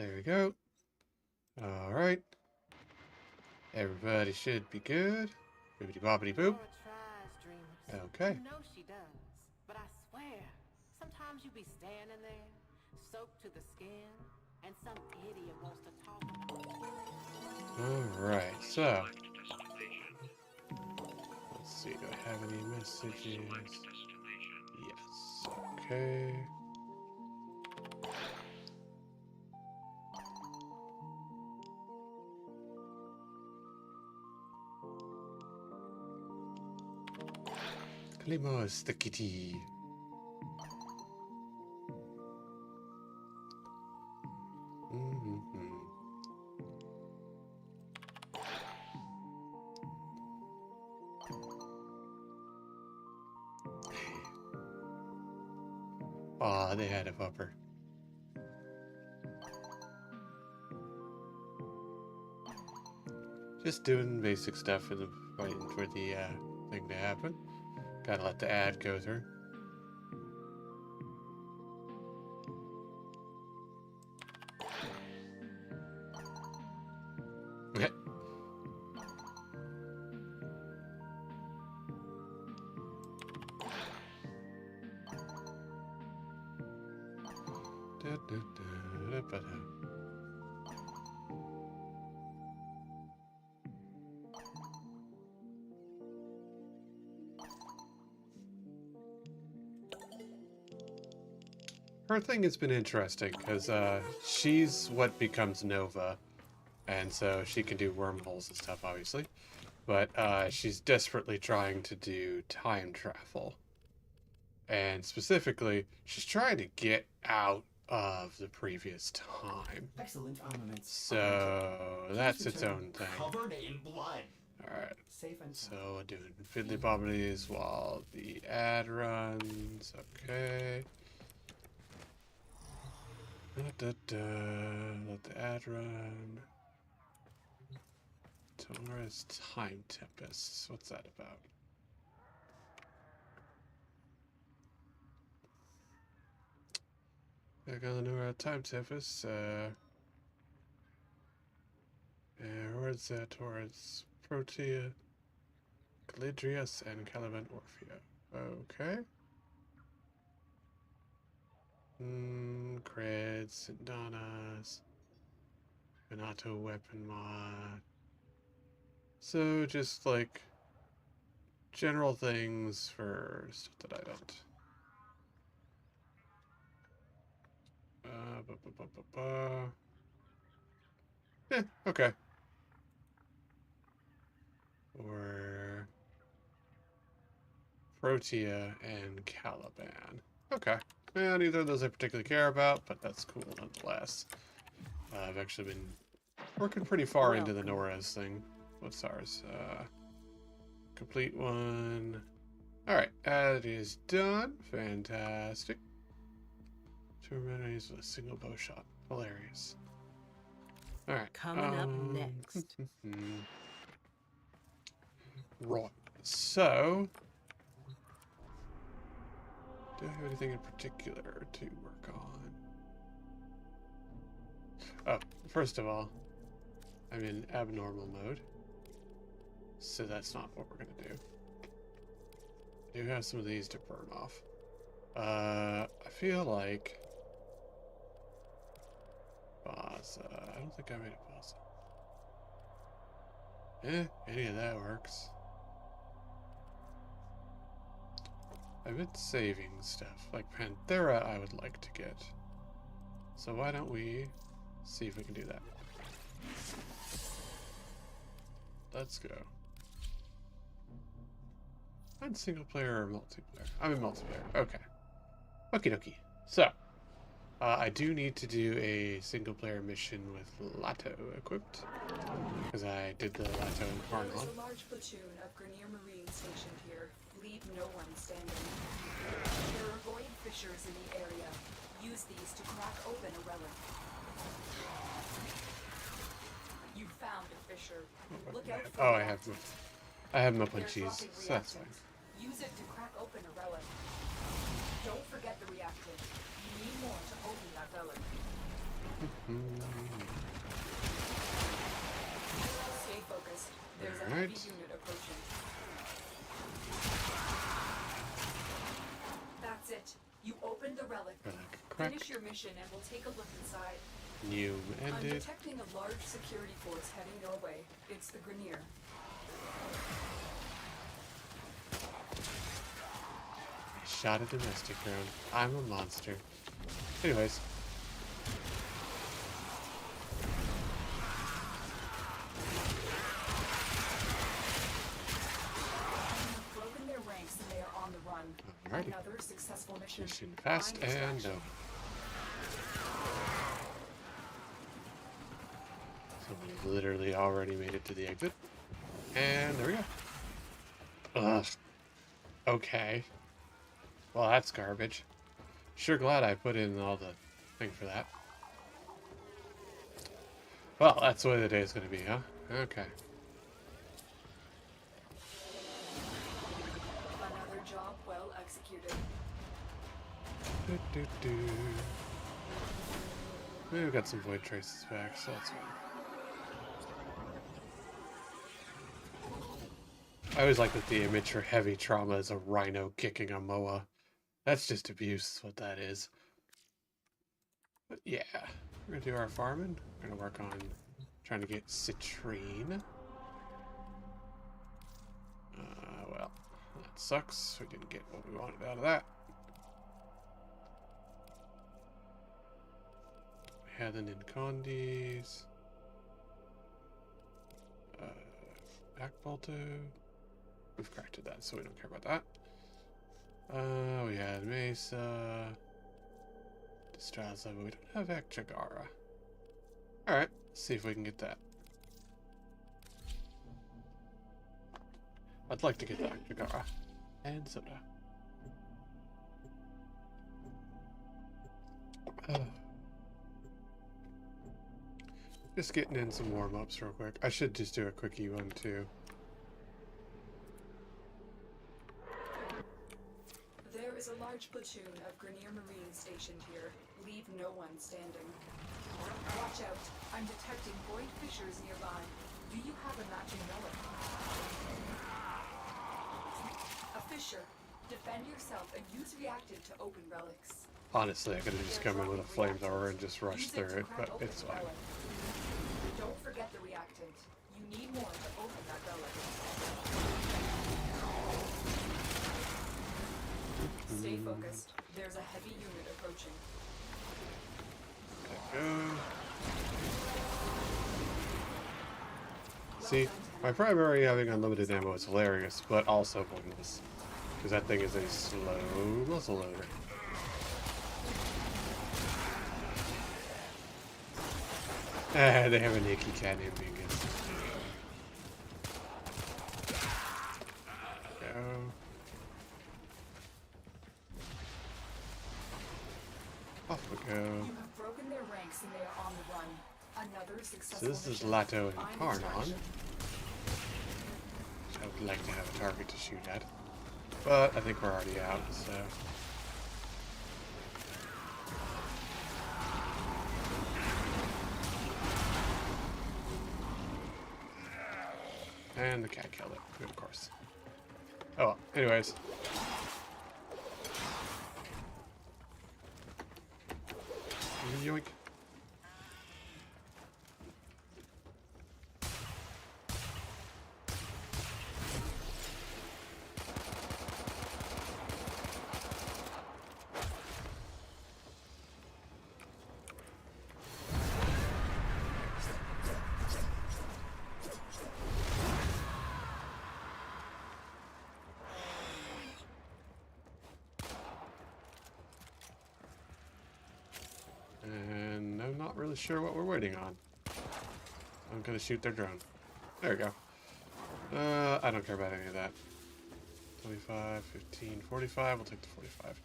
There we go. Alright. Everybody should be good. Bibbidi bobbidi boop. Okay. You know she does, but I swear, sometimes you be standing there, soaked to the skin, and some idiot wants to talk about it. Alright, so. Let's see, do I have any messages? Yes, okay. Klima sticky tea. Aw, they had a bumper. Just doing basic stuff and waiting for the thing to happen. Gotta let the ad go through. Her thing has been interesting because she's what becomes Nova, and so she can do wormholes and stuff, obviously. But she's desperately trying to do time travel. And specifically, she's trying to get out of the previous time. Excellent armaments. So that's its own thing. Covered in blood. Alright. Safe and So we're doing fiddly bobbleys while the ad runs. Okay. Let the ad run. Tomorrow's Time Tempest. What's that about? Back on the Nora Time Tempest. Towards Protea, Calidrius, and Caliban Orphea. Okay. Creds, Donnas, Benato weapon mod. So just like general things for stuff that I don't. Yeah, okay. Or Protea and Caliban. Okay. Yeah, neither of those I particularly care about, but that's cool nonetheless. I've actually been working pretty far into the Nora's thing. What's ours? Complete one. Alright, that is done. Fantastic. 2 enemies with a single bow shot. Hilarious. Alright. Coming up next. Right. So, do I have anything in particular to work on? Oh, first of all, I'm in abnormal mode. So that's not what we're going to do. I do have some of these to burn off. I feel like Baza. I don't think I made a Baza. Any of that works. I've been saving stuff. Like Panthera I would like to get. So why don't we see if we can do that. Let's go. On single player or multiplayer? I'm in multiplayer. Okay. Okie dokie. So, I do need to do a single player mission with Lato equipped. Because I did the Lato in Carnon. There is a large platoon of Grenier Marines stationed here. Leave no one standing. There are void fissures in the area. Use these to crack open a relic. You found a fissure. Look out for I have them up on cheese, so that's fine. Use it to crack open a relic. Don't forget the reactant. You need more to open that relic. Stay focused. There's a Alright. heavy unit approaching. That's it. You opened the relic. Relic, correct. Finish your mission and we'll take a look inside. New I'm ended. detecting a large security force heading your way. It's the Grenier. I shot a domestic drone. I'm a monster. Anyways. You've broken their ranks and they are on the run. Alrighty. Another successful mission. Mission fast Find and distraction. no. So we literally already made it to the exit. And there we go. Ugh. Okay. Well, that's garbage. Sure glad I put in all the thing for that. Well, that's the way the day is going to be, huh? Okay. Another job well executed. We've got some void traces back, so that's fine. I always like that the image for heavy trauma is a rhino kicking a moa. That's just abuse, is what that is. But yeah, we're gonna do our farming. We're gonna work on trying to get citrine. Well, that sucks. We didn't get what we wanted out of that. Heathen and Condis. Akbalto. We've corrected that, so we don't care about that. We had Mesa. Distraza, but we don't have Akchagara. Alright, let's see if we can get that. I'd like to get the Akchagara. And soda. Just getting in some warm-ups real quick. I should just do a quickie one too. There is a large platoon of Grenier Marines stationed here. Leave no one standing. Watch out. I'm detecting void fissures nearby. Do you have a matching relic? A fissure. Defend yourself and use reactive to open relics. Honestly, I could have just come in with a flamethrower and just rushed Use through to it, crack but open it's the fine. relic. Don't forget the reactant. You need more to open that relic. Stay focused. There's a heavy unit approaching. See, my primary having unlimited ammo is hilarious, but also pointless. Because that thing is a slow muzzle loader. They have a Nikki cat named Mingus. Go. Off we go. You have broken their ranks and they are on the run. Another So successful this is mission. Lato and Find Karnon. distraction. I would like to have a target to shoot at. But I think we're already out, so... And the cat killed it. Good, of course. Oh well, anyways. Yoink. And I'm not really sure what we're waiting on. I'm gonna shoot their drone. There we go. I don't care about any of that. 25, 15, 45. We'll take the 45.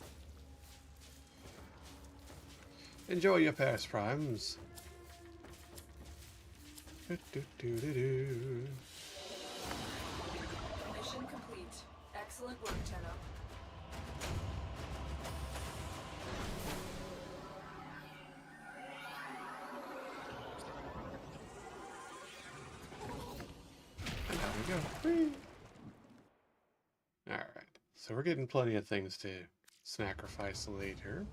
Enjoy your past primes. Do-do-do-do-do. Mission complete. Excellent work, Tenno. Whee! Alright, so we're getting plenty of things to sacrifice later.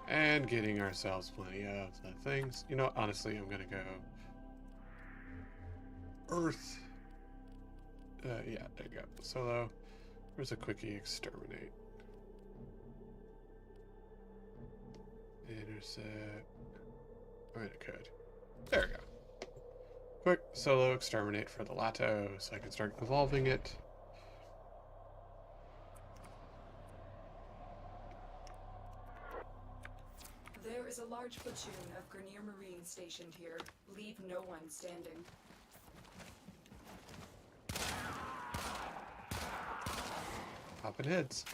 And getting ourselves plenty of the things. You know, honestly, I'm gonna go Earth. Yeah, there you go. Solo. Where's a quickie exterminate? Intercept. I mean, it could. There we go. Quick solo exterminate for the Lato so I can start evolving it. There is a large platoon of Grenier Marines stationed here. Leave no one standing. Popping heads.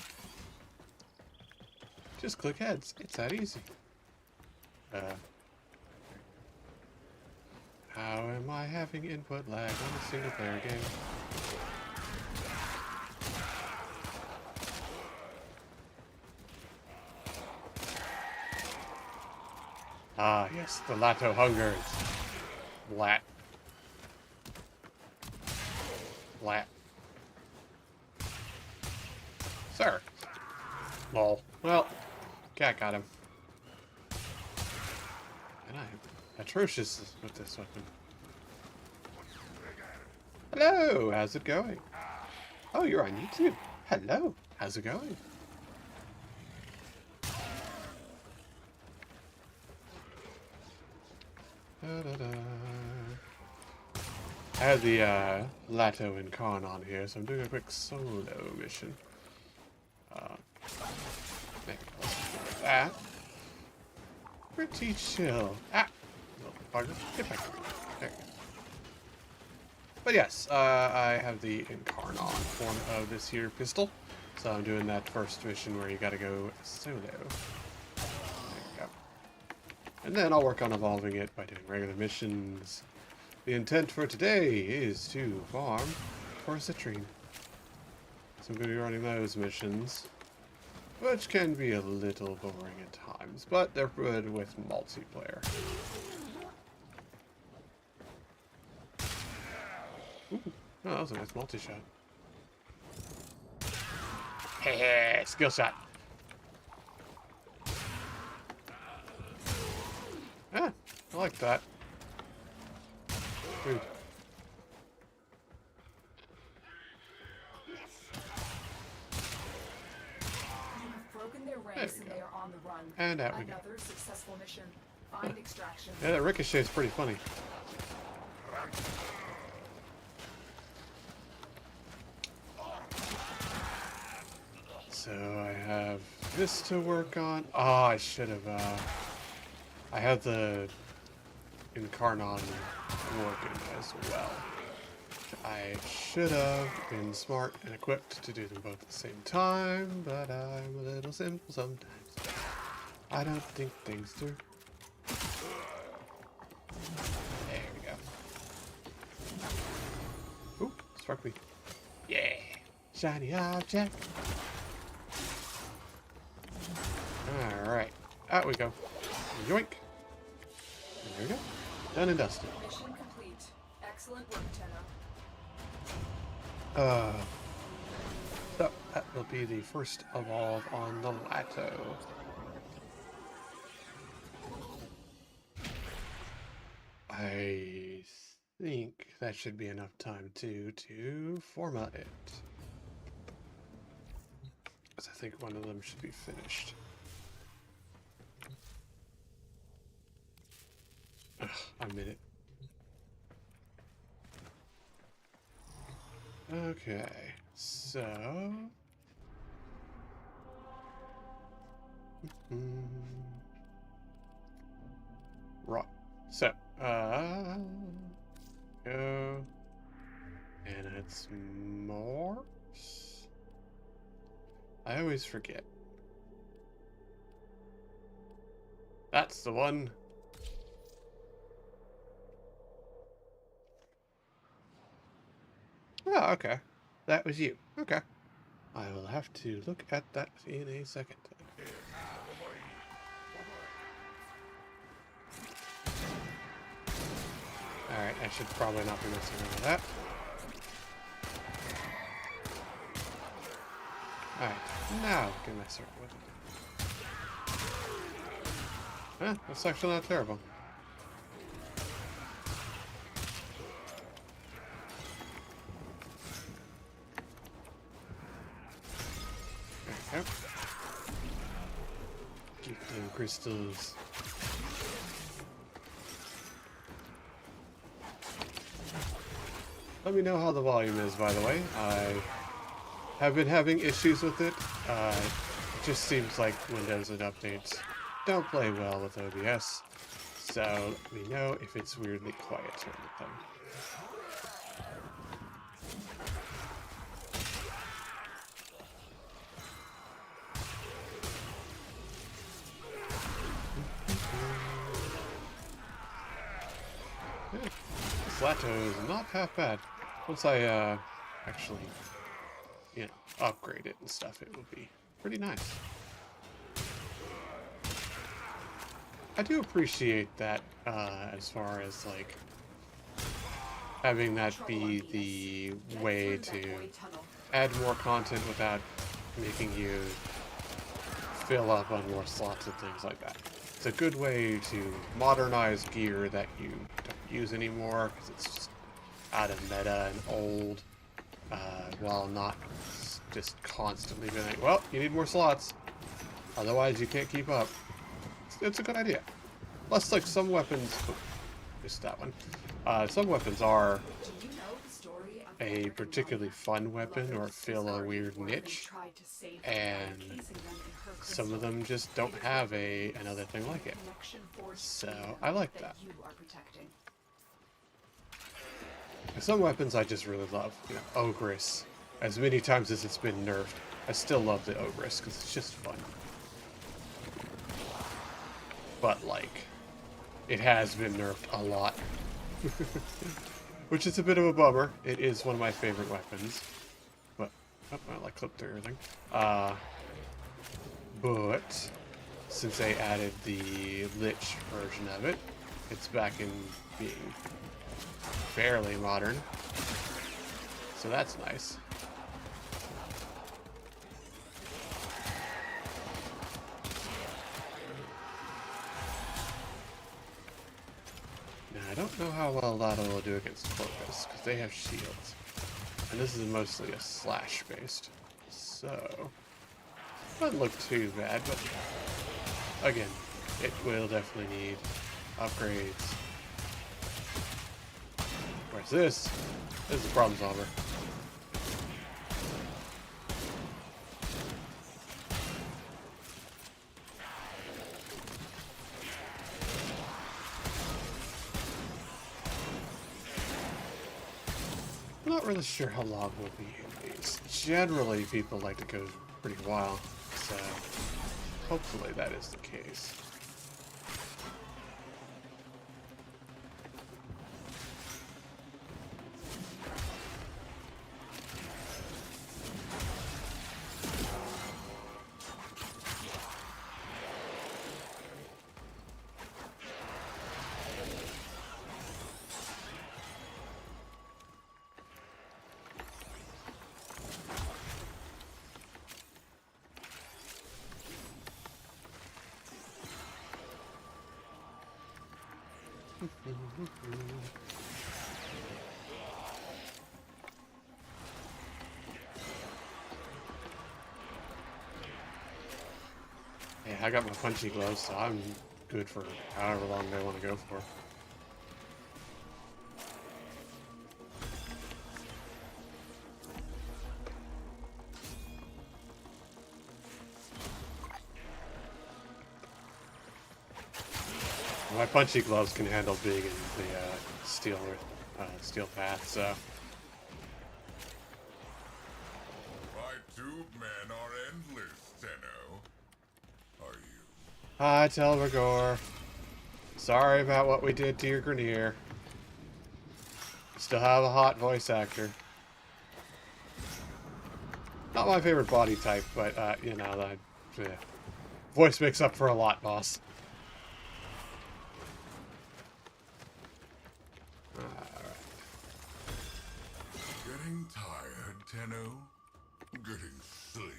Just click heads. It's that easy. How am I having input lag on a single player game? Ah, yes, the Lato hungers. Lat. Lat. Sir. Lol. Well, cat got him. And I'm atrocious with this weapon. Hello, how's it going? Oh, you're on YouTube. Hello, how's it going? I have the Lato and Khan on here, so I'm doing a quick solo mission. Maybe let's do that. Pretty chill. Ah! Little bugger. Get back here. There you go. But yes, I have the Incarnon form of this here pistol. So I'm doing that first mission where you gotta go solo. There you go. And then I'll work on evolving it by doing regular missions. The intent for today is to farm for Citrine. So I'm going to be running those missions, which can be a little boring at times, but they're good with multiplayer. Ooh, oh, that was a nice multi-shot. Hey, skill shot. Ah, I like that. Good. You have broken their ranks and they are on the run. And out we go. Another successful mission. Find extraction. Yeah, that ricochet is pretty funny. So I have this to work on. Oh, I should have. I have the Incarnon working as well. I should have been smart and equipped to do them both at the same time, but I'm a little simple sometimes. I don't think things through. There we go. Ooh, struck me. Yeah! Shiny object! Alright, out we go. Yoink! And there we go. Done and dusted. Mission complete. Excellent work, Tenno. So that will be the first evolve on the Lato. I think that should be enough time to format it. Because I think one of them should be finished. Ugh, I'm in it. Okay, so... Right, so, go, and it's Morse? I always forget. That's the one. Oh, okay. That was you. Okay. I will have to look at that in a second. Alright, I should probably not be messing around with that. Alright, now we can mess around with it. Eh, that's actually not terrible. There we go. Keep them crystals. Let me know how the volume is, by the way. I have been having issues with it. It just seems like Windows and updates don't play well with OBS. So let me know if it's weirdly quiet or anything. Yeah, this plateau is not half bad. Once I actually, you know, upgrade it and stuff, it will be pretty nice. I do appreciate that as far as like having that be the way to add more content without making you fill up on more slots and things like that. It's a good way to modernize gear that you don't use anymore because it's just out of meta and old, while not just constantly being like, well, you need more slots, otherwise you can't keep up. It's a good idea. Plus, like, some weapons, oh, missed that one. Some weapons are a particularly fun weapon or fill a weird niche, and some of them just don't have another thing like it. So I like that. Some weapons I just really love. You know, Ogress. As many times as it's been nerfed, I still love the Ogress because it's just fun. But like, it has been nerfed a lot. Which is a bit of a bummer. It is one of my favorite weapons. But, oh, well, I clipped through everything. But, since they added the Lich version of it, it's back in being fairly modern. So that's nice. Now, I don't know how well that will do against Corpus, because they have shields. And this is mostly a slash based. So, doesn't look too bad, but again, it will definitely need upgrades. Whereas this is a problem solver. I'm not really sure how long we'll be in these. Generally, people like to go pretty while, so hopefully that is the case. Yeah, I got my punchy gloves, so I'm good for however long they want to go for. My punchy gloves can handle big in the steel path, so. My tube men are endless, Tenno. Are you? Hi, Telregor. Sorry about what we did to your Grenier. Still have a hot voice actor. Not my favorite body type, but, you know, yeah. Voice makes up for a lot, boss. Getting tired, Tenno? Getting sleepy?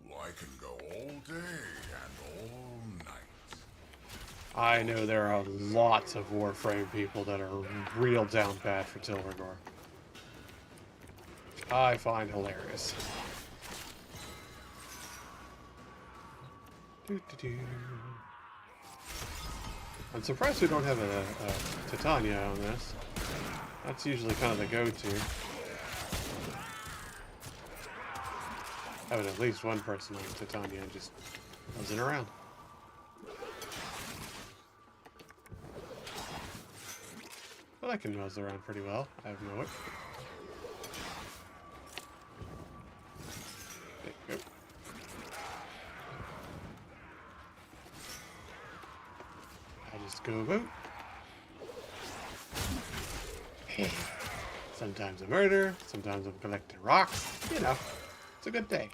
Well, I can go all day and all night. I know there are lots of Warframe people that are real down bad for Tilregor. I find hilarious. Doo-doo-doo. I'm surprised we don't have a Titania on this. That's usually kind of the go-to. Having at least one person on Titania just buzzing around. But I can buzz around pretty well. I have no it. There you go. I just go about. Sometimes a murder, sometimes I'm collecting rocks. You know, it's a good day.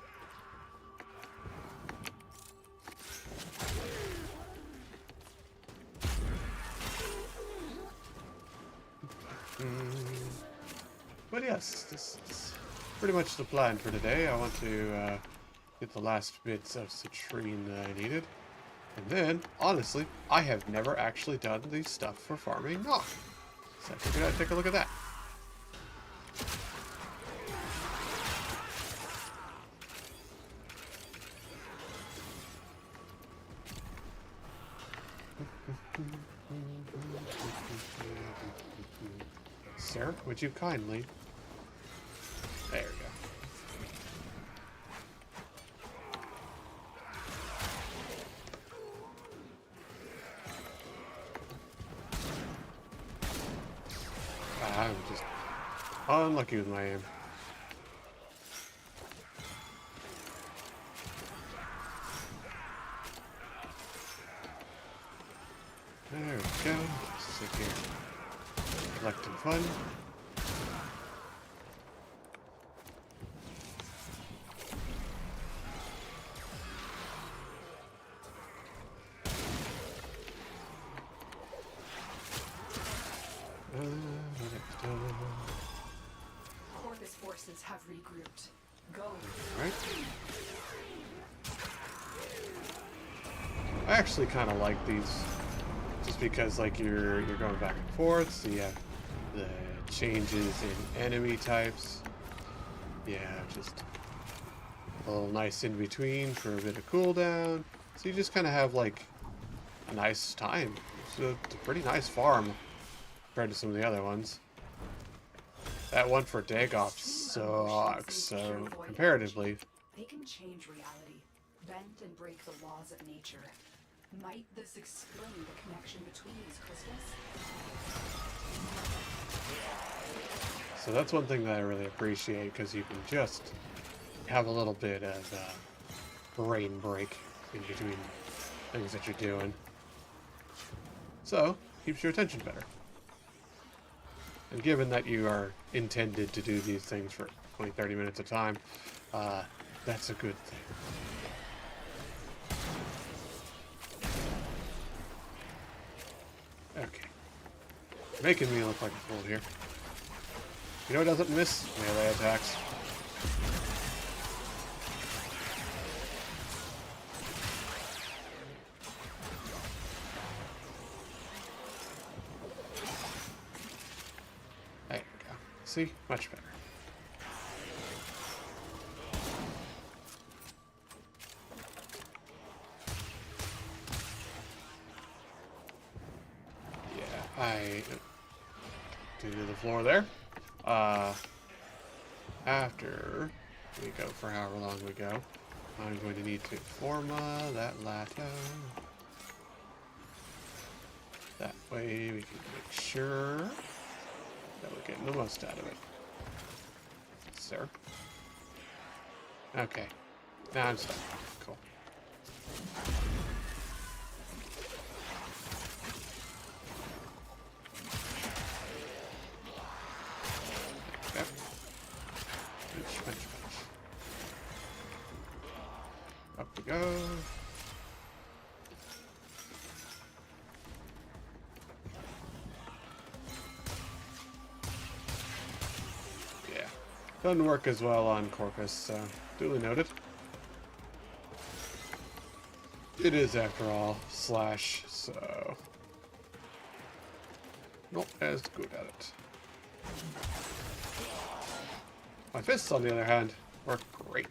But yes, this is pretty much the plan for today. I want to get the last bits of citrine that I needed. And then, honestly, I have never actually done the stuff for farming Nock. So I figured I'd take a look at that. Sir, would you kindly... There we go. I'm just unlucky with my aim. There we go. Sit here. Collecting fun. Corvus forces have regrouped. Go. Right. I actually kind of like these, just because like you're going back and forth, so you have the changes in enemy types. Yeah, just a little nice in between for a bit of cooldown. So you just kind of have like a nice time. So it's a pretty nice farm compared to some of the other ones. That one for Dagoff sucks, so comparatively. They can change reality, bend and break the laws of nature. Might this explain the connection between these crystals? So that's one thing that I really appreciate, because you can just have a little bit of brain break in between things that you're doing. So, keeps your attention better. And given that you are intended to do these things for 20-30 minutes at a time, that's a good thing. Okay. Making me look like a fool here. You know it doesn't miss? Melee attacks. There we go. See? Much better. Yeah, I do the floor there. After we go for however long we go, I'm going to need to forma that lato. That way we can make sure that we're getting the most out of it. Sir. Okay. Now I'm stuck. Cool. Okay. Punch, punch, punch. Up we go. Doesn't work as well on Corpus, so duly noted. It is, after all, Slash, so not as good at it. My fists, on the other hand, work great.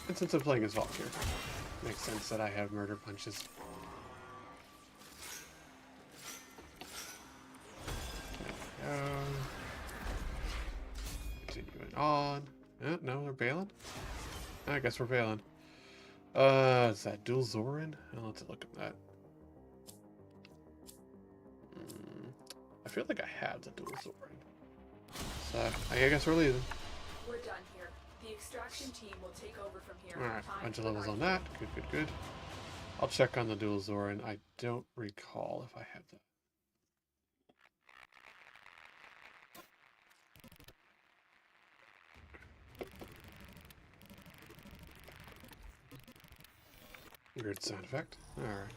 And since I'm playing as Valkyr, makes sense that I have murder punches. There we go. Continuing on. No, we're bailing? I guess we're bailing. Is that dual Zorin? I'll have to look at that. I feel like I have the dual Zorin. So, I guess we're leaving. We're done here. The extraction team will take over from here. Alright, Time bunch of for levels our on that. Good. I'll check on the dual Zorin. I don't recall if I have that. Weird sound effect. Alright.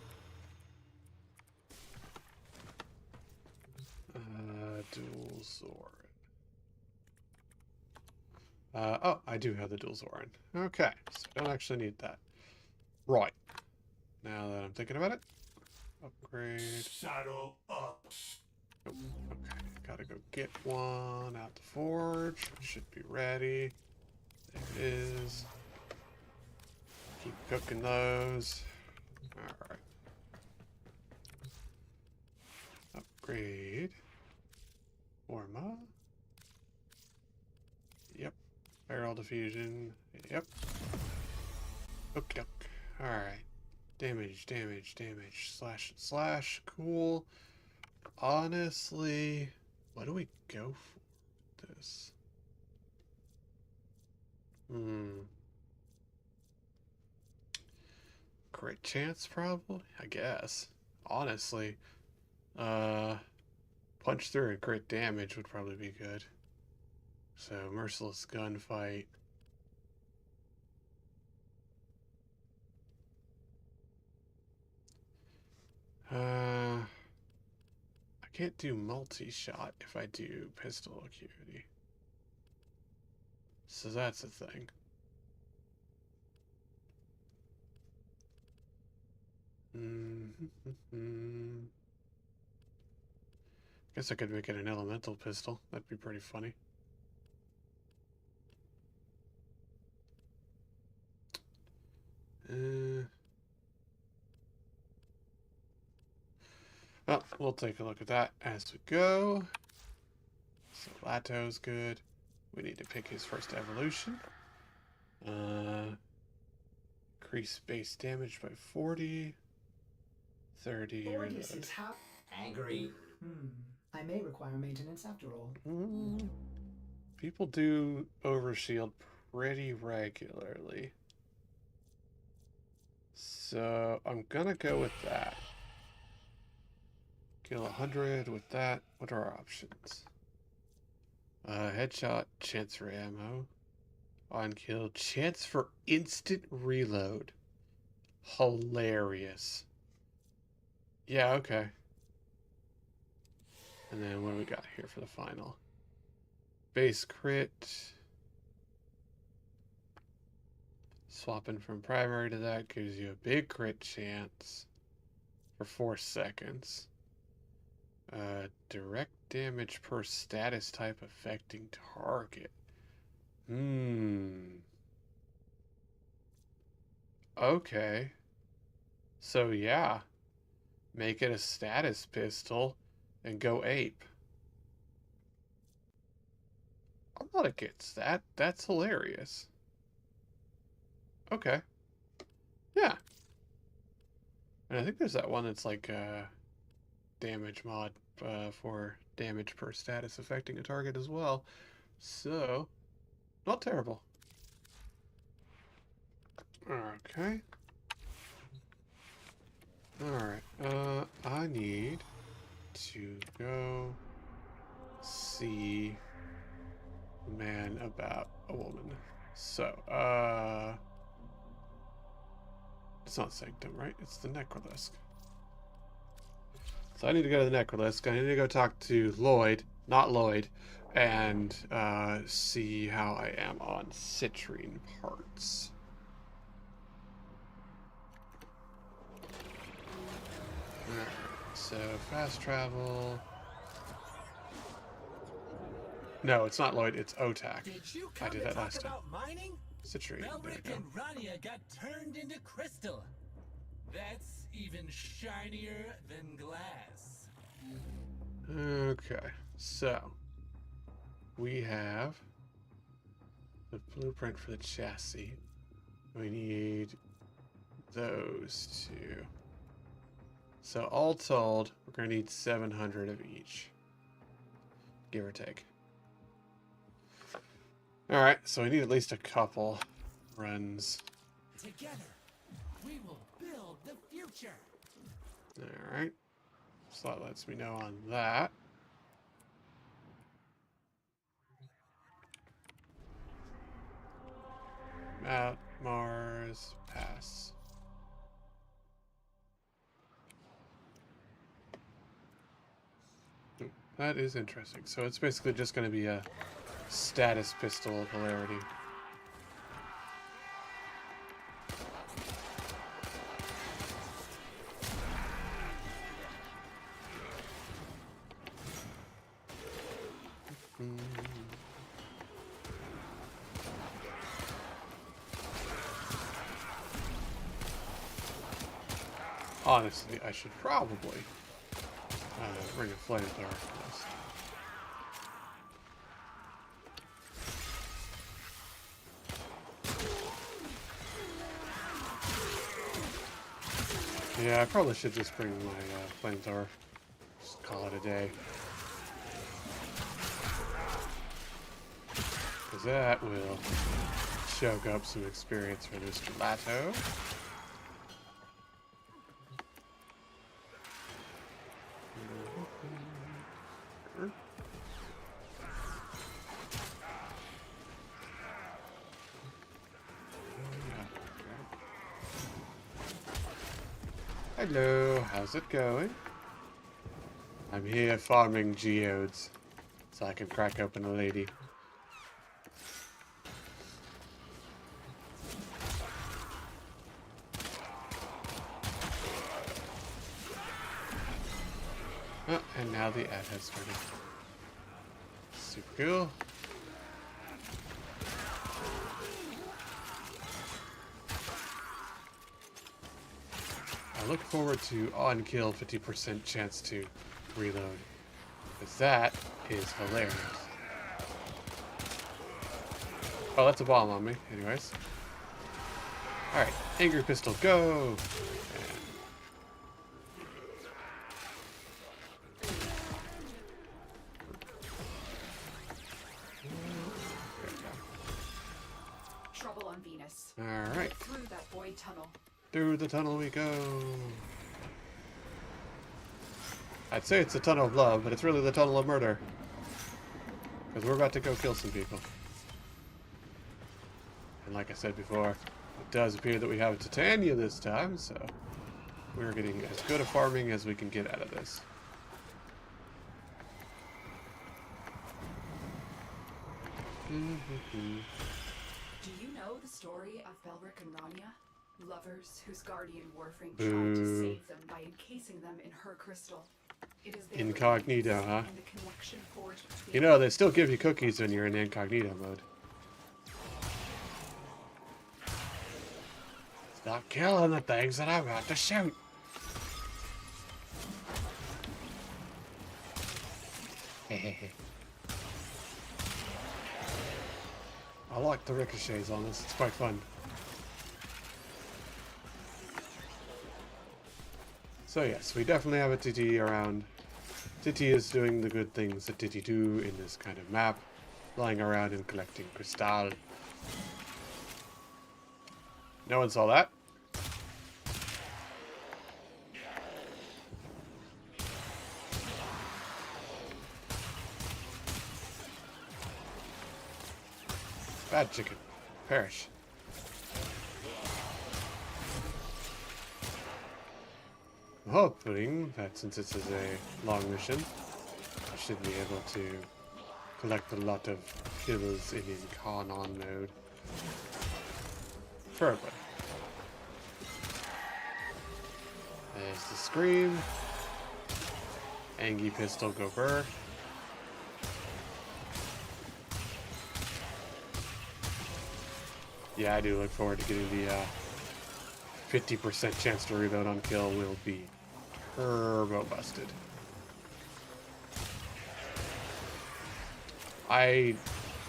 Dual Zorin. Oh, I do have the dual Zorin. Okay, so I don't actually need that. Right. Now that I'm thinking about it. Upgrade. Saddle up. Oh, okay, gotta go get one out the forge. Should be ready. There it is. Keep cooking those. Alright. Upgrade. Orma. Yep. Barrel diffusion. Yep. Okay. Alright. Damage. Slash. Cool. Honestly, what do we go for this? Great chance, probably, I guess. Honestly. Punch through and crit damage would probably be good. So, merciless gunfight. I can't do multi-shot if I do pistol acuity. So that's a thing. Guess I could make it an elemental pistol. That'd be pretty funny. Well, we'll take a look at that as we go. So Lato's good. We need to pick his first evolution. Increase base damage by 40. 30 reload. Angry. I may require maintenance after all. People do overshield pretty regularly. So I'm gonna go with that. Kill 100 with that. What are our options? Headshot, chance for ammo. On kill, chance for instant reload. Hilarious. Yeah, okay. And then what do we got here for the final? Base crit. Swapping from primary to that gives you a big crit chance for 4 seconds. Direct damage per status type affecting target. Okay. So yeah. Make it a status pistol and go ape. I'm not against that. That's hilarious. Okay. Yeah. And I think there's that one that's like damage mod for damage per status affecting a target as well. So, not terrible. Okay. Alright. I need to go see a man about a woman. So, it's not Sanctum, right? It's the Necrolisc. So I need to go to the Necrolisk. I need to go talk to Lloyd, not Lloyd, and see how I am on Citrine parts. Alright, so fast travel. No, it's not Lloyd, it's Otak. Did you I come did to that talk last time. about mining? Citrine, there we Belric go. and Rania got turned into crystal. That's even shinier than glass. Okay, so we have the blueprint for the chassis. We need those two. So all told, we're going to need 700 of each, give or take. All right, so we need at least a couple runs. Together, we will build the future. All right, so that lets me know on that. Mount Mars, pass. Ooh, that is interesting. So it's basically just going to be a status pistol polarity. Honestly, I should probably bring a flamethrower for this. Yeah, I probably should just bring my flamethrower. Just call it a day. Because that will choke up some experience for Mr. Lato. Hello, how's it going? I'm here farming geodes, so I can crack open a lady. Oh, and now the ad has started. Super cool. I look forward to on-kill 50% chance to reload, because that is hilarious. Oh, that's a bomb on me. Anyways. Alright, Angry Pistol, go! Trouble on Venus. Alright, Through that void tunnel. through the tunnel we go. I'd say it's a tunnel of love, but it's really the tunnel of murder. Because we're about to go kill some people. And like I said before, it does appear that we have a Titania this time, so we're getting as good a farming as we can get out of this. Do you know the story of Belric and Rania? Lovers whose guardian Warfarming tried Boo. to save them by encasing them in her crystal. It is their Incognito, radiance huh? and the connection forged between You know, they still give you cookies when you're in incognito mode. Stop killing the things that I'm about to shoot. I like the ricochets on this, it's quite fun. So yes, we definitely have a Titi around. Titi is doing the good things that Titi do in this kind of map, lying around and collecting crystal. No one saw that. Bad chicken. hoping that since this is a long mission, I should be able to collect a lot of kills in Incarnon mode. Preferably. There's the Scream. Angie Pistol, go burr. Yeah, I do look forward to getting the 50% chance to reload on kill will be turbo busted. I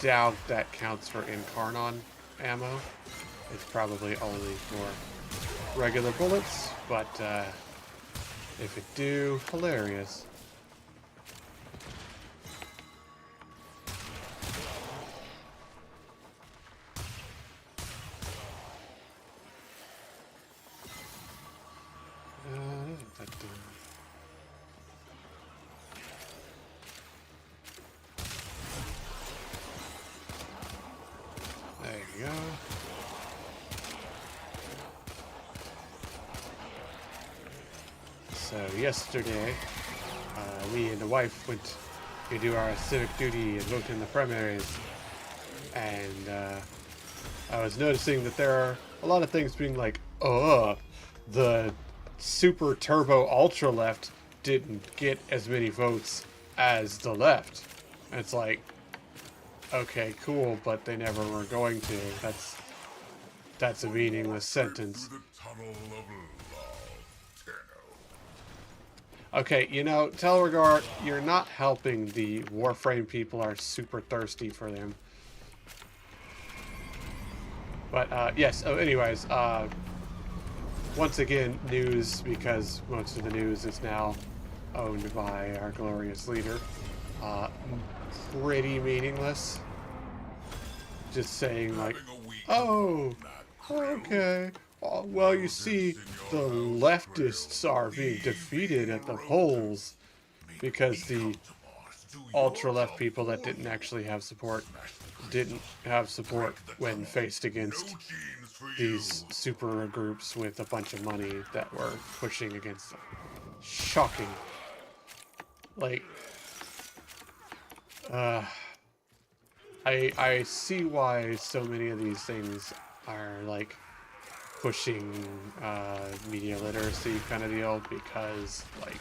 doubt that counts for Incarnon ammo. It's probably only for regular bullets, but if it do, hilarious. There you go. So yesterday, me and the wife went to do our civic duty and vote in the primaries, and I was noticing that there are a lot of things being like, the super turbo ultra left didn't get as many votes as the left. And it's like, okay, cool, but they never were going to. That's a meaningless sentence. Through the tunnel of love, Okay, you know, Telregard, you're not helping. The Warframe people are super thirsty for them. But, yes, anyways, once again, news, because most of the news is now owned by our glorious leader. Pretty meaningless. Just saying, like, oh, okay. Well, you see, the leftists are being defeated at the polls because the ultra-left people that didn't actually have support didn't have support when faced against these super groups with a bunch of money that were pushing against them. Shocking. Like, I see why so many of these things are, like, pushing media literacy kind of deal, because, like,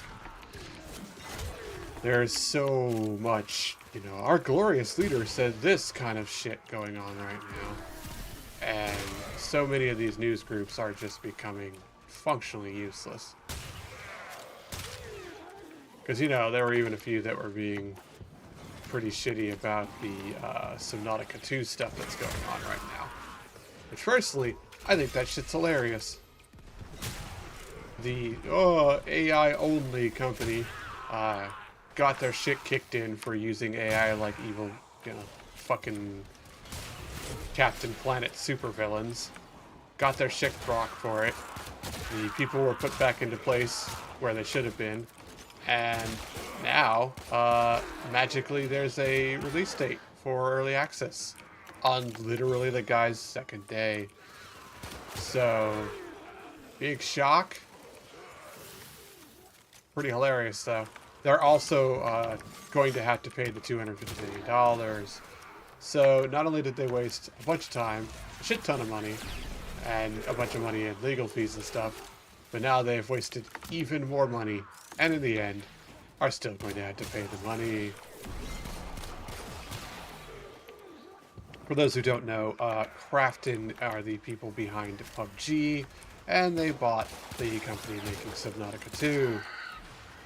there's so much, you know, our glorious leader said this kind of shit going on right now. And so many of these news groups are just becoming functionally useless. Because, you know, there were even a few that were being pretty shitty about the Subnautica 2 stuff that's going on right now. Which, personally, I think that shit's hilarious. The AI-only company got their shit kicked in for using AI like evil, you know, fucking Captain Planet supervillains. Got their shit rocked for it. The people were put back into place where they should have been. And now, magically, there's a release date for early access on literally the guy's second day. So, big shock. Pretty hilarious, though. They're also going to have to pay the $250 million. So, not only did they waste a bunch of time, a shit ton of money, and a bunch of money in legal fees and stuff, but now they've wasted even more money, and in the end, are still going to have to pay the money. For those who don't know, Krafton are the people behind PUBG, and they bought the company making Subnautica 2.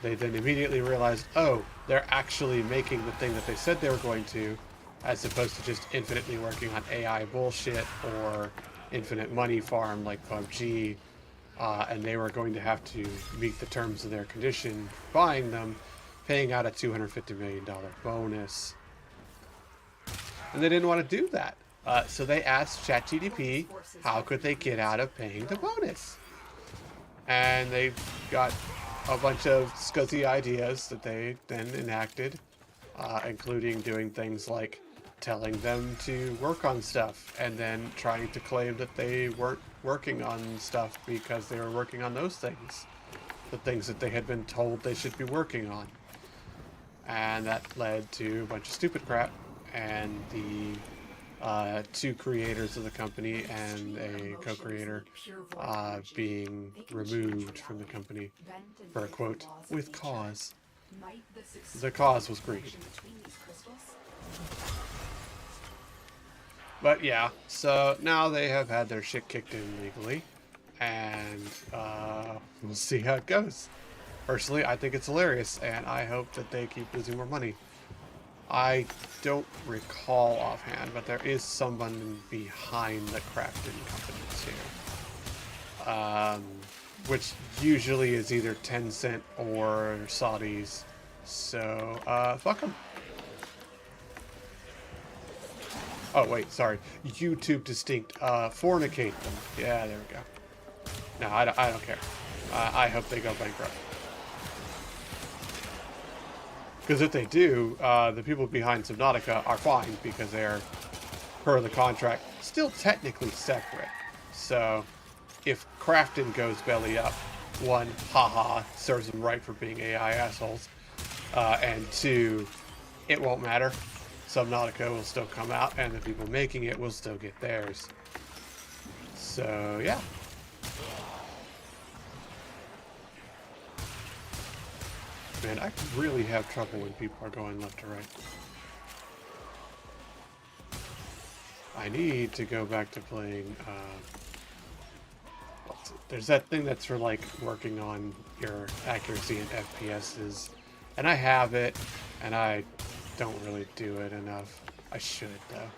They then immediately realized, oh, they're actually making the thing that they said they were going to, as opposed to just infinitely working on AI bullshit or infinite money farm like PUBG. And they were going to have to meet the terms of their condition, buying them, paying out a $250 million bonus. And they didn't want to do that. So they asked ChatGPT how could they get out of paying the bonus. And they got a bunch of scuzzy ideas that they then enacted, including doing things like telling them to work on stuff and then trying to claim that they weren't working on stuff because they were working on those things. the things that they had been told they should be working on. And that led to a bunch of stupid crap, and the two creators of the company and a co-creator being removed from the company for a quote, with cause. The cause was greed. But yeah, so now they have had their shit kicked in legally, and we'll see how it goes. Personally, I think it's hilarious, and I hope that they keep losing more money. I don't recall offhand, but there is someone behind the crafting company too. Which usually is either Tencent or Saudis. So, fuck them. Oh, wait, sorry. YouTube distinct. Fornicate them. Yeah, there we go. No, I don't care. I hope they go bankrupt. Because if they do, the people behind Subnautica are fine because they're, per the contract, still technically separate. So, if Crafton goes belly up, one, haha, serves them right for being AI assholes. And two, it won't matter. Subnautica will still come out, and the people making it will still get theirs. So, yeah. Man, I really have trouble when people are going left to right. I need to go back to playing, there's that thing that's for, like, working on your accuracy in FPSs. And I have it, and I don't really do it enough. I should, though.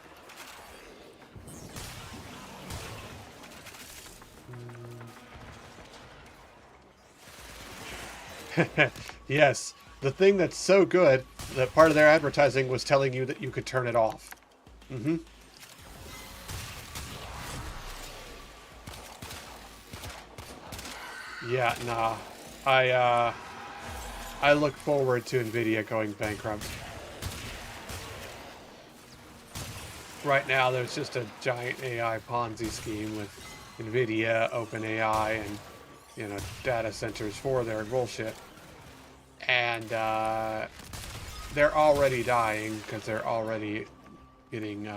Yes, the thing that's so good that part of their advertising was telling you that you could turn it off. Mm-hmm. Yeah, nah. I look forward to NVIDIA going bankrupt. Right now, there's just a giant AI Ponzi scheme with NVIDIA, OpenAI, and, you know, data centers for their bullshit. And they're already dying because they're already getting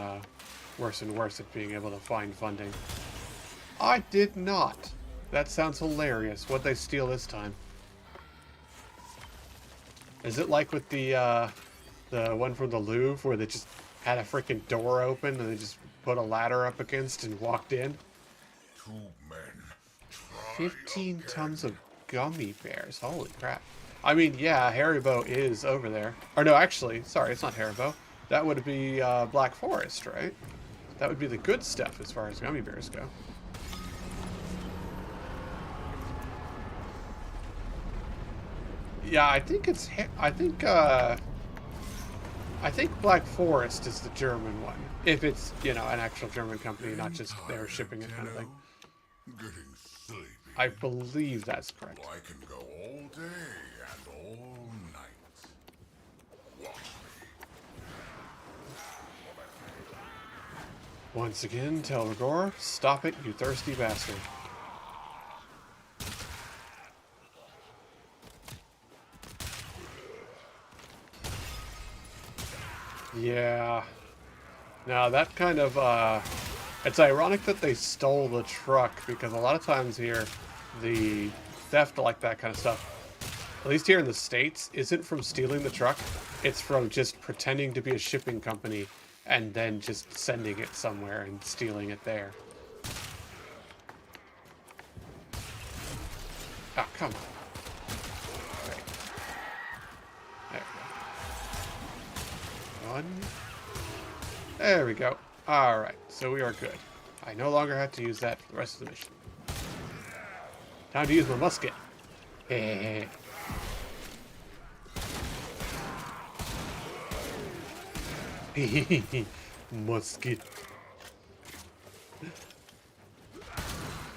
worse and worse at being able to find funding. I did not. That sounds hilarious. What'd they steal this time? Is it like with the one from the Louvre where they just had a freaking door open and they just put a ladder up against and walked in? 2 men. 15 tons of gummy bears. Holy crap. I mean, yeah, Haribo is over there. Or no, actually, sorry, it's not Haribo. That would be Black Forest, right? That would be the good stuff as far as gummy bears go. Yeah, I think it's... I think Black Forest is the German one. If it's, you know, an actual German company, not just they're shipping it kind of thing. Getting sleepy. I believe that's correct. I can go all day and all night. Watch me. Once again, tell Rigor, stop it, you thirsty bastard. Yeah. Now that kind of, it's ironic that they stole the truck, because a lot of times here, the theft like that kind of stuff, at least here in the States, isn't from stealing the truck. It's from just pretending to be a shipping company and then just sending it somewhere and stealing it there. Oh, come on. Right. There we go. One. There we go. Alright, so we are good. I no longer have to use that for the rest of the mission. Time to use my musket. Musket.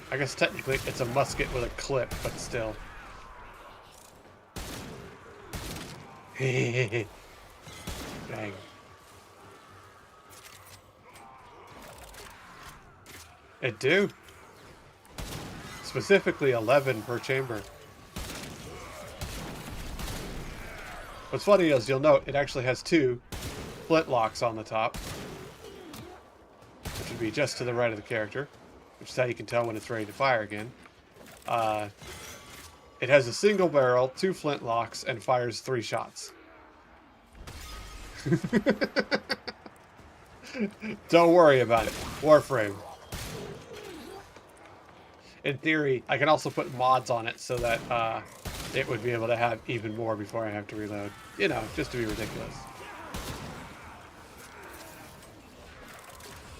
I guess technically it's a musket with a clip, but still. Bang. It do. Specifically 11 per chamber. What's funny is you'll note it actually has 2 flintlocks on the top, which would be just to the right of the character, which is how you can tell when it's ready to fire again. It has a single barrel, 2 flintlocks, and fires 3 shots. Don't worry about it. Warframe. In theory, I can also put mods on it so that it would be able to have even more before I have to reload. You know, just to be ridiculous.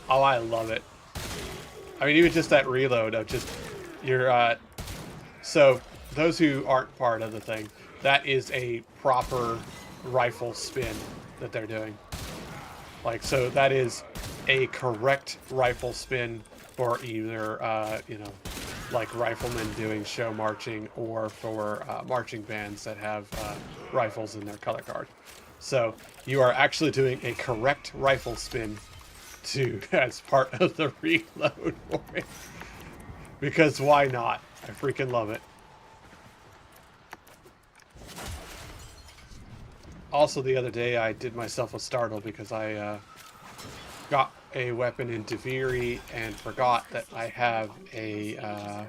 Oh, I love it. I mean, even just that reload of just your... So, those who aren't part of the thing, that is a proper rifle spin that they're doing. Like, so that is a correct rifle spin for either, you know, like riflemen doing show marching or for marching bands that have rifles in their color card. So you are actually doing a correct rifle spin as part of the reload for it. Because why not? I freaking love it. Also, the other day I did myself a startle because I got a weapon in Deviri and forgot that I have a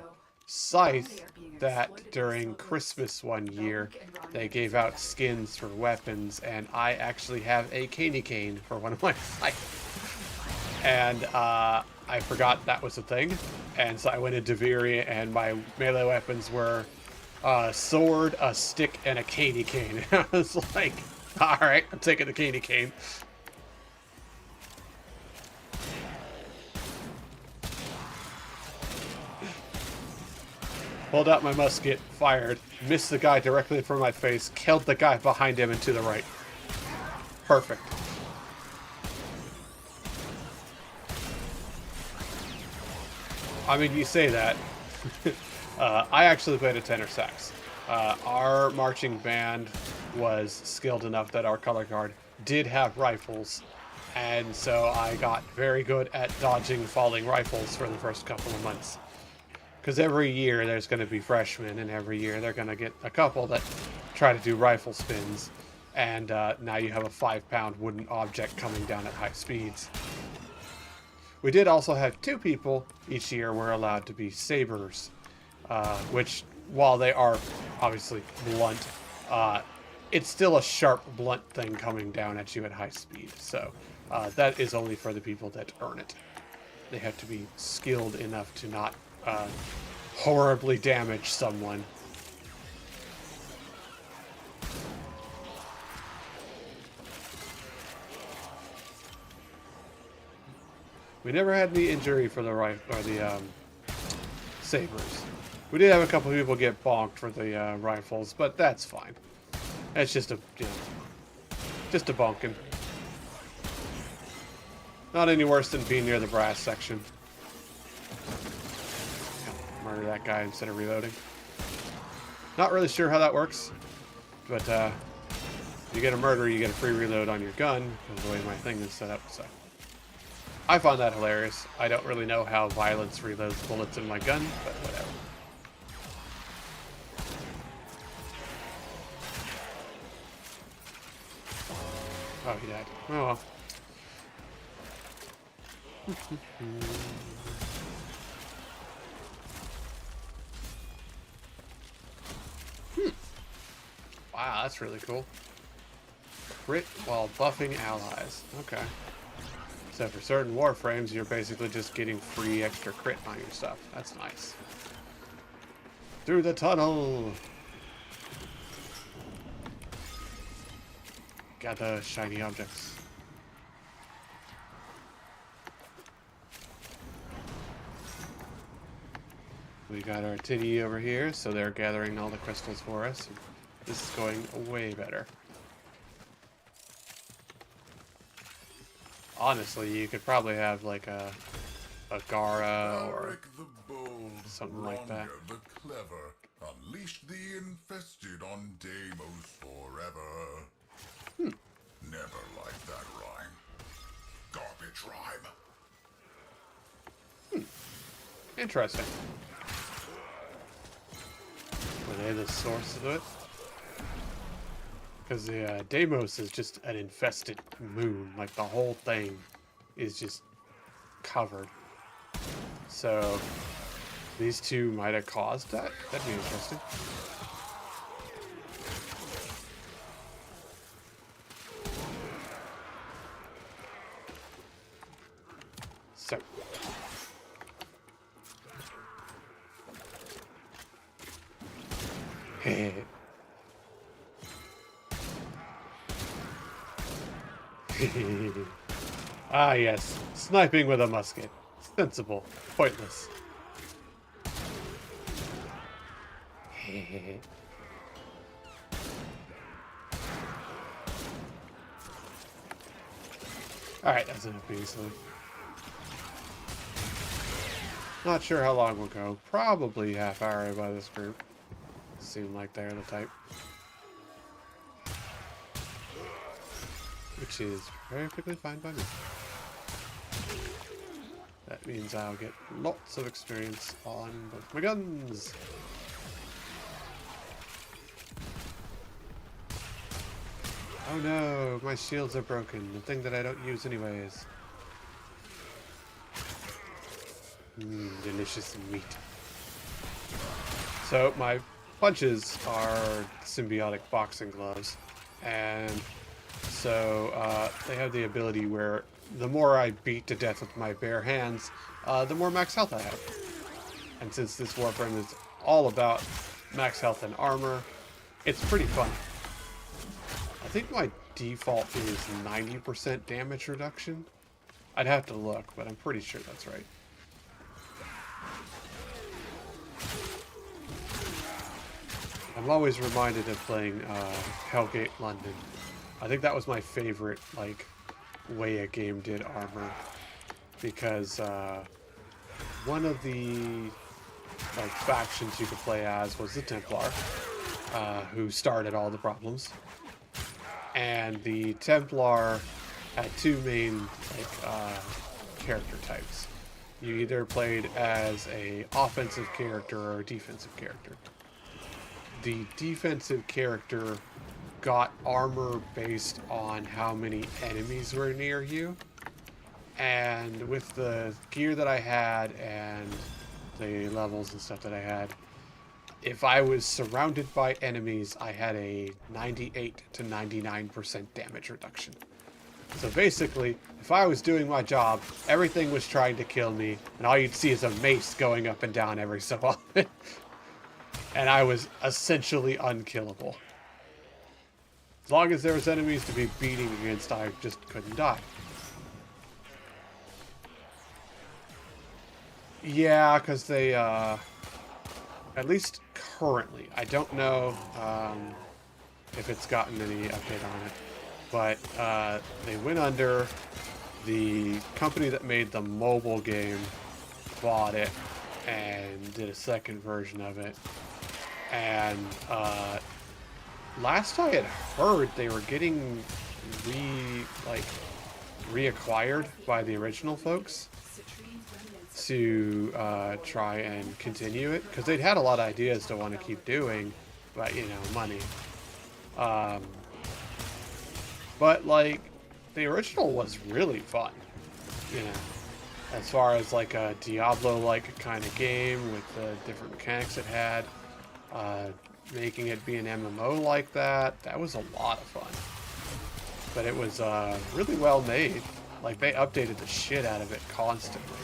scythe that during Christmas one year they gave out skins for weapons, and I actually have a candy cane for one of my scythes. And I forgot that was a thing, and so I went into Deviri and my melee weapons were a sword, a stick, and a candy cane. I was like, alright, I'm taking the candy cane. Pulled out my musket, fired, missed the guy directly in front of my face, killed the guy behind him and to the right. Perfect. I mean, you say that. I actually played a tenor sax. Our marching band was skilled enough that our color guard did have rifles, and so I got very good at dodging falling rifles for the first couple of months. Because every year there's going to be freshmen, and every year they're going to get a couple that try to do rifle spins, and now you have a 5-pound wooden object coming down at high speeds. We did also have 2 people each year were allowed to be sabers, which, while they are obviously blunt, it's still a sharp, blunt thing coming down at you at high speed. So that is only for the people that earn it. They have to be skilled enough to not horribly damage someone. We never had any injury for the sabers. We did have a couple of people get bonked for the rifles, but that's fine. It's just a, you know, just a bonking. Not any worse than being near the brass section. Murder that guy instead of reloading. Not really sure how that works, but you get a murder, you get a free reload on your gun, because the way my thing is set up, so. I found that hilarious. I don't really know how violence reloads bullets in my gun, but whatever. Oh, he died. Oh well. Wow, that's really cool. Crit while buffing allies. Okay. So for certain warframes, you're basically just getting free extra crit on your stuff. That's nice. Through the tunnel! Got the shiny objects. We got our titty over here, so they're gathering all the crystals for us. This is going way better. Honestly, you could probably have like a Gara or something like that. The clever, unleash the infested on Deimos forever. Never liked that rhyme. Garbage rhyme. Interesting. Were they the source of it? Because the Deimos is just an infested moon. Like, the whole thing is just covered. So, these two might have caused that. That'd be interesting. So. Ah, yes. Sniping with a musket. Sensible. Pointless. Alright, that's enough being silly. Not sure how long we'll go. Probably half hour by this group. Seem like they're the type. Which is perfectly fine by me. That means I'll get lots of experience on both my guns. Oh no, my shields are broken. The thing that I don't use anyways. Delicious meat. So my punches are symbiotic boxing gloves. And so they have the ability where the more I beat to death with my bare hands, the more max health I have. And since this Warframe is all about max health and armor, it's pretty fun. I think my default is 90% damage reduction. I'd have to look, but I'm pretty sure that's right. I'm always reminded of playing Hellgate London. I think that was my favorite, like, way a game did armor, because one of the like factions you could play as was the Templar, who started all the problems, and the Templar had two main character types. You either played as a offensive character or a defensive character. The defensive character got armor based on how many enemies were near you, and with the gear that I had and the levels and stuff that I had, if I was surrounded by enemies, I had a 98 to 99% damage reduction. So basically, if I was doing my job, everything was trying to kill me, and all you'd see is a mace going up and down every so often. And I was essentially unkillable. As long as there was enemies to be beating against, I just couldn't die. Yeah, because they, at least currently, I don't know if it's gotten any update on it, but they went under. The company that made the mobile game bought it and did a second version of it. And last I had heard, they were getting reacquired by the original folks to try and continue it, because they'd had a lot of ideas to want to keep doing, but you know, money. But like, the original was really fun, you know, as far as like a Diablo-like kind of game with the different mechanics it had. Making it be an MMO like that was a lot of fun. But it was really well made. Like, they updated the shit out of it constantly.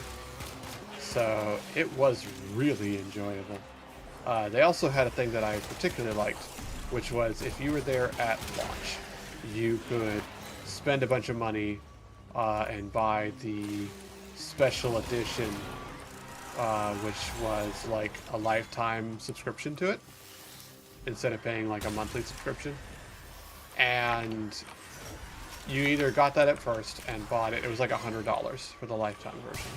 So it was really enjoyable. They also had a thing that I particularly liked, which was if you were there at launch, you could spend a bunch of money and buy the special edition, which was like a lifetime subscription to it, instead of paying like a monthly subscription. And you either got that at first and bought it. It was like $100 for the lifetime version.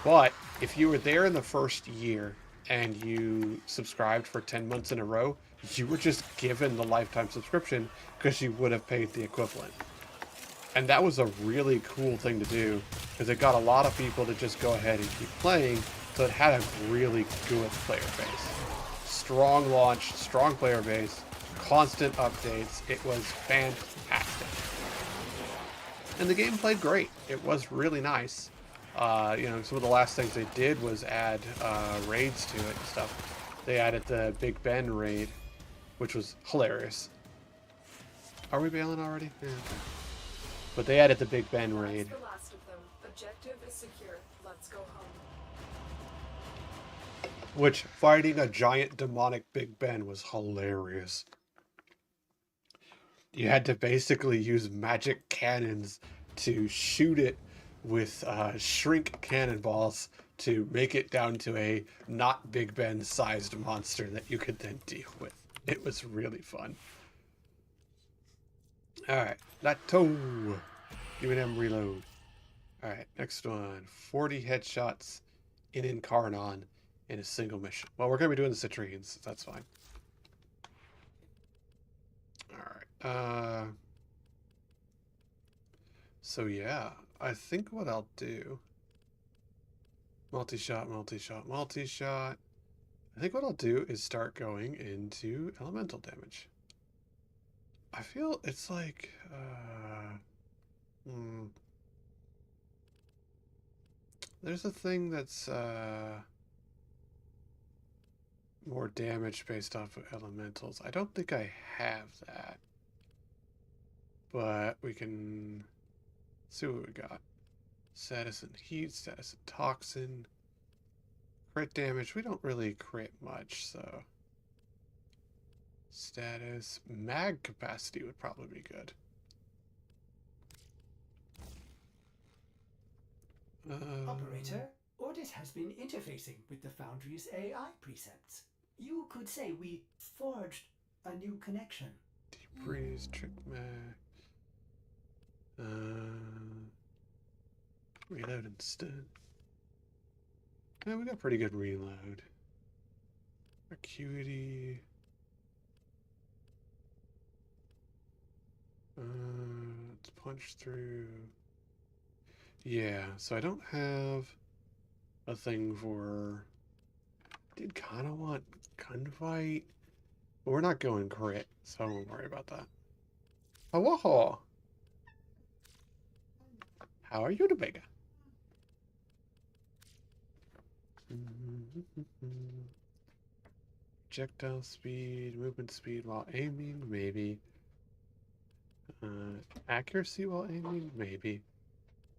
But if you were there in the first year and you subscribed for 10 months in a row, you were just given the lifetime subscription because you would have paid the equivalent. And that was a really cool thing to do, because it got a lot of people to just go ahead and keep playing, so it had a really good player base. Strong launch, strong player base, constant updates. It was fantastic. And the game played great. It was really nice. Some of the last things they did was add raids to it and stuff. They added the Big Ben raid, which was hilarious. Are we bailing already? Yeah, okay. But they added the Big Ben raid. That's the last of them. Objective is secure. Let's go home. Which, fighting a giant demonic Big Ben was hilarious. You had to basically use magic cannons to shoot it with shrink cannonballs to make it down to a not Big Ben sized monster that you could then deal with. It was really fun. Alright, Lato. Give me them reload. Alright, next one. 40 headshots in Incarnon in a single mission. Well, we're going to be doing the Citrines, so that's fine. Alright, so yeah, I think what I'll do... Multi-shot, multi-shot, multi-shot. I think what I'll do is start going into elemental damage. I feel it's like, there's a thing that's, more damage based off of elementals. I don't think I have that. But we can see what we got. Status and heat, status and toxin. Crit damage, we don't really crit much, so... Status, mag capacity would probably be good. Operator, Audit has been interfacing with the Foundry's AI precepts. You could say we forged a new connection. Deep freeze, trick mag. Reload instead. Yeah, we got pretty good reload. Acuity. Let's punch through. Yeah, so I don't have a thing for... Did kind of want gunfight, but we're not going crit, so I won't worry about that. Awaho! How are you, Tobago? Projectile speed, movement speed while aiming, maybe. Accuracy while aiming, maybe.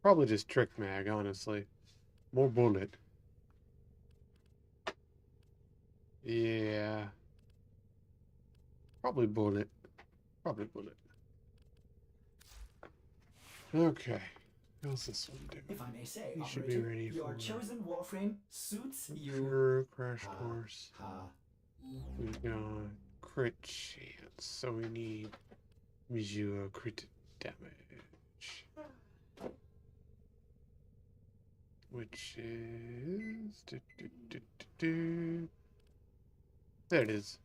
Probably just trick mag, honestly. More bullet. Yeah. Probably bullet. Probably bullet. Okay. How's this one do? If I may say, You should be Operator, ready your for chosen warframe suits you. Pure crash course. Ha. We got crit chance, so we need zero crit damage. Which is... There it is.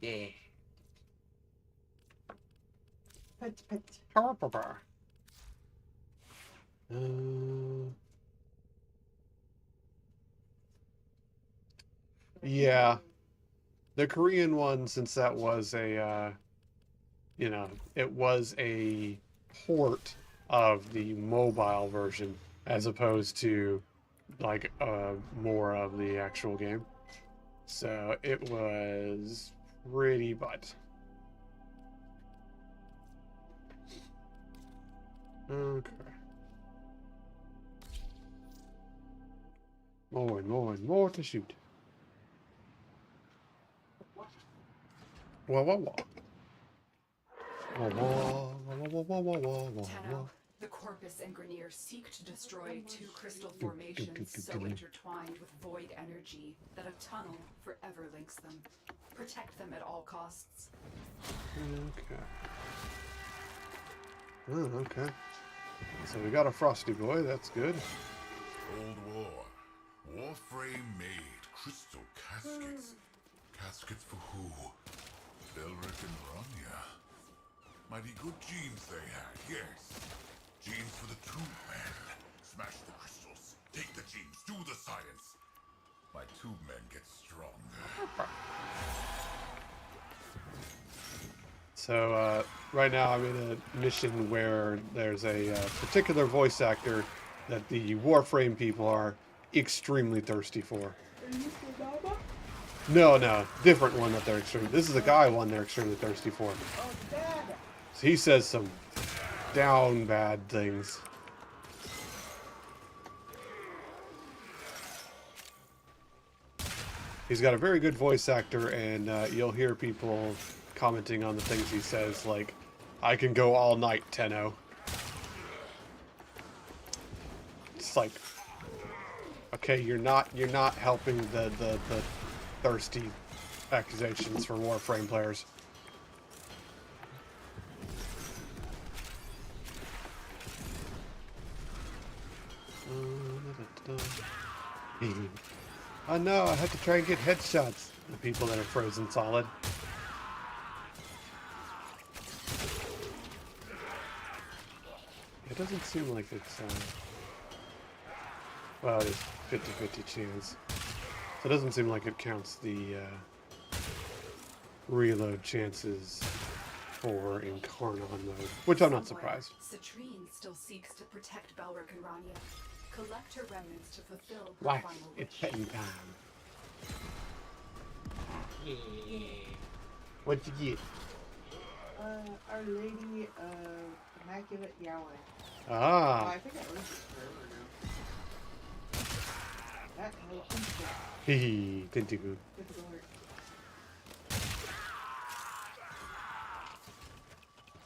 Yeah. Pet, pet. Yeah. The Korean one, since that was a, it was a port of the mobile version as opposed to, like, more of the actual game. So it was pretty butt. Okay. More and more and more to shoot. Wah wah wah. Wah wah wah wah wah wah wah wah. Tenno, the Corpus and Grenier seek to destroy two crystal formations so intertwined with void energy that a tunnel forever links them. Protect them at all costs. Okay. Oh, okay. So we got a Frosty Boy, that's good. Old War. Warframe made crystal caskets. Caskets for who? Delric and Rania. Mighty good genes they had, yes. Genes for the Tube Men. Smash the crystals. Take the genes. Do the science. My Tube Men get stronger. So right now I'm in a mission where there's a particular voice actor that the Warframe people are extremely thirsty for. No, different one that they're extremely. This is a guy one they're extremely thirsty for. So he says some down bad things. He's got a very good voice actor, and you'll hear people commenting on the things he says, like, "I can go all night, Tenno." It's like, okay, you're not helping the thirsty accusations for Warframe players. Oh no, I have to try and get headshots. The people that are frozen solid. It doesn't seem like it's, well, it's 50-50 chance. So it doesn't seem like it counts the, reload chances for Incarnon mode, which I'm not surprised. Citrine still seeks to protect Belric and Rania. Collect her remnants to fulfill her Why? final It's wish. petting time. What'd you get? Our Lady of Immaculate Yahweh. Ah. I think I ordered this forever ago. That and a pizza. Hehe, Tentacle. Typical art.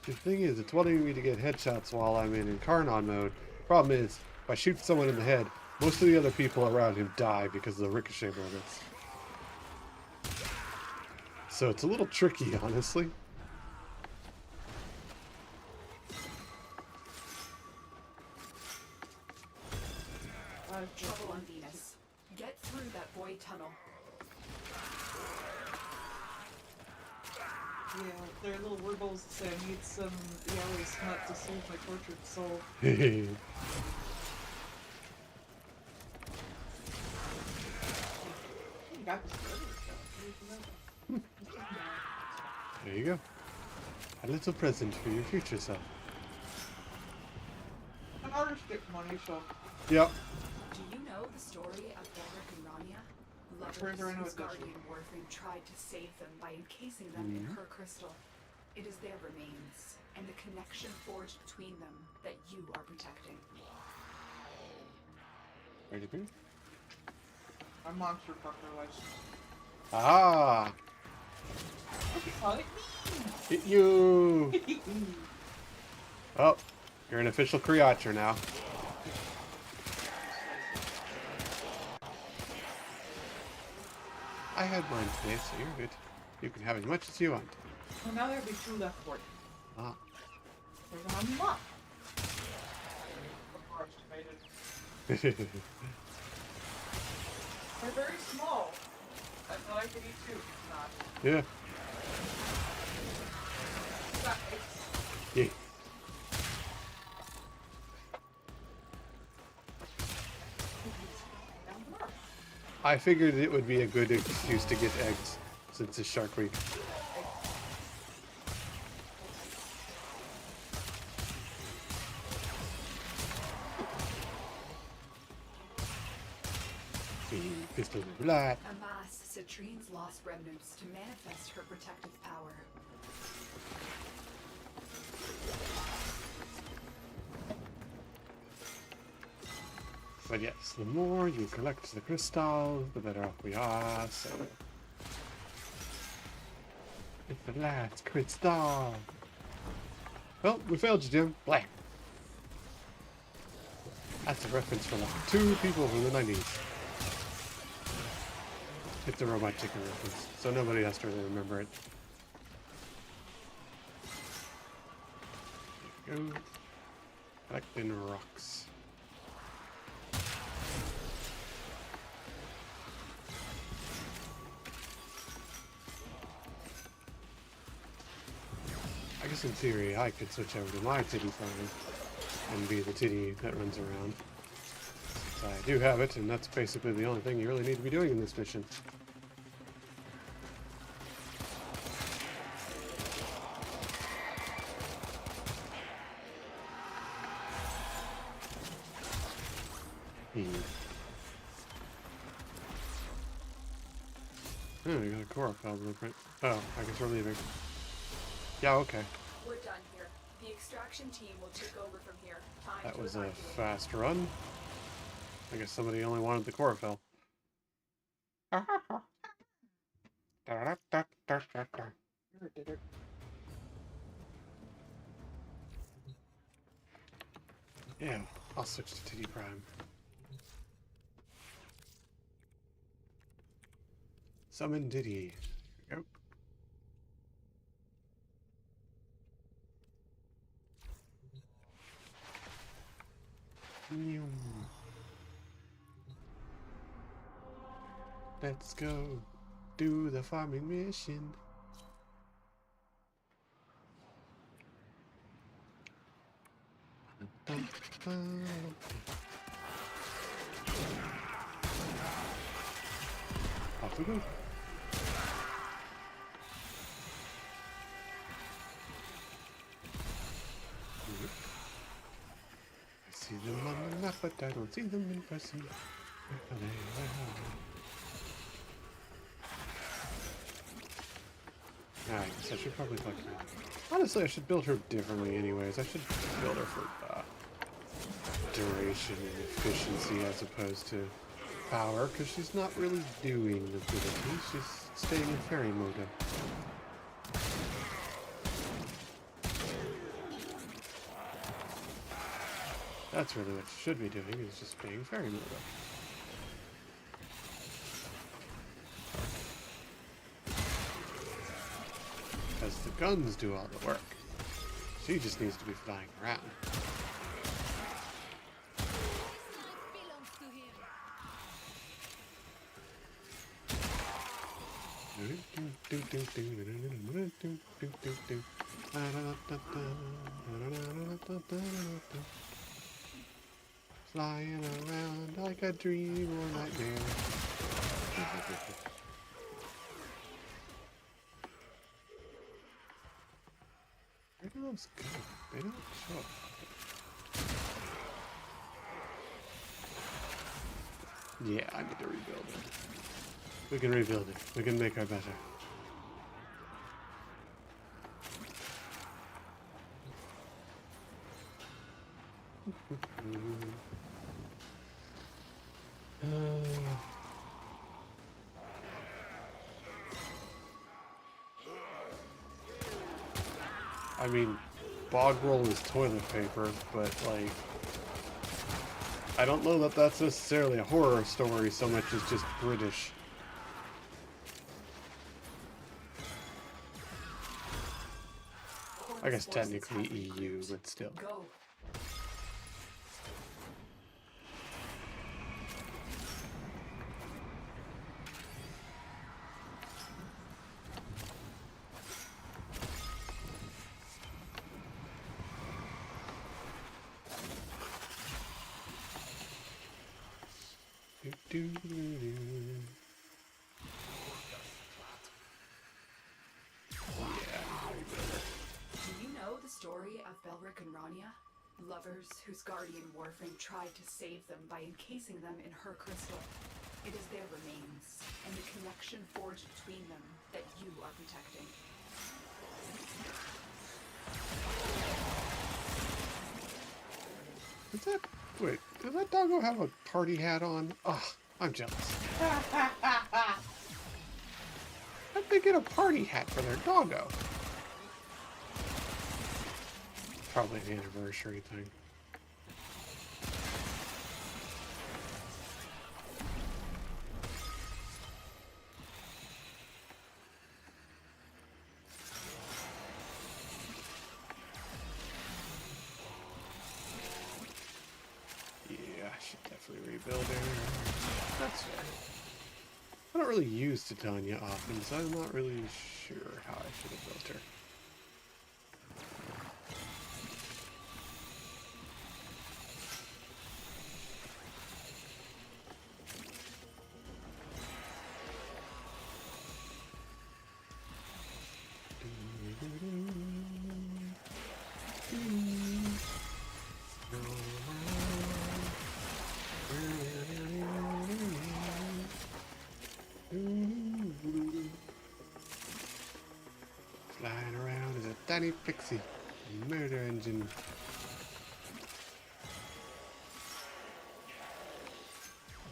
The thing is, it's wanting me to get headshots while I'm in Incarnon mode. Problem is, if I shoot someone in the head, most of the other people around him die because of the ricochet bullets. So it's a little tricky, honestly. Trouble on Venus. Get through that void tunnel. Yeah, there are little word bowls that say I need some Yahweh smut to soothe my tortured soul. Hehe. You got this forever ago. There you go. A little present for your future self. An artist get money, so Yep. Do you know the story of Belric and Rania? Further I Lovers know whose it doesn't. guardian Warframe tried to save them by encasing them in her crystal. It is their remains, and the connection forged between them that you are protecting. Ready to be? I'm monster fucker license. Ah! Like Hit you! Oh, you're an official creature now. I had mine today, so you're good. You can have as much as you want. Well, now there'll be 2 left for you. Ah. There's an unlock. Overestimated. They're very small. I thought I could eat 2. Not. Yeah. Nice. Yeah. I figured it would be a good excuse to get eggs, since it's Shark Week. Pistol of blood. Amass Citrine's lost remnants to manifest her protective power. But yes, the more you collect the crystals, the better off we are, so... It's the last crystal! Well, we failed you, Jim. Blah! That's a reference from like 2 people from the 90s. It's a Robot Chicken reference, so nobody has to really remember it. There we go. Collecting rocks. I guess in theory I could switch over to my titty farm and be the titty that runs around. So I do have it, and that's basically the only thing you really need to be doing in this mission. chlorophyll blueprint. Oh, I guess we're leaving. Yeah, okay. We're done here. The extraction team will take over from here. Time That to was a evacuate. fast run. I guess somebody only wanted the chlorophyll. Never did it. Yeah, I'll switch to TD Prime. Summon Diddy. Here we go. Let's go do the farming mission. Off we go. I see them on the map, but I don't see them in person. I guess I should probably fuck her. Honestly, I should build her differently anyways. I should build her for duration and efficiency as opposed to power, because she's not really doing the ability. She's staying in fairy mode. That's really what she should be doing, is just being fairy mode. Because the guns do all the work. She just needs to be flying around. Flying around like a dream or nightmare. Where do those go? They don't show up. Yeah, I need to rebuild it. We can rebuild it. We can make her better. I mean, bog roll is toilet paper, but like, I don't know that that's necessarily a horror story so much as just British. I guess technically EU, but still. Go. Do you know the story of Belric and Rania? Lovers whose guardian Warfarming tried to save them by encasing them in her crystal. It is their remains, and the connection forged between them that you are protecting. Is that... Wait, does that doggo have a party hat on? Ugh, I'm jealous. How'd they get a party hat for their doggo? Probably an anniversary thing. Rebuilding. That's fair. I don't really use Titania often, so I'm not really sure how I should have built her. tiny pixie. Murder engine.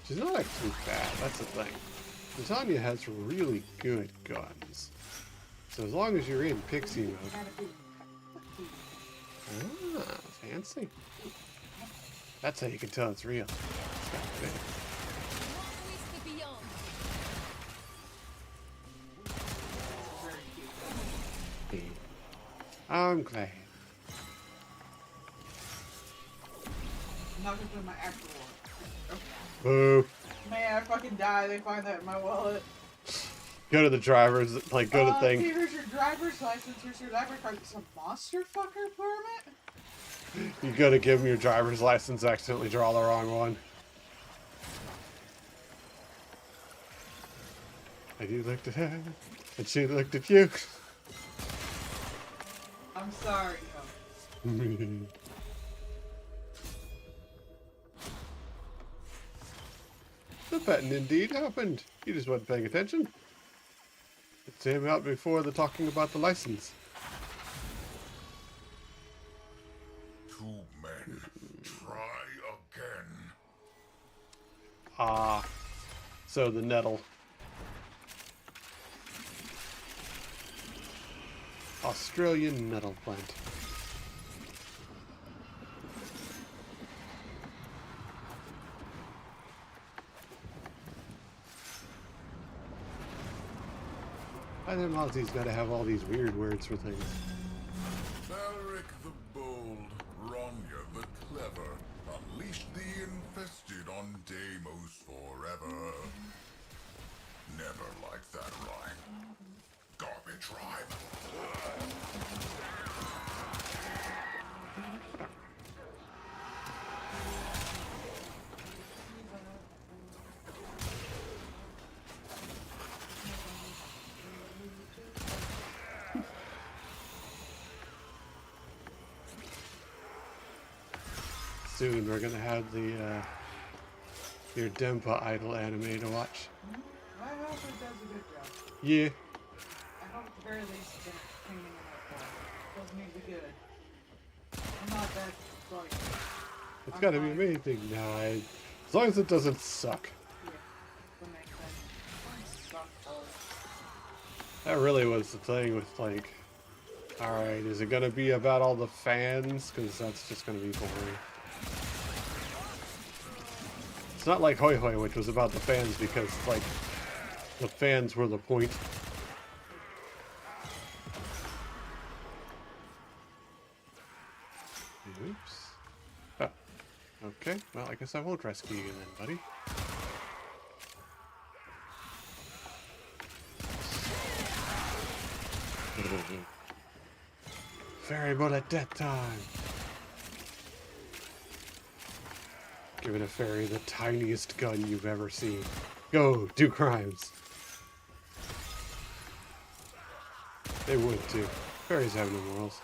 She's not actually bad, that's the thing. Titania has really good guns. So as long as you're in pixie mode. Ah, fancy. That's how you can tell it's real. It's got a bit. I'm glad. I'm not gonna put my actual one. Boo. Man, I fucking die. They find that in my wallet. Go to the driver's, like, go to thing. Here's your driver's license. Here's your driver's card. It's a monster fucker permit? You go to give him your driver's license, accidentally draw the wrong one. And you looked at her, and she looked at you. I'm sorry. The patent indeed happened. You just weren't paying attention. It came out before the talking about the license. 2 men. Try again. Ah. So the nettle. Australian nettle plant. Why the Aussies gotta have all these weird words for things? Balric the bold, Ronya the clever, unleash the infested on Deimos forever. Never liked that rhyme. Garbage rhyme. Soon we're gonna have the your Dempa idol anime to watch. I hope it does a good job. Yeah. I hope at the very least it's entertaining enough. Doesn't need to be good. I'm not that, like... It's gotta be amazing. Nah, as long as it doesn't suck. Yeah, that makes sense. Suck hard. That really was the thing with, like, alright, is it gonna be about all the fans? Because that's just gonna be boring. It's not like Hoi Hoi, which was about the fans because, like, the fans were the point. Oops. Oh. Okay, well, I guess I won't rescue you then, buddy. Fairy bullet death time! Giving a fairy the tiniest gun you've ever seen. Go, do crimes. They would too. Fairies have no morals.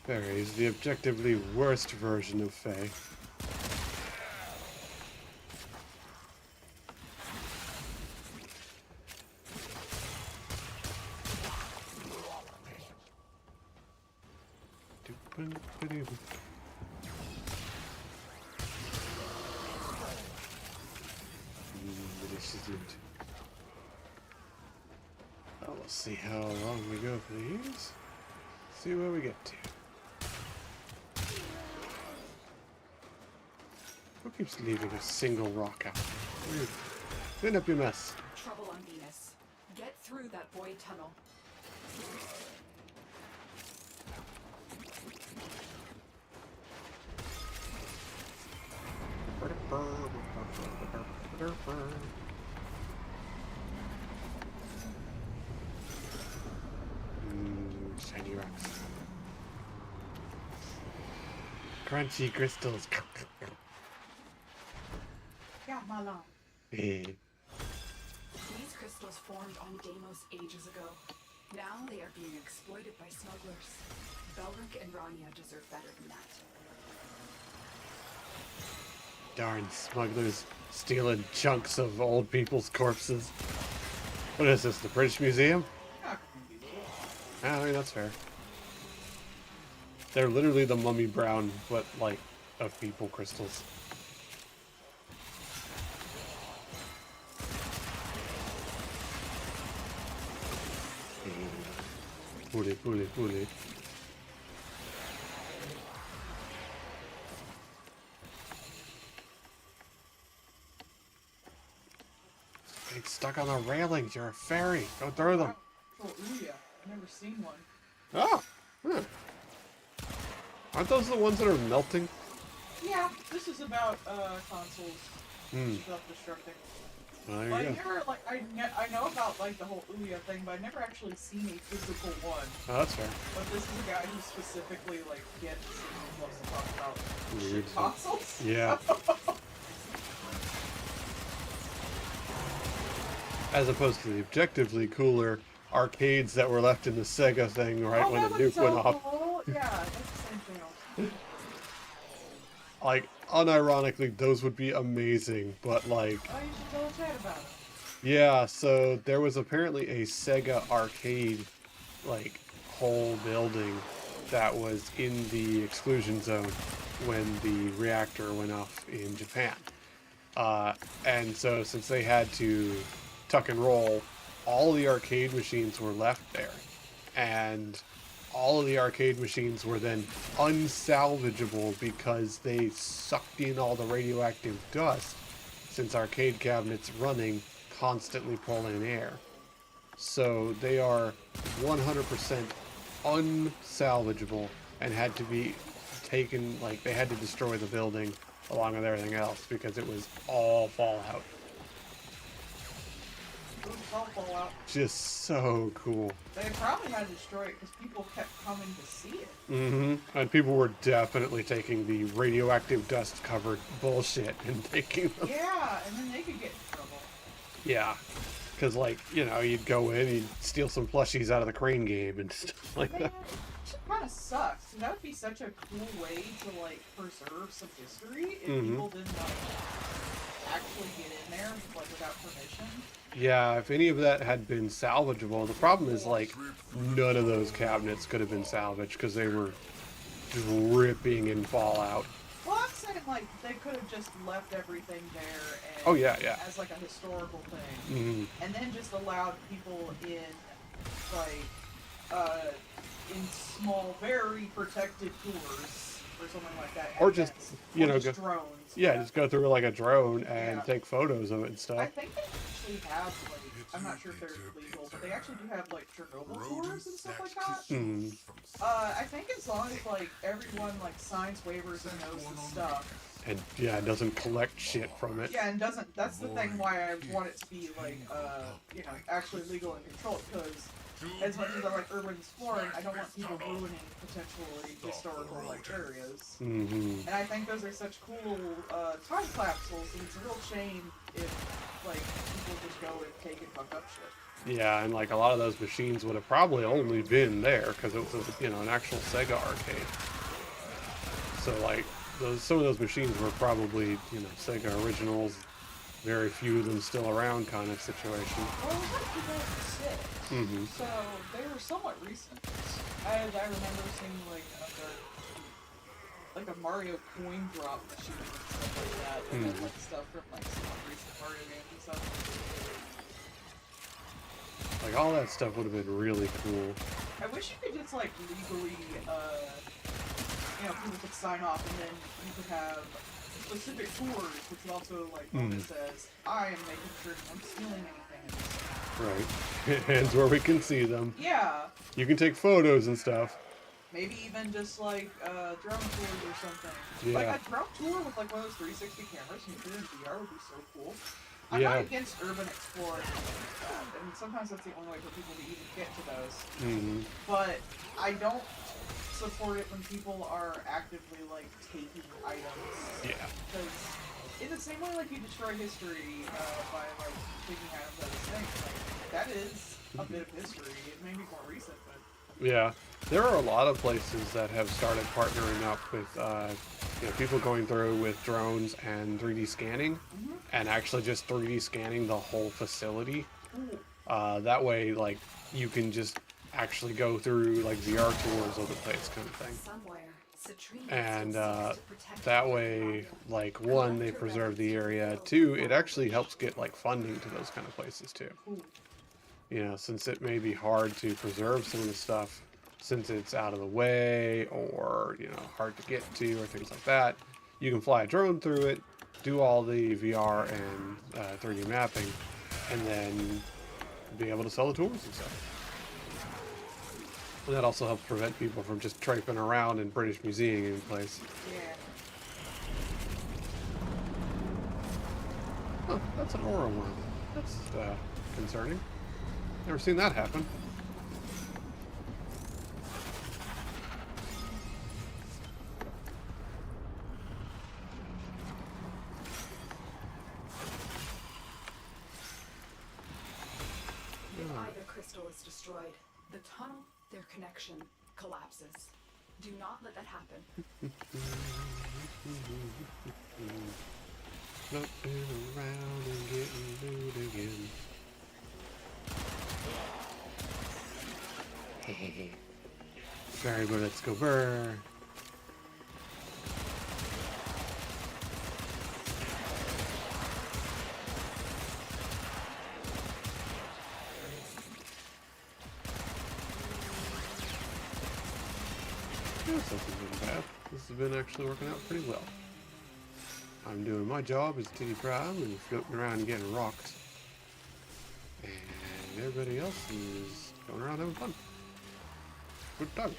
Fairies, the objectively worst version of Fae. Oh, we'll see how long we go for these. See where we get to. Who keeps leaving a single rock out? Weird. Clean up your mess. Trouble on Venus. Get through that void tunnel. Shiny rocks. Crunchy crystals. Yeah, my love. Eh. These crystals formed on Deimos ages ago. Now they are being exploited by smugglers. Belric and Rania deserve better than that. Darn smugglers stealing chunks of old people's corpses. What is this, the British Museum? Not gonna be good. I mean, that's fair. They're literally the mummy brown, but like, of people crystals. Bully. It's stuck on the railings. You're a fairy. Go through them. Oh, Ouya. I've never seen one. Oh. Huh. Aren't those the ones that are melting? Yeah, this is about consoles self-destructing. Well, there But you I go. never, like, I know about, like, the whole Ouya thing, but I've never actually seen a physical one. Oh, that's fair. But this is a guy who specifically, like, gets and loves to talk about Weird. shit consoles. Yeah. As opposed to the objectively cooler arcades that were left in the Sega thing right when the that nuke was so went off. cool. Yeah, that's the same thing. Like, unironically, those would be amazing, but like, Oh, you should tell Chad about it. yeah, so there was apparently a Sega arcade, like, whole building that was in the exclusion zone when the reactor went off in Japan. And so since they had to tuck and roll, all the arcade machines were left there. And all of the arcade machines were then unsalvageable because they sucked in all the radioactive dust, since arcade cabinets running constantly pull in air. So they are 100% unsalvageable and had to be taken, like, they had to destroy the building along with everything else because it was all fallout. It was all Fallout. Just so cool. They probably had to destroy it because people kept coming to see it. And people were definitely taking the radioactive dust covered bullshit and taking them. Yeah, and then they could get in trouble. Yeah. Because, like, you know, you'd go in, you'd steal some plushies out of the Crane game and stuff like Man, that. it kind of sucks. That would be such a cool way to, like, preserve some history if Mhm. people didn't, like, actually get in there, like, without permission. Yeah, if any of that had been salvageable, the problem is, like, none of those cabinets could have been salvaged because they were dripping in fallout. Well, I'm saying, like, they could have just left everything there and Oh, yeah. as, like, a historical thing. Mhm. And then just allowed people in, like, in small, very protected tours or something like that. Or at just, events. you Or know, just go- drones. Yeah, just go through like a drone and Yeah. take photos of it and I stuff. think they actually have, like, I'm not sure if they're legal, but they actually do have, like, Chernobyl tours and stuff like that. Mhm. I think as long as, like, everyone, like, signs waivers and knows the stuff. And yeah, it doesn't collect shit from it. Yeah, and doesn't, that's the thing why I want it to be, like, you know, actually legal and controlled, because as much as I like urban exploring, I don't want people ruining potentially historical, like, areas. Hmm. And I think those are such cool, time capsules, and it's a real shame if, like, people just go and take and fuck up shit. Yeah, and like a lot of those machines would have probably only been there because it was, you know, an actual Sega arcade. So like, some of those machines were probably, you know, Sega originals. Very few of them still around kind of situation. Well, it was like 2006, Mhm. so they were somewhat recent. I remember seeing, like a Mario coin drop machine and stuff like that. And then, like, stuff from, like, some recent Mario games and stuff. Like all that stuff would have been really cool. I wish you could just, like, legally, you know, people could sign off and then you could have specific tours, which would also, like, it says, I am making sure I'm stealing anything in this. Right. Hands where we can see them. Yeah, You can take photos and stuff. maybe even just, like, drone tours or something. Yeah. Like, a drone tour with, like, one of those 360 cameras and you put it in VR would be so cool. I'm Yeah. not against urban exploring and things like that, and sometimes that's the only way for people to even get to those. Hmm. But I don't support it when people are actively, like, taking items. Yeah. Because in the same way, like, you destroy history by, like, taking items out of things, like, that is a bit of history. It may be more recent, but Yeah, there are a lot of places that have started partnering up with, you know, people going through with drones and 3D scanning, and actually just 3D scanning the whole facility. That way, like, you can just actually go through like VR tours of the place, kind of thing. Somewhere, Citrine And still seeks to protect that the way, Warfarming. like, one, they preserve the area. Two, it actually helps get like funding to those kind of places too. You know, since it may be hard to preserve some of the stuff, since it's out of the way or, you know, hard to get to or things like that, you can fly a drone through it, do all the VR and 3D mapping, and then be able to sell the tours and stuff. And that also helps prevent people from just traipsing around in British Museum in place. Yeah. Oh, that's an aura worm. That's concerning. Never seen that happen. If either crystal is destroyed, the tunnel, their connection, collapses. Do not let that happen. Floating around and getting loot again. Fairy bullets go burr. This hasn't been bad. This has been actually working out pretty well. I'm doing my job as Titty Prime and floating around and getting rocked. And everybody else is going around having fun. Good time.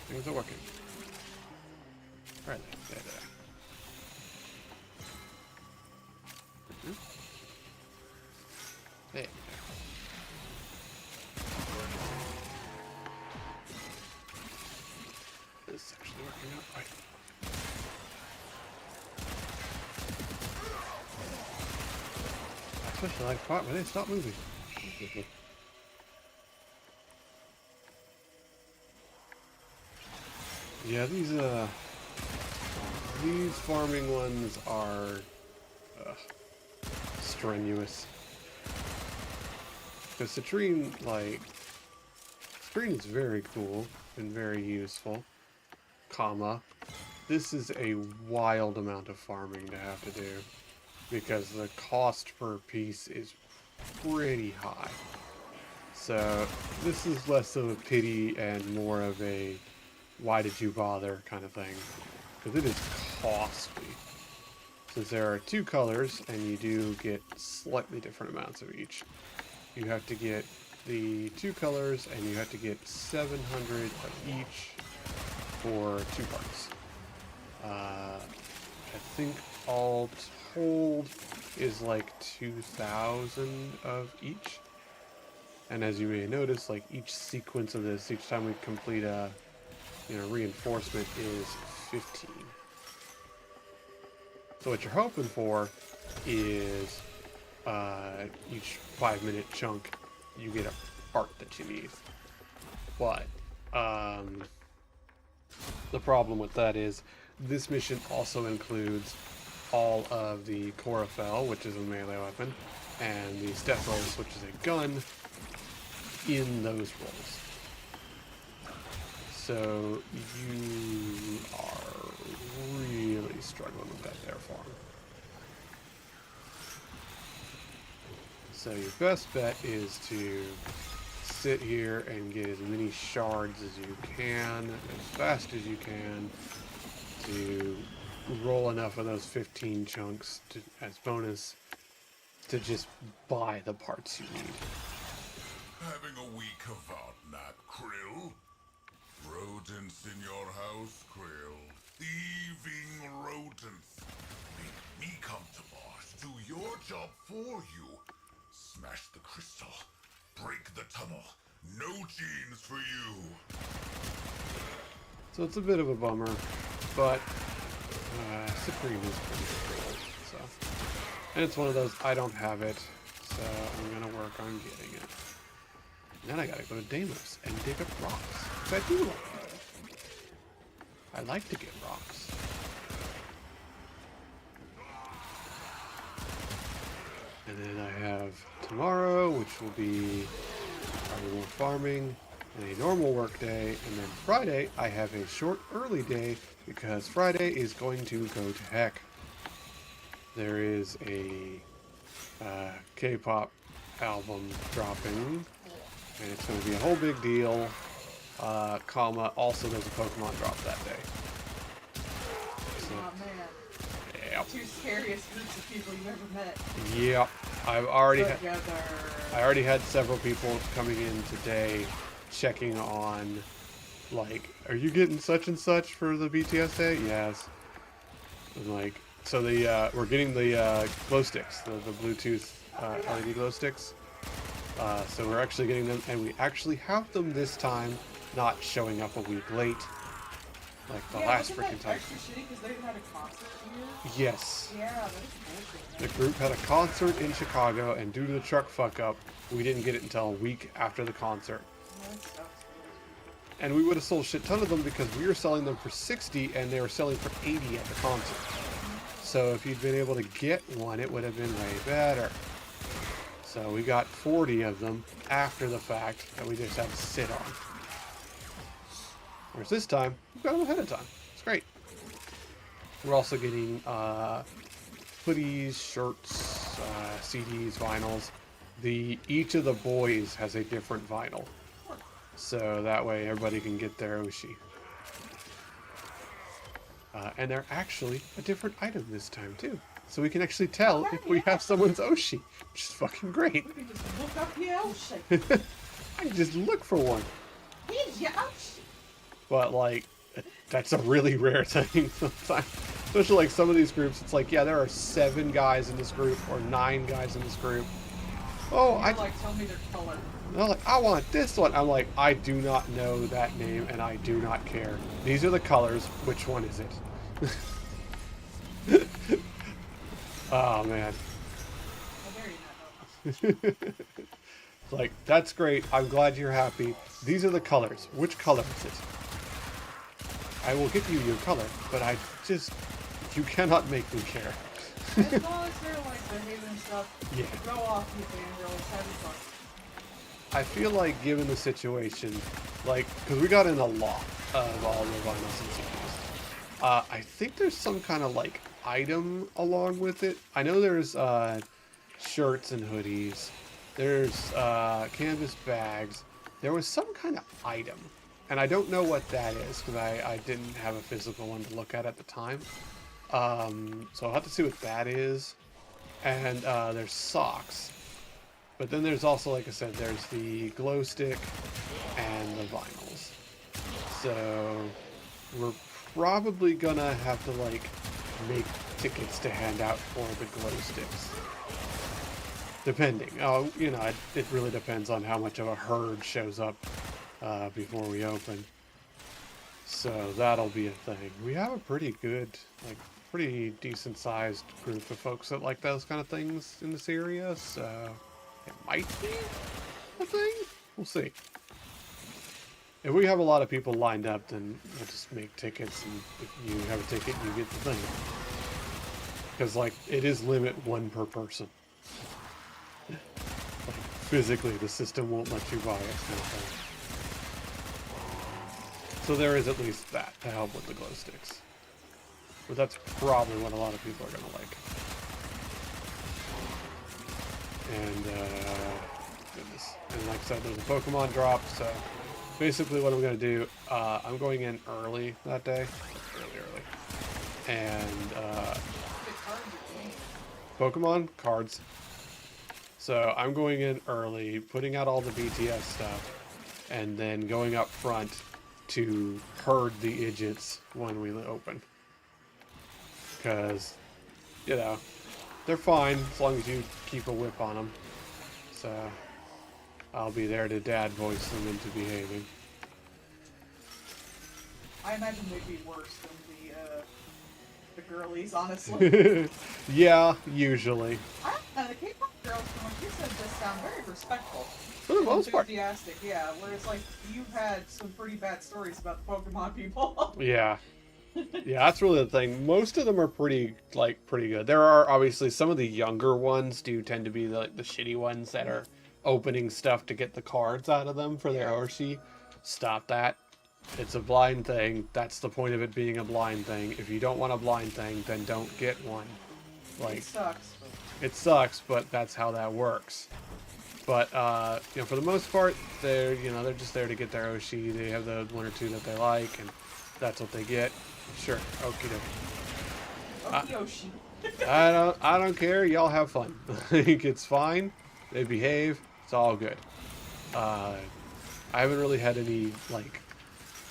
Things are working. Right there. There. This is actually working out quite. I especially like the part where they stop moving. Yeah, these farming ones are strenuous. Because Citrine, like, Citrine is very cool and very useful, comma, this is a wild amount of farming to have to do, because the cost per piece is pretty high. So this is less of a pity and more of a why did you bother kind of thing, because it is costly. Since there are two colors and you do get slightly different amounts of each. You have to get the two colors and you have to get 700 of each for 2 parts. I think all told is like 2,000 of each. And as you may notice, like each sequence of this, each time we complete a reinforcement is 15. So what you're hoping for is each 5-minute chunk you get a part that you need. But the problem with that is this mission also includes all of the Chlorophyll, which is a melee weapon, and the Stethos, which is a gun, in those rolls. So you are really struggling with that there farm. So your best bet is to sit here and get as many shards as you can, as fast as you can, to roll enough of those 15 chunks as bonus to just buy the parts you need. Having a week of that, Krill? Rodents in your house, Krill. Thieving rodents. Make me come to Mars, do your job for you. Smash the crystal. Break the tunnel. No genes for you. So it's a bit of a bummer, but Citrine is pretty cool. So, and it's one of those, I don't have it, so I'm gonna work on getting it. Then I gotta go to Deimos and dig up rocks. Which I do like to do. I like to get rocks. And then I have tomorrow, which will be probably Warfarming, and a normal work day. And then Friday, I have a short early day because Friday is going to go to heck. There is a K-pop album dropping, and it's going to be a whole big deal. Also there's a Pokemon drop that day. So, Oh man. yep. Two scariest groups of people you've ever met. Yep. I already Together. had several people coming in today checking on, like, are you getting such and such for the BTS day? Yes. And like, so we're getting the glow sticks, the Bluetooth LED glow sticks. So we're actually getting them, and we actually have them this time, not showing up a week late, like the last freaking time. Extra shitty because they had a concert here. Yes. Yeah, that is bullshit. The group had a concert in Chicago, and due to the truck fuck up, we didn't get it until a week after the concert. That sucks. And we would have sold a shit ton of them because we were selling them for 60 and they were selling for 80 at the concert. So if you'd been able to get one, it would have been way better. So we got 40 of them after the fact that we just had to sit on. Whereas this time, we got them ahead of time. It's great. We're also getting hoodies, shirts, CDs, vinyls. Each of the boys has a different vinyl. So that way everybody can get their Oshi. And they're actually a different item this time too. So we can actually tell if we have someone's Oshi, which is fucking great. We can just look up your Oshi. I can just look for one. Here's your Oshi. But like, that's a really rare thing sometimes. Especially like some of these groups, it's like, yeah, there are 7 guys in this group or 9 guys in this group. Oh, Tell me their color. they're like, I want this one. I'm like, I do not know that name and I do not care. These are the colors. Which one is it? Oh, man. How dare you not know? It's like, that's great. I'm glad you're happy. These are the colors. Which color is it? I will give you your color, but you cannot make me care. As long as they're like behaving and stuff, Yeah. go off, you fangirls, have fun. I feel like, given the situation, like, because we got in a lot of all the vinyls and CDs. I think there's some kind of, like, item along with it. I know there's shirts and hoodies. There's canvas bags. There was some kind of item. And I don't know what that is, because I didn't have a physical one to look at the time. So I'll have to see what that is. And there's socks. But then there's also, like I said, there's the glow stick and the vinyls. So we're probably gonna have to like make tickets to hand out for the glow sticks. Depending. Oh, you know, it really depends on how much of a herd shows up before we open. So that'll be a thing. We have a pretty good, like, pretty decent sized group of folks that like those kind of things in this area, so it might be a thing. We'll see. If we have a lot of people lined up, then we'll just make tickets, and if you have a ticket, you get the thing. Because, like, it is limit 1 per person. Like, physically, the system won't let you buy it, kind of thing. So there is at least that to help with the glow sticks. But that's probably what a lot of people are going to like. And, goodness. And like I said, there's a Pokemon drop, so basically what I'm going to do, I'm going in early that day. Really early. And, Pokemon cards. So I'm going in early, putting out all the BTS stuff, and then going up front to herd the idiots when we open. Because, you know, they're fine as long as you keep a whip on them. So I'll be there to dad voice them into behaving. I imagine they'd be worse than the girlies, honestly. Yeah, usually. I don't know, the K-pop girls, from what you said, just sound very respectful. For the most part. Enthusiastic, yeah. Whereas, like, you've had some pretty bad stories about the Pokemon people. Yeah. Yeah, that's really the thing. Most of them are pretty good. There are obviously some of the younger ones do tend to be the shitty ones that are opening stuff to get the cards out of them for their Oshi. Stop that. It's a blind thing. That's the point of it being a blind thing. If you don't want a blind thing, then don't get one. Like, It sucks. it sucks, but that's how that works. But you know, for the most part, they're just there to get their Oshi. They have the one or two that they like, and that's what they get. Sure, okie dokie. Yoshi. I don't care. Y'all have fun. Like, it's fine. They behave. It's all good. I haven't really had any like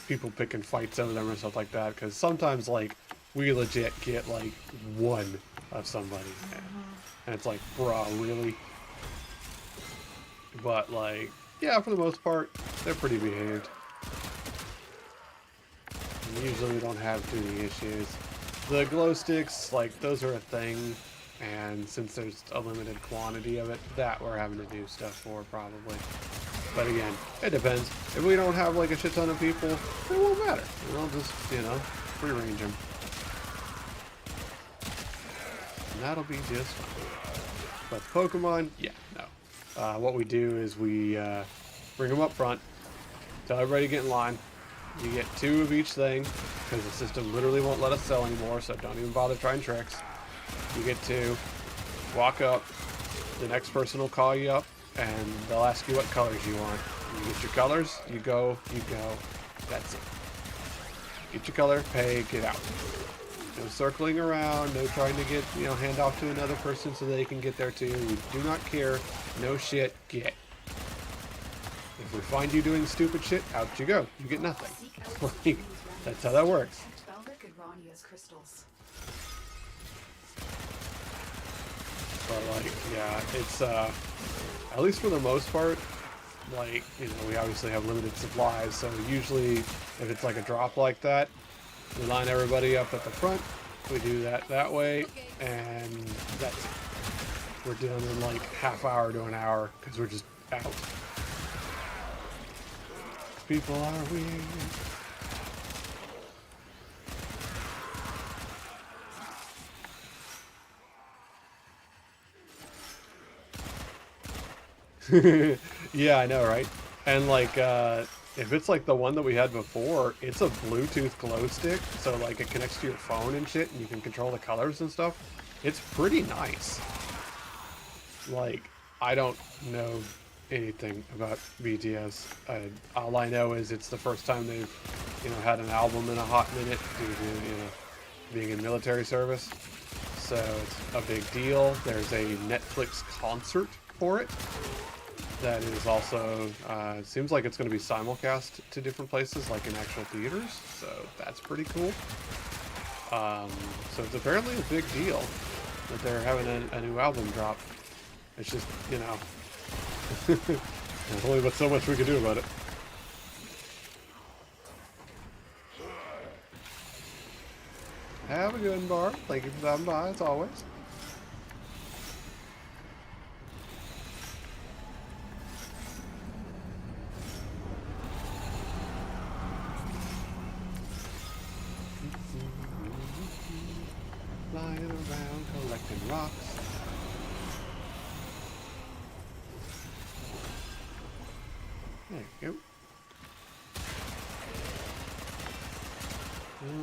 people picking fights over them or stuff like that, because sometimes like we legit get like one of somebody, and it's like, bruh, really? But like, yeah, for the most part, they're pretty behaved. And usually we don't have too many issues. The glow sticks, like, those are a thing, and since there's a limited quantity of it, that we're having to do stuff for, probably. But again, it depends. If we don't have, like, a shit ton of people, it won't matter. We'll just, you know, free range them. And that'll be just fine. But Pokemon, yeah, no. What we do is we bring them up front, tell everybody to get in line. You get 2 of each thing, because the system literally won't let us sell anymore, so don't even bother trying tricks. You get 2, walk up, the next person will call you up, and they'll ask you what colors you want. You get your colors, you go, that's it. Get your color, pay, get out. No circling around, no trying to get, you know, hand off to another person so they can get there too. We do not care. No shit, get. If we find you doing stupid shit, out you go. You get nothing. Like, that's how that works. Belric and Rania's crystals. But like, yeah, it's at least for the most part, like, you know, we obviously have limited supplies, so usually if it's like a drop like that, we line everybody up at the front, we do that way, and that's it. We're done in like half hour to an hour, because we're just out. People are weird. Yeah, I know, right? And like, if it's like the one that we had before, it's a Bluetooth glow stick, so like it connects to your phone and shit, and you can control the colors and stuff. It's pretty nice. Like, I don't know anything about BTS. All I know is it's the first time they've, you know, had an album in a hot minute due to, you know, being in military service. So it's a big deal. There's a Netflix concert for it that is also, it seems like it's going to be simulcast to different places, like in actual theaters. So that's pretty cool. So it's apparently a big deal that they're having a new album drop. It's just, you know, there's only but so much we can do about it. Have a good one, Bar. Thank you for stopping by, as always. Flying around, collecting rocks. There you go.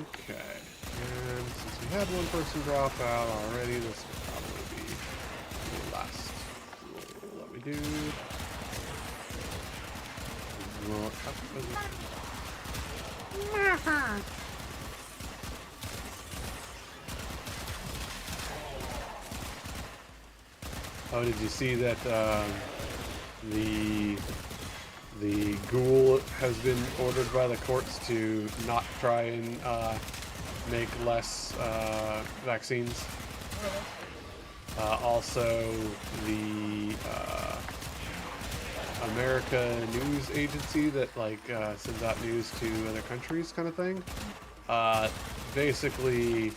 Okay, and since we had one person drop out already, this will probably be the last roll that we do. Oh, did you see that the ghoul has been ordered by the courts to not try and make less vaccines? Also, the America News Agency that like sends out news to other countries, kind of thing. Basically,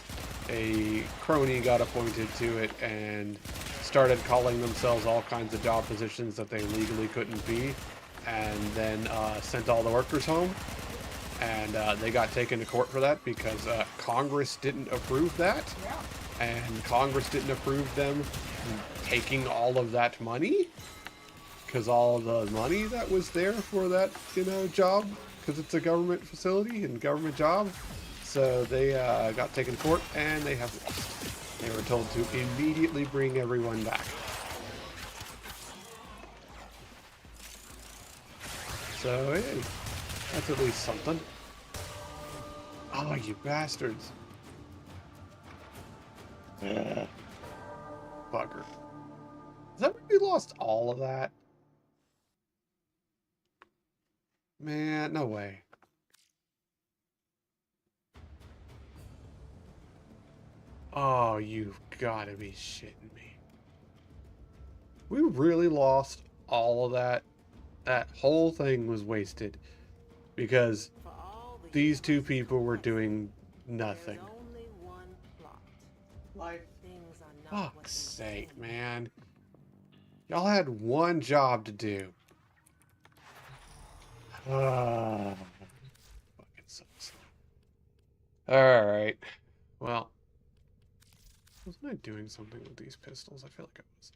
a crony got appointed to it and started calling themselves all kinds of job positions that they legally couldn't be, and then sent all the workers home. And they got taken to court for that because Congress didn't approve that. Yeah. And Congress didn't approve them taking all of that money. Because all the money that was there for that, job, because it's a government facility and government job. So they got taken to court and they have lost. They were told to immediately bring everyone back. So, hey, that's at least something. Oh, you bastards. Bugger. Is that when we lost all of that? Man, no way. Oh, you've got to be shitting me. We really lost all of that? That whole thing was wasted because For all the these two humans in people were Crystal, doing there's nothing. only one plot. Life. Things are not what Fuck's they sake, seem. man. Y'all had one job to do. Fucking sucks. Alright. Well. Wasn't I doing something with these pistols? I feel like I was.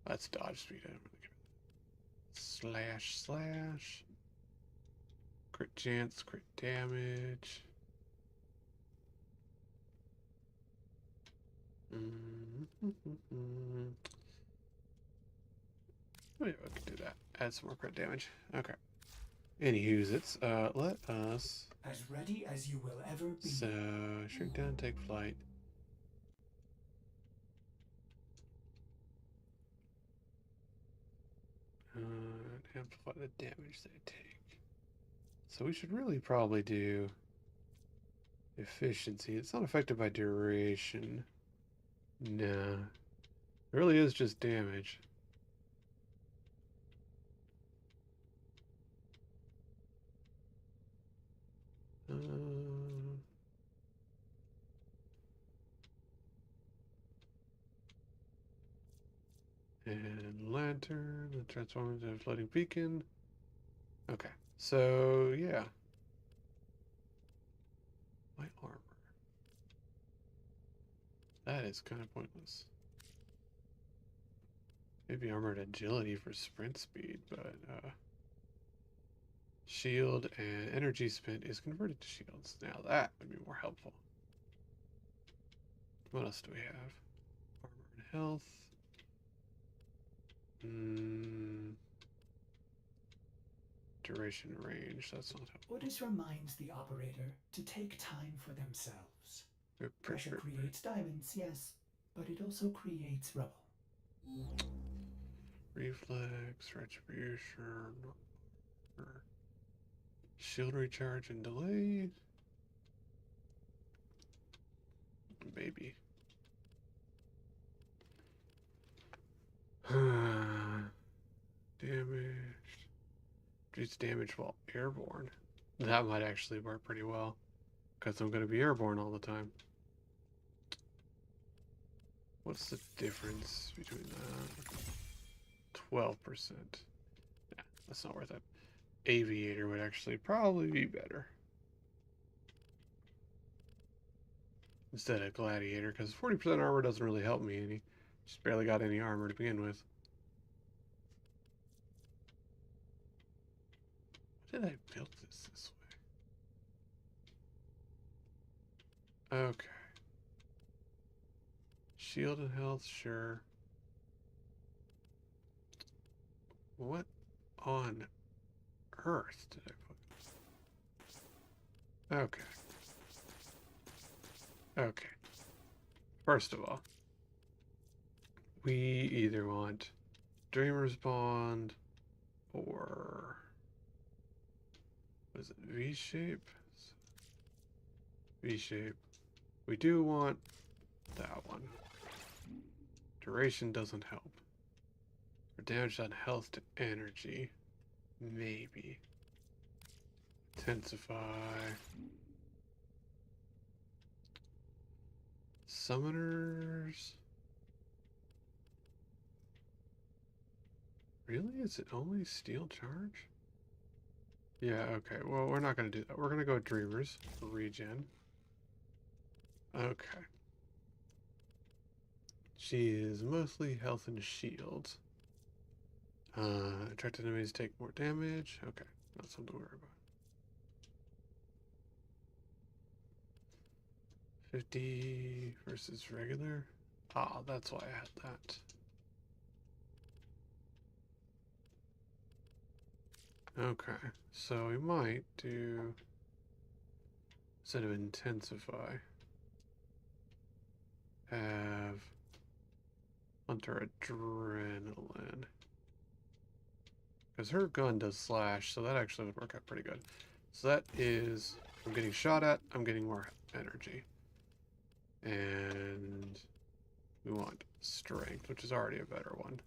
That's dodge speed. Slash. Crit chance, crit damage. Oh yeah, we can do that. Add some more crit damage. Okay. Anywho's it's let us As ready as you will ever be. so shrink down, take flight. Amplify the damage they take. So we should really probably do efficiency. It's not affected by duration. Nah. It really is just damage. And lantern, the transforms into a floating beacon. Okay, so yeah. My armor. That is kind of pointless. Maybe armored agility for sprint speed, but shield and energy spent is converted to shields. Now that would be more helpful. What else do we have? Armor and health. Duration range, that's not helpful. Orders reminds the operator to take time for themselves. Pressure creates diamonds, yes, but it also creates rubble. Reflex, retribution, shield recharge and delay. Maybe. Damage. Reduce damage while airborne. That might actually work pretty well. Because I'm going to be airborne all the time. What's the difference between that? 12%. Yeah, that's not worth it. Aviator would actually probably be better. Instead of gladiator, because 40% armor doesn't really help me any. Just barely got any armor to begin with. Why did I build this way? Okay. Shield and health, sure. What on earth did I put? Okay. Okay. First of all, we either want Dreamer's Bond or what is it? V-shape? V-shape. We do want that one. Duration doesn't help. Or damage on health to energy. Maybe. Intensify. Summoners. Really? Is it only steel charge? Yeah, okay. Well, we're not going to do that. We're going to go with Dreamers for regen. Okay. She is mostly health and shield. Attracted enemies take more damage. Okay, not something to worry about. 50 versus regular. Ah, that's why I had that. Okay, so we might do, instead of intensify, have Hunter Adrenaline. Because her gun does slash, so that actually would work out pretty good. So that is, I'm getting shot at, I'm getting more energy. And we want strength, which is already a better one.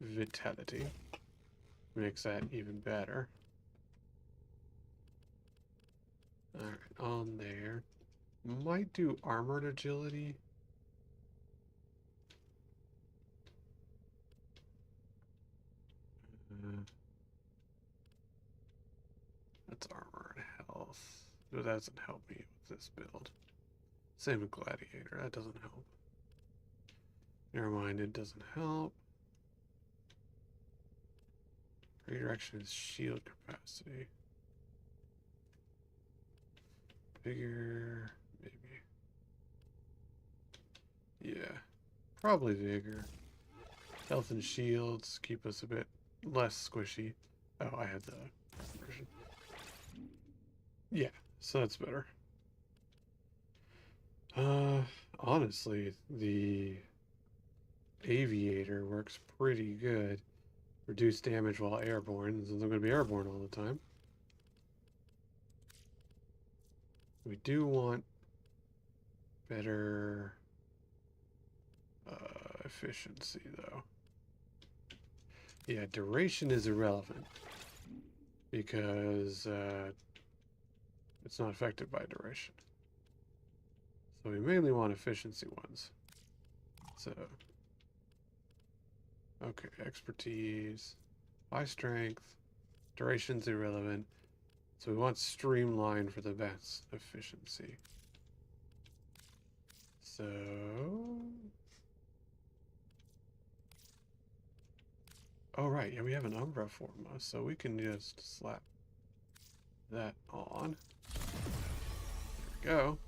Vitality makes that even better. Alright, on there. Might do armored agility. That's armor and health. That doesn't help me with this build. Same with gladiator, that doesn't help. Never mind, it doesn't help. Redirection is shield capacity. Vigor, maybe. Yeah, probably vigor. Health and shields keep us a bit less squishy. Oh, I had the version. Yeah, so that's better. Honestly, the aviator works pretty good. Reduce damage while airborne, since I'm going to be airborne all the time. We do want better efficiency, though. Yeah, duration is irrelevant because it's not affected by duration. So we mainly want efficiency ones. So, okay, expertise, high strength, duration's irrelevant. So we want streamline for the best efficiency. So, oh right, yeah, we have an Umbra Forma, so we can just slap that on. There we go.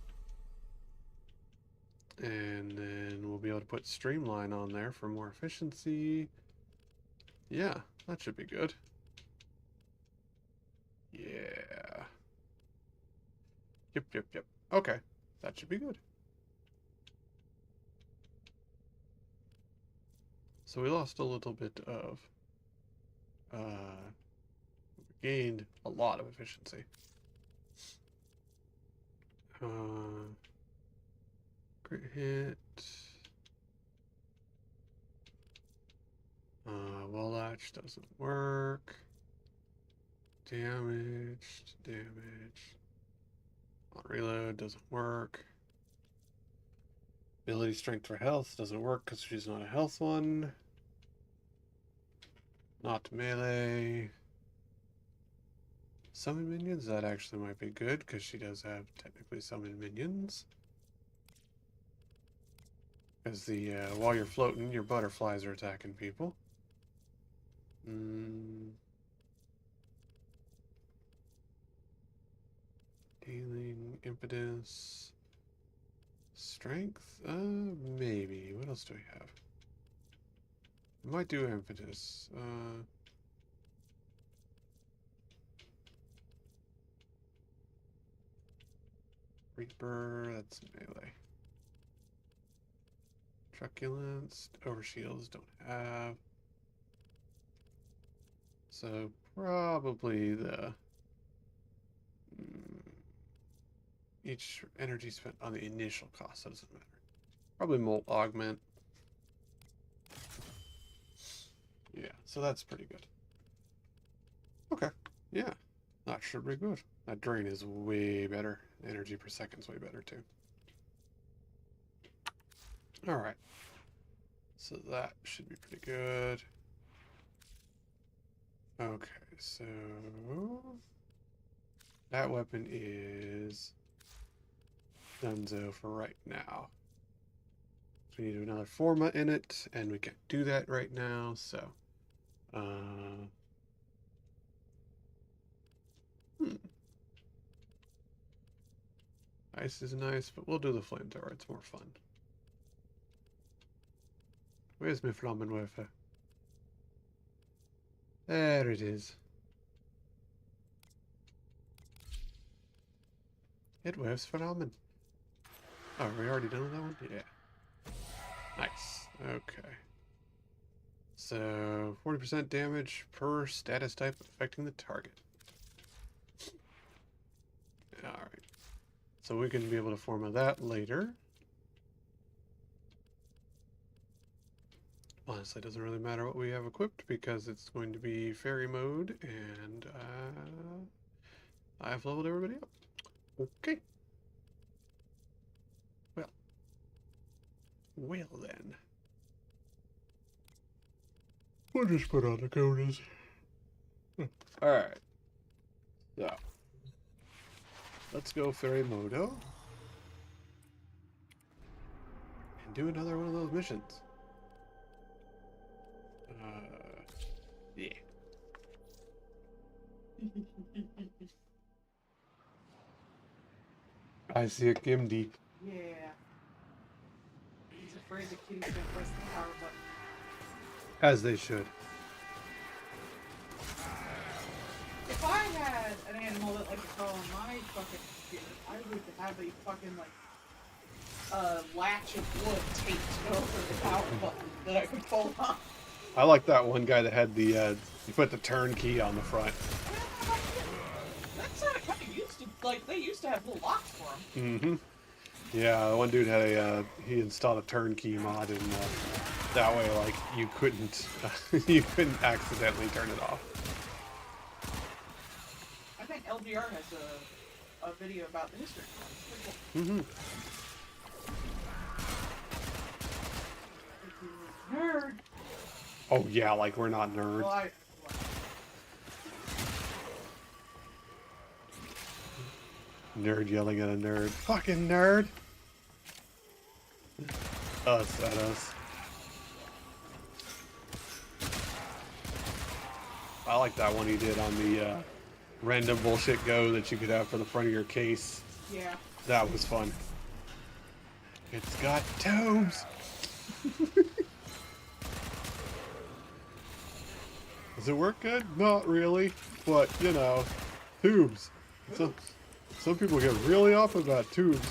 And then we'll be able to put Streamline on there for more efficiency. Yeah, that should be good. Yeah. Yep. Okay, that should be good. So we lost a little bit of, gained a lot of efficiency. Crit hit. Wall latch doesn't work. Damaged. On reload doesn't work. Ability strength for health doesn't work because she's not a health one. Not melee. Summon minions, that actually might be good because she does have technically summon minions. Because the while you're floating, your butterflies are attacking people. Healing, impetus, strength. Maybe. What else do we have? I might do impetus. Reaper, that's melee. Truculence, overshields don't have. So probably the each energy spent on the initial cost, that doesn't matter. Probably Molt Augment. Yeah, so that's pretty good. Okay, yeah, that should be good. That drain is way better. Energy per second is way better too. Alright. So that should be pretty good. Okay, so that weapon is donezo for right now. So we need another forma in it, and we can't do that right now, so ice is nice, but we'll do the flamethrower. It's more fun. Where's my Flammenwerfer? There it is. It werfs Flammen. Oh, are we already done with that one? Yeah. Nice. Okay. So, 40% damage per status type affecting the target. Alright. So we can be able to form that later. Honestly, it doesn't really matter what we have equipped because it's going to be fairy mode, and I've leveled everybody up. Okay. Well then. We'll just put on the codas. Alright. So. Let's go fairy modo. And do another one of those missions. Yeah. I see a Gimdy. Yeah. He's afraid the kitty's gonna press the power button. As they should. If I had an animal that liked to crawl on my fucking computer, I would have a fucking latch of wood taped over the power button that I could pull on. I like that one guy that had the, you put the turn key on the front. That's not kind of used to, they used to have little locks for them. Mm-hmm. Yeah, one dude had he installed a turnkey mod, and that way, you couldn't, you couldn't accidentally turn it off. I think LGR has a video about the history. Mm-hmm. Nerd! Oh yeah, we're not nerds. Well, Nerd yelling at a nerd. Fucking nerd! Us at us. I like that one he did on the random bullshit go that you could have for the front of your case. yeah. That was fun. It's got tomes! Does it work good? Not really, but you know, tubes. Some people get really off about tubes.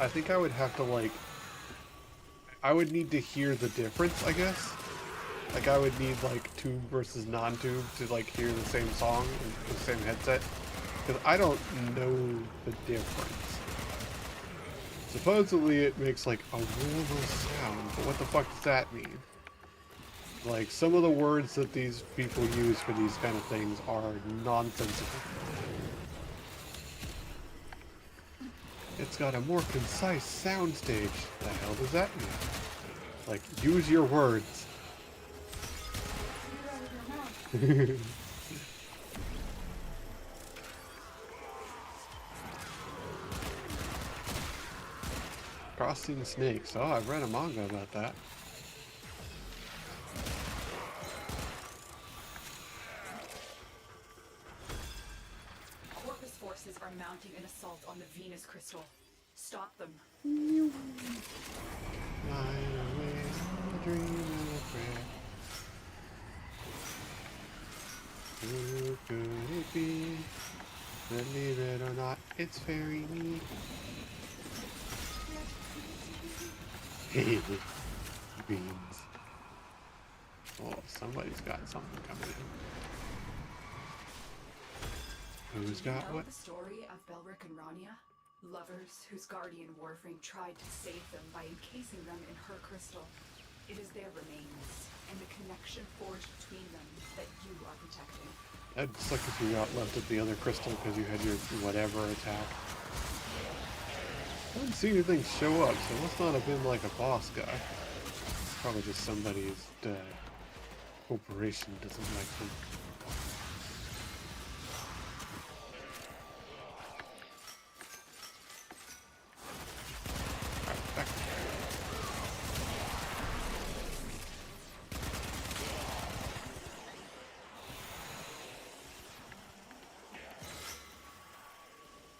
I think I would have to I would need to hear the difference, I guess. I would need tube versus non-tube to hear the same song in the same headset. Because I don't know the difference. Supposedly it makes a warmer sound, but what the fuck does that mean? Some of the words that these people use for these kind of things are nonsensical. It's got a more concise soundstage. The hell does that mean? Use your words. Crossing snakes. Oh, I've read a manga about that. Corpus forces are mounting an assault on the Venus crystal. Stop them. Who could it be? Believe it or not, it's fairy me. Beans. Oh, somebody's got something coming in. Who's got what? The story of Belric and Rania? Lovers whose guardian Warframe tried to save them by encasing them in her crystal. It is their remains, and the connection forged between them that you are protecting. That'd suck if you got left at the other crystal because you had your whatever attack. I haven't seen anything show up, so it must not have been like a boss guy. It's probably just somebody's corporation doesn't like them. Alright, back.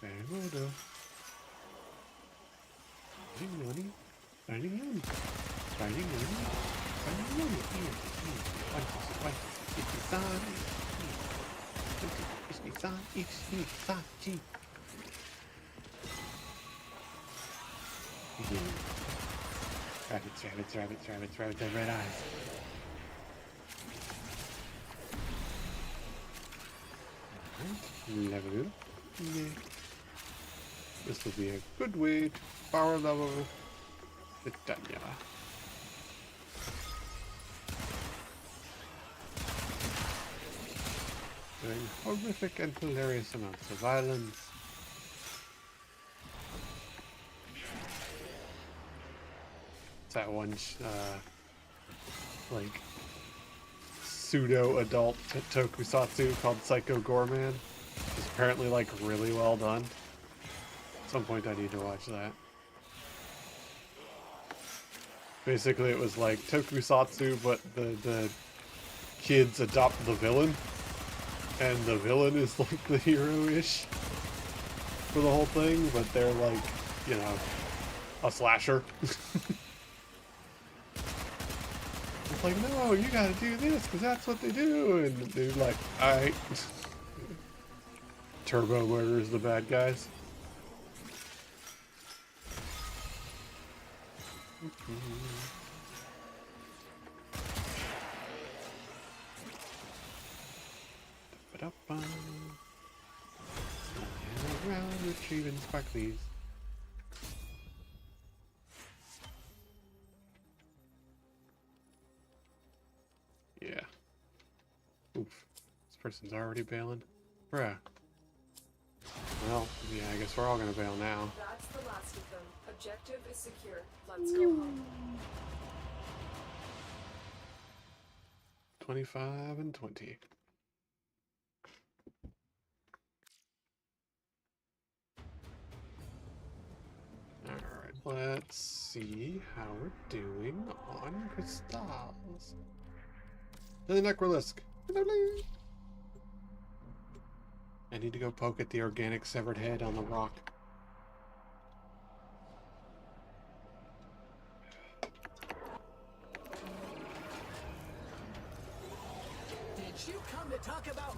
Very well done. Finding money, finding money, finding money, finding money. Here, it's the sun, it's the sun, gee. Rabbits, rabbits, rabbits, rabbits, rabbits, and red eyes. Alright, level up. Yeah. This will be a good way to power level Titania. Doing horrific and hilarious amounts of violence. It's that one, like, pseudo-adult tokusatsu called Psycho Gorman. It's apparently, like, really well done. At some point I need to watch that. Basically it was like tokusatsu, but the kids adopt the villain. And the villain is like the hero-ish for the whole thing, but they're like, you know, a slasher. It's like, no, you gotta do this, because that's what they do. And the dude like, alright. Turbo murders the bad guys. Around retrieving sparklies. Yeah. Oof. This person's already bailing. Bruh. Well, yeah, I guess we're all gonna bail now. That's the last of them. Objective is secure. Let's go home. 25 and 20. Alright, let's see how we're doing on crystals. To the Necrolisk. I need to go poke at the organic severed head on the rock. Did you come to talk about?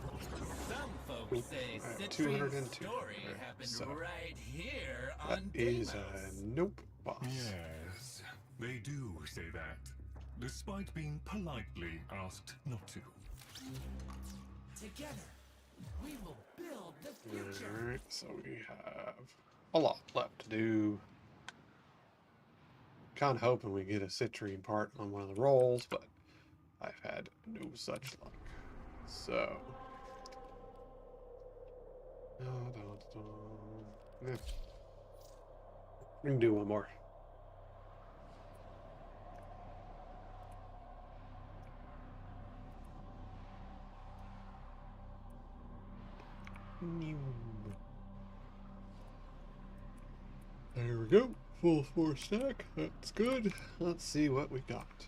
Some folks say Citrine's 202. story Okay, happened so right here that on is Deimos. a nope boss. Yes, they do say that, despite being politely asked not to. Together, we will build the future. Alright, so we have a lot left to do. Kinda hoping we get a citrine part on one of the rolls, but I've had no such luck. So yeah. We can do one more. There we go. Full 4 stack. That's good. Let's see what we got.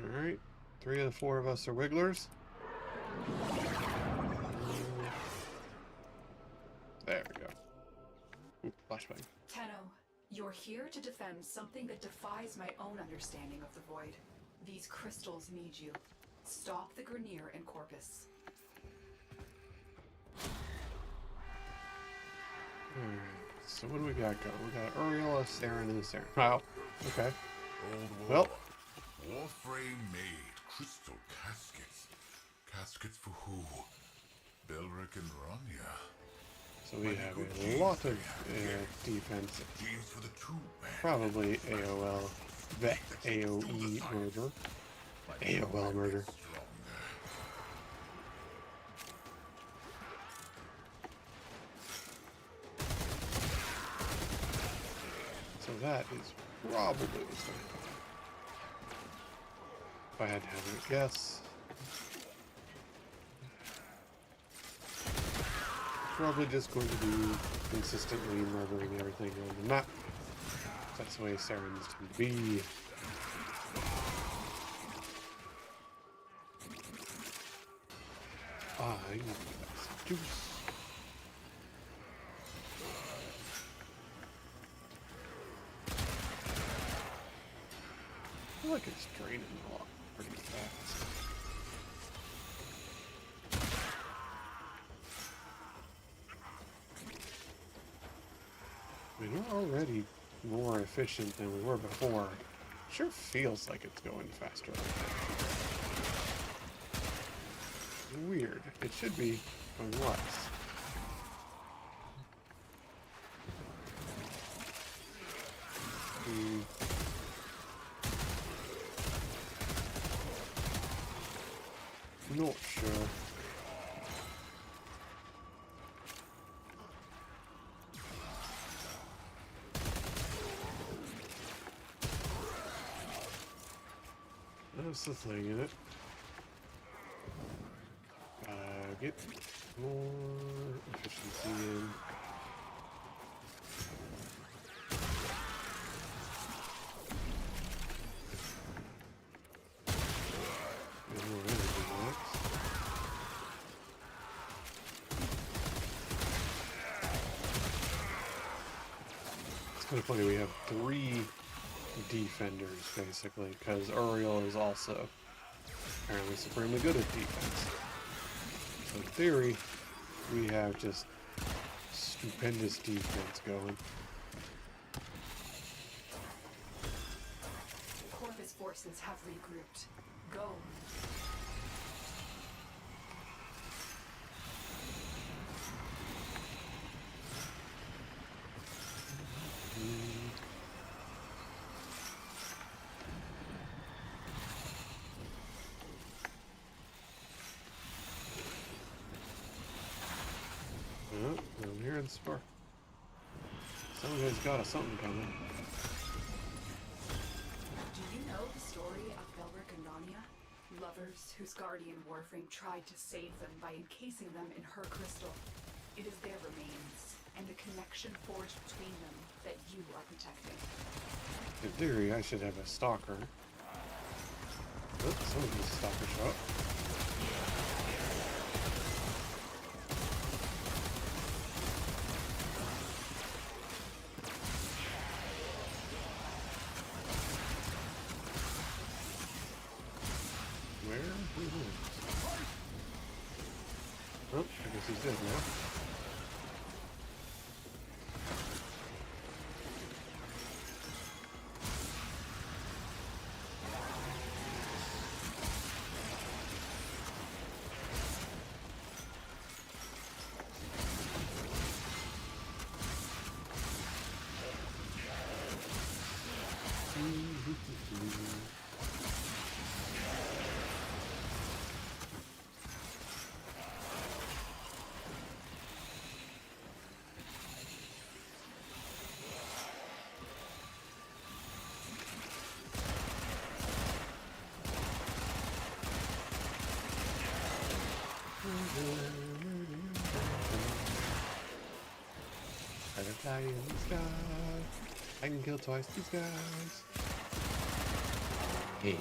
Alright. 3 of the 4 of us are wigglers. There we go. Ooh, flashbang. Tenno, you're here to defend something that defies my own understanding of the Void. These crystals need you. Stop the Grenier and Corpus. Alright, so what do we got going? We got Uriel, Saren, and Saren. Wow, okay. Old Well. Warframe made crystal caskets. Caskets for who? Belric and Rania. So we have a lot of defense. Genes for the two man. Probably AOL, Vec, AOE murder. AOL murder. So that is probably what's going to happen. If I had to have a guess. Probably just going to be consistently murdering everything on the map. That's the way Sirens tend to be. I need some juice. I feel like it's draining a lot pretty fast. I mean, we're already more efficient than we were before. Sure feels like it's going faster. Weird. It should be going less. Not sure. That's the thing in it. Get more efficiency in. Get more energy next. It's kind of funny, we have 3 defenders basically, because Uriel is also apparently supremely good at defense. So in theory, we have just stupendous defense going. Corvus forces have regrouped. Go. Oh, I'm hearing spark. Somebody's got something coming. Do you know the story of Belric and Rania? Lovers whose guardian Warframe tried to save them by encasing them in her crystal. It is their remains, and the connection forged between them that you are protecting. In theory, I should have a stalker. Oh, somebody's a stalker show up. Oh, I guess he's dead now. Butterfly in the sky. I can kill twice these guys. Hey.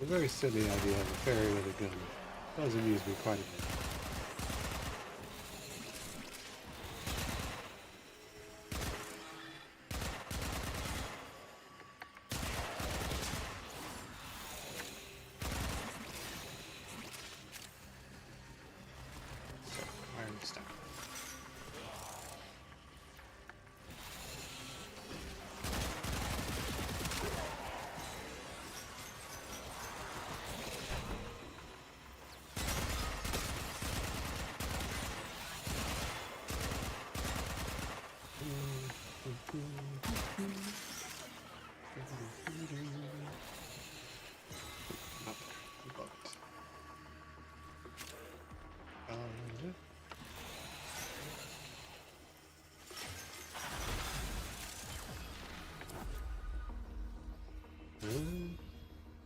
A very silly idea of a fairy with a gun. Does amuse me quite a bit.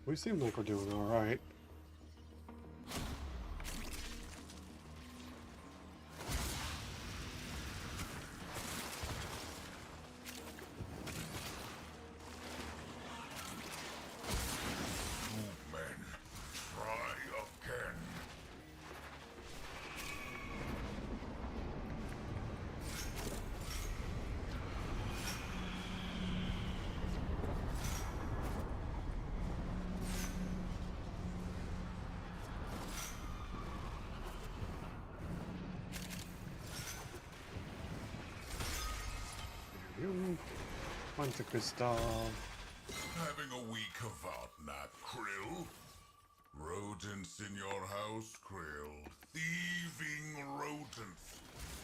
We seem like we're doing alright. Men, try again. Once a crystal. Having a week of that, Krill? Rodents in your house, Krill. Thieving rodents.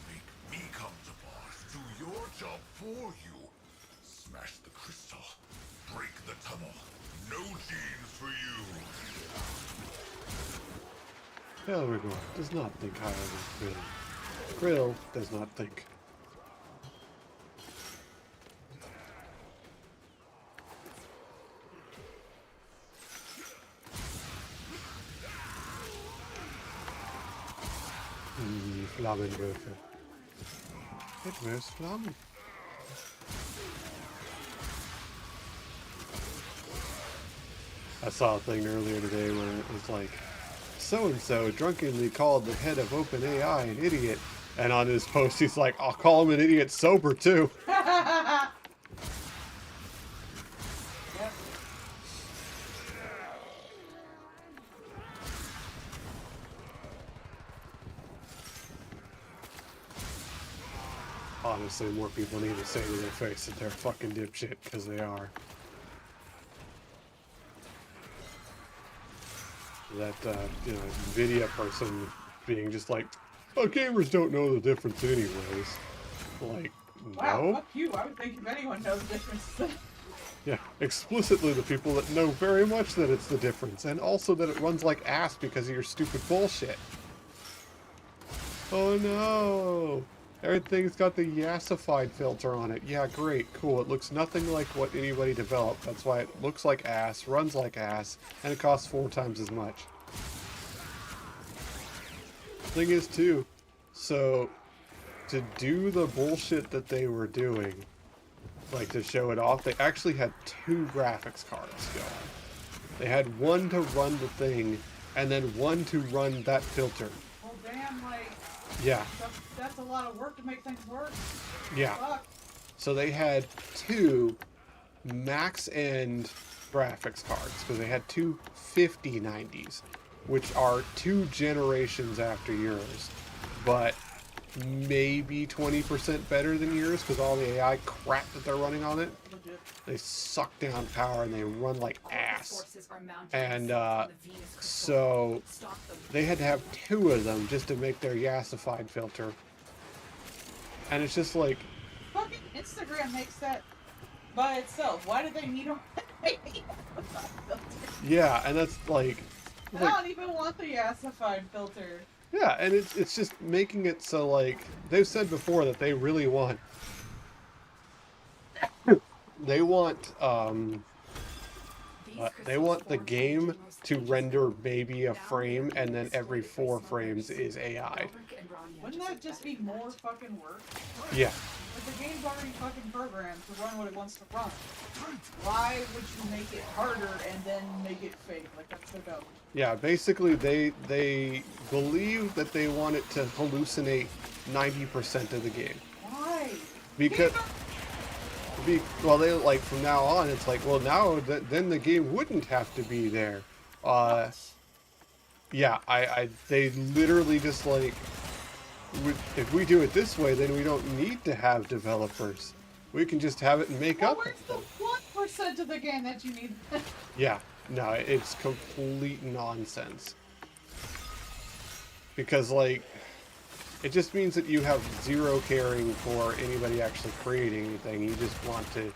Make me come to boss. Do your job for you. Smash the crystal. Break the tunnel. No genes for you. Belrigor does not think higher than Krill. Krill does not think. Flammenwürfe. It was Flammen. I saw a thing earlier today where it was like, so-and-so drunkenly called the head of OpenAI an idiot. And on his post, he's like, I'll call him an idiot sober, too. Yep. Honestly, more people need to say to their face that they're fucking dipshit, because they are. That, you know, Nvidia person being just like, oh, gamers don't know the difference anyways. Like, Wow, no? fuck you. I would think if anyone knows the difference. Yeah, explicitly the people that know very much that it's the difference, and also that it runs like ass because of your stupid bullshit. Oh no! Everything's got the yassified filter on it. Yeah, great, cool. It looks nothing like what anybody developed. That's why it looks like ass, runs like ass, and it costs 4 times as much. Thing is, too, so to do the bullshit that they were doing, like to show it off, they actually had 2 graphics cards going. They had one to run the thing, and then one to run that filter. Well, damn, like, Yeah. that's a lot of work to make things work. Yeah. Fuck. So they had 2 max-end graphics cards, because they had 2 5090s, which are 2 generations after yours, but maybe 20% better than yours, because all the AI crap that they're running on it, Legit. they suck down power and they run like ass. Forces are mounted And on the Venus crystal. so Stop them. they had to have 2 of them just to make their yassified filter. And it's just like, Fucking Instagram makes that by itself. Why do they need a yeah, and that's like, I don't even want the yassified filter. yeah, and it's just making it so, like, they've said before that they really want, they want the game to render maybe a frame, and then every 4 frames is AI. Wouldn't that just be more fucking work? Yeah. If the game's already fucking programmed to run what it wants to run, why would you make it harder and then make it fake? Like, that's so dumb. Yeah, basically they believe that they want it to hallucinate 90% of the game. Why? Because, well, they, like, from now on, it's like, well, now then the game wouldn't have to be there. Yeah, they literally just, like, if we do it this way, then we don't need to have developers. We can just have it and make Well, up. where's the 1% of the game that you need? Yeah, no, it's complete nonsense. Because, like, it just means that you have 0 caring for anybody actually creating anything. You just want to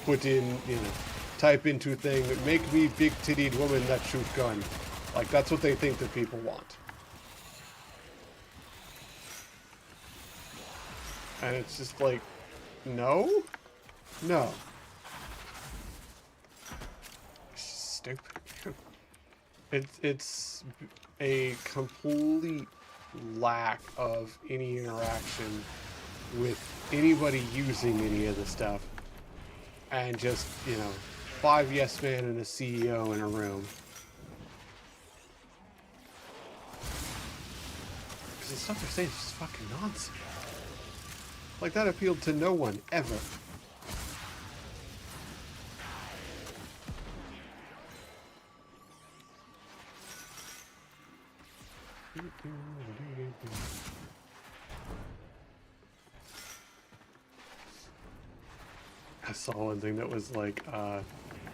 put in, you know, type into a thing, make me big-tittied woman that shoot gun. Like, that's what they think that people want. And it's just like, no? No. Stupid. It's a complete lack of any interaction with anybody using any of the stuff, and just, you know, 5 yes men and a CEO in a room. Because the stuff they're saying is just fucking nonsense. Like, that appealed to no one ever. I saw one thing that was like,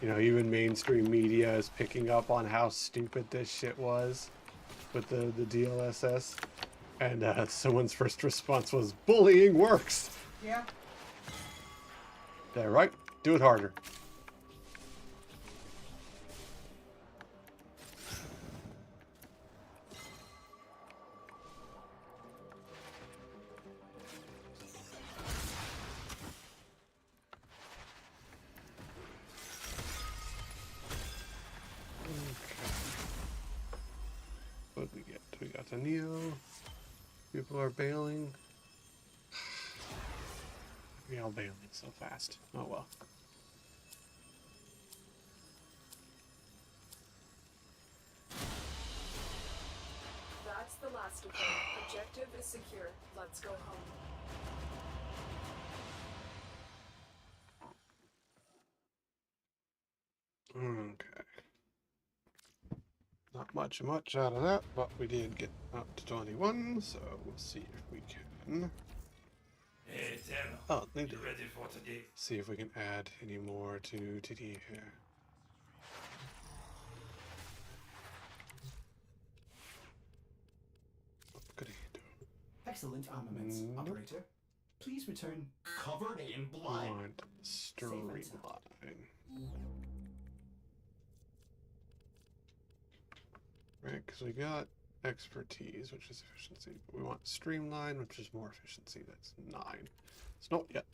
you know, even mainstream media is picking up on how stupid this shit was with the DLSS. And someone's first response was, bullying works! Yeah. Yeah, right? Do it harder. What did we get? We got the Neo. People are bailing. We all bailing so fast. Oh well. That's the last of them. Objective is secure. Let's go home. Okay. Not much out of that, but we did get up to 21, so we'll see if we can. Hey, Tim. Oh, they You did. ready for today? See if we can add any more to TD here. What could he do? Excellent armaments, Nope. operator. Please return. Covered in We blood. want streamline. Right, because we got expertise, which is efficiency. But we want streamline, which is more efficiency. That's 9. It's not yet.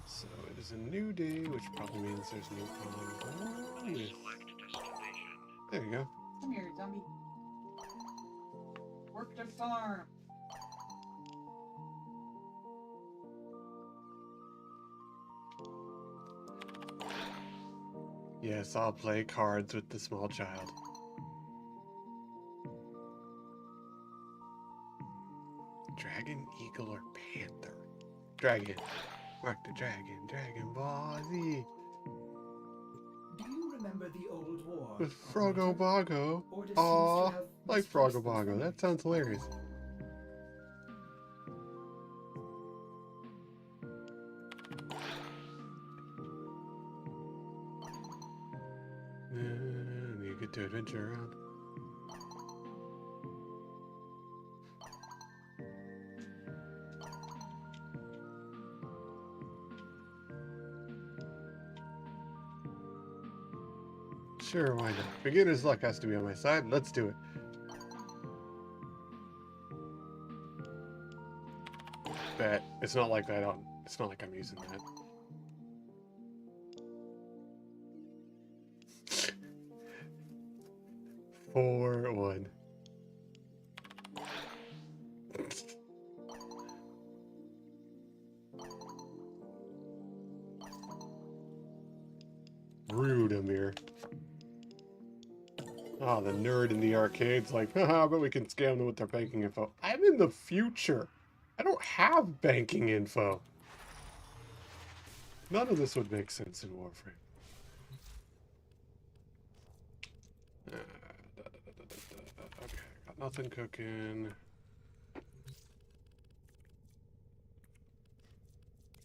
So it is a new day, which probably means there's new convoys. There you go. Come here, zombie. Work the farm. Yes, I'll play cards with the small child. Dragon, eagle, or panther? Dragon. Mark the dragon. Dragon Ball Z. Do you remember the old war? With operator? Frogobago. Order seems Aw, to have like misplaced Frogobago. That information. sounds hilarious. And you get to adventure around. Sure, why not? Beginner's luck has to be on my side. Let's do it. Bet. It's not like I don't. It's not like I'm using that. Four, 1. Rude, Amir. Oh, the nerd in the arcade's like, haha, but we can scam them with their banking info. I'm in the future. I don't have banking info. None of this would make sense in Warframe. Okay, got nothing cooking.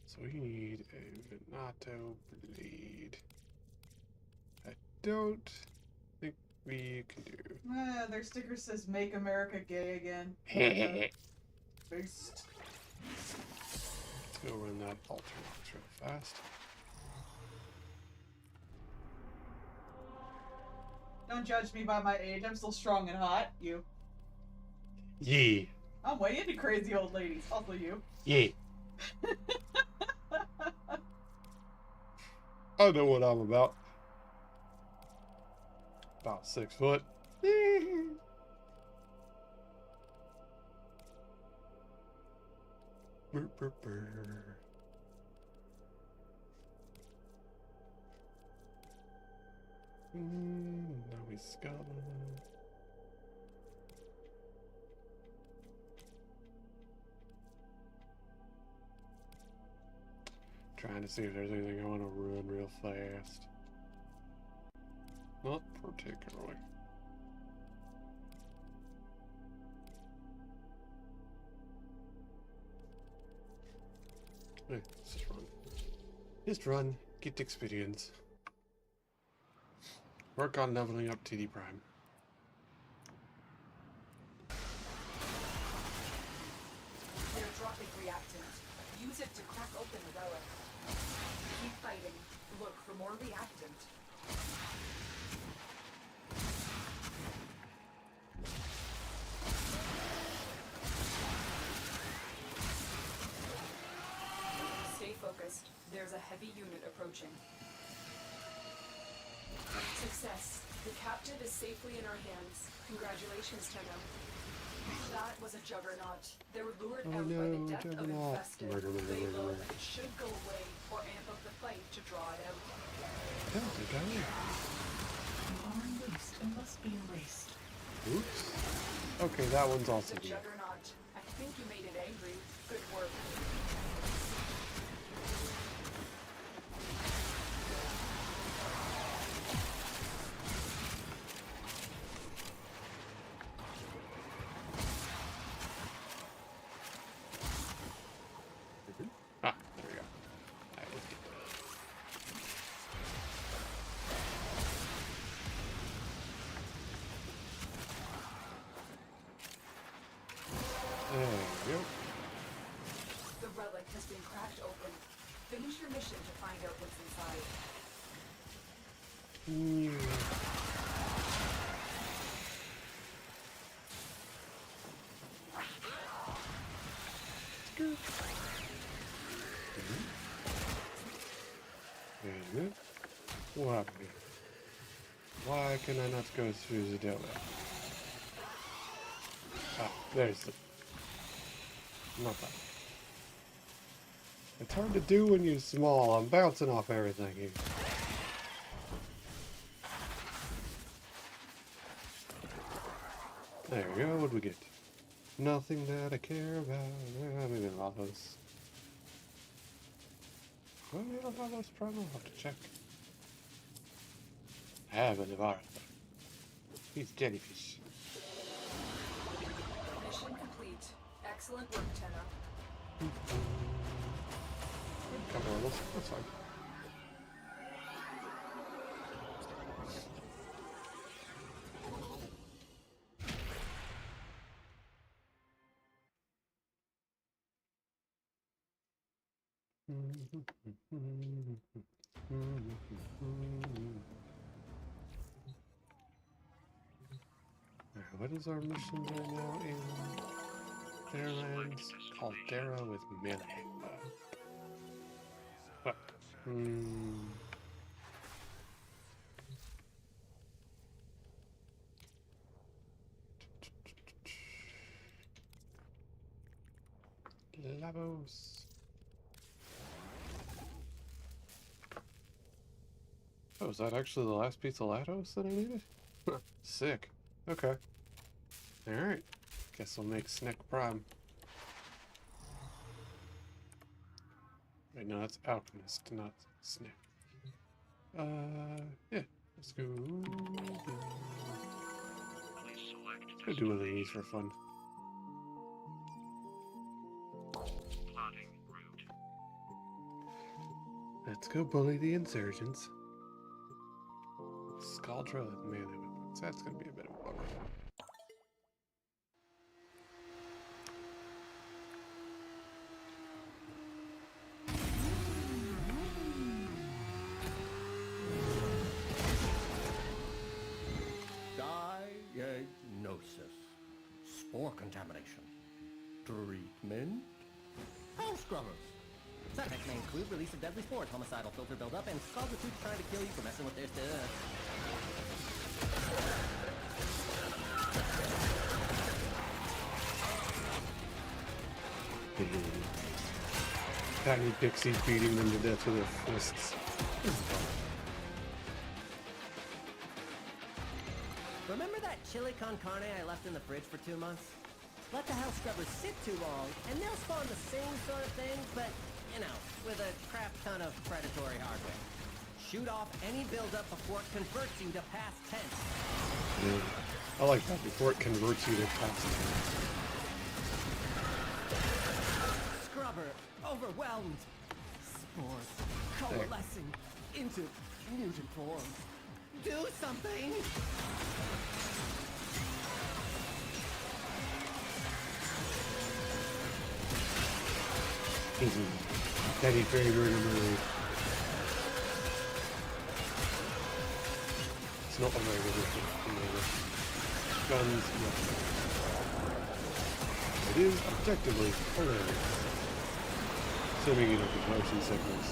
So we need a Venato blade. I don't think we can do. Their sticker says "Make America Gay Again." Let's Based. go run that Ultravox real fast. Don't judge me by my age. I'm still strong and hot. You. Yee. I'm way into crazy old ladies. Also you. Yee. I know what I'm about. About 6 foot. Burr, burr, burr. Now he's got trying to see if there's anything I want to ruin real fast. Not particularly. Hey, just run. Just run. Get experience. Work on leveling up TD Prime. They're dropping reactant. Use it to crack open the relic. Keep fighting. Look for more reactant. Stay focused. There's a heavy unit approaching. Success. The captive is safely in our hands. Congratulations, Tenno. That was a juggernaut. They were lured Oh out by the no, death of juggernaut. infested. Murder, murder, They murder, look, murder. it should go away or amp up the fight to draw it out. How's it going? You are unloosed and must be erased. Oops. Okay, that one's also The good. juggernaut. I think you made it angry. Good work. Ah, there we go. That was good. There we go. The relic has been cracked open. Finish your mission to find out what's inside. What happened here? Why can I not go through the doorway? Ah, there's the... Not that. It's hard to do when you're small. I'm bouncing off everything here. There we go. What do we get? Nothing that I care about. Maybe a lot of those. Well, we don't have those probably. I'll have to check. I have a Navarro. He's jellyfish. Mission complete. Excellent work, Tenno. Couple of those. That's fine. What is our mission right now in Fairlands? Caldera with melee. What? Labos. Oh, is that actually the last piece of Lados that I needed? Sick. Okay. Alright. Guess I'll make Snick Prime. Wait, no, that's Alchemist, not Snick. Yeah. Let's go. Let's go do one of these for fun. Let's go bully the insurgents. Scaldra with melee weapons. That's gonna be a bit of a bummer. Diagnosis. Spore contamination. Treatment. House scrubbers. Side effects may include release of deadly spores, homicidal filter buildup, and cause the troops trying to kill you for messing with their stuff. Tiny pixies beating them to death with their fists. Remember that chili con carne I left in the fridge for 2 months? Let the house scrubbers sit too long, and they'll spawn the same sort of thing, but, you know, with a crap ton of predatory hardware. Shoot off any buildup before it converts you to past tense. Yeah. I like that, before it converts you to past tense. Scrubber, overwhelmed. Spores coalescing into mutant forms. Do something! Easy. Daddy favorite movie. It's not a very good movie. Guns, no. It is objectively hilarious. Assuming you don't get motion sickness.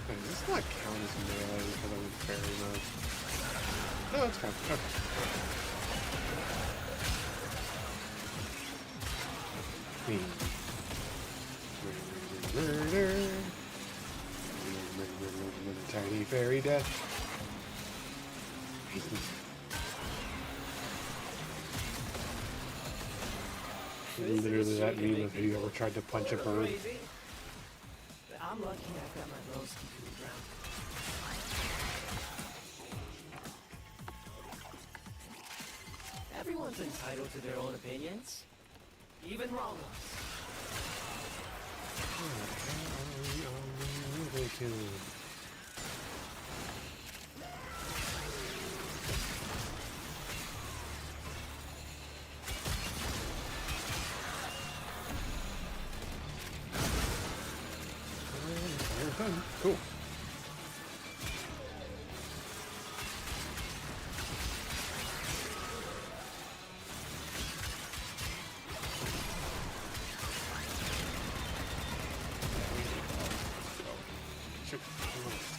Does this not count as melee because I'm in fairy mode? No, it's fine. Okay. Tiny fairy death. Literally that meme of you ever tried to punch a bird. I'm lucky I've got my rose keeping me grounded. Everyone's entitled to their own opinions, even wrong ones. Cool.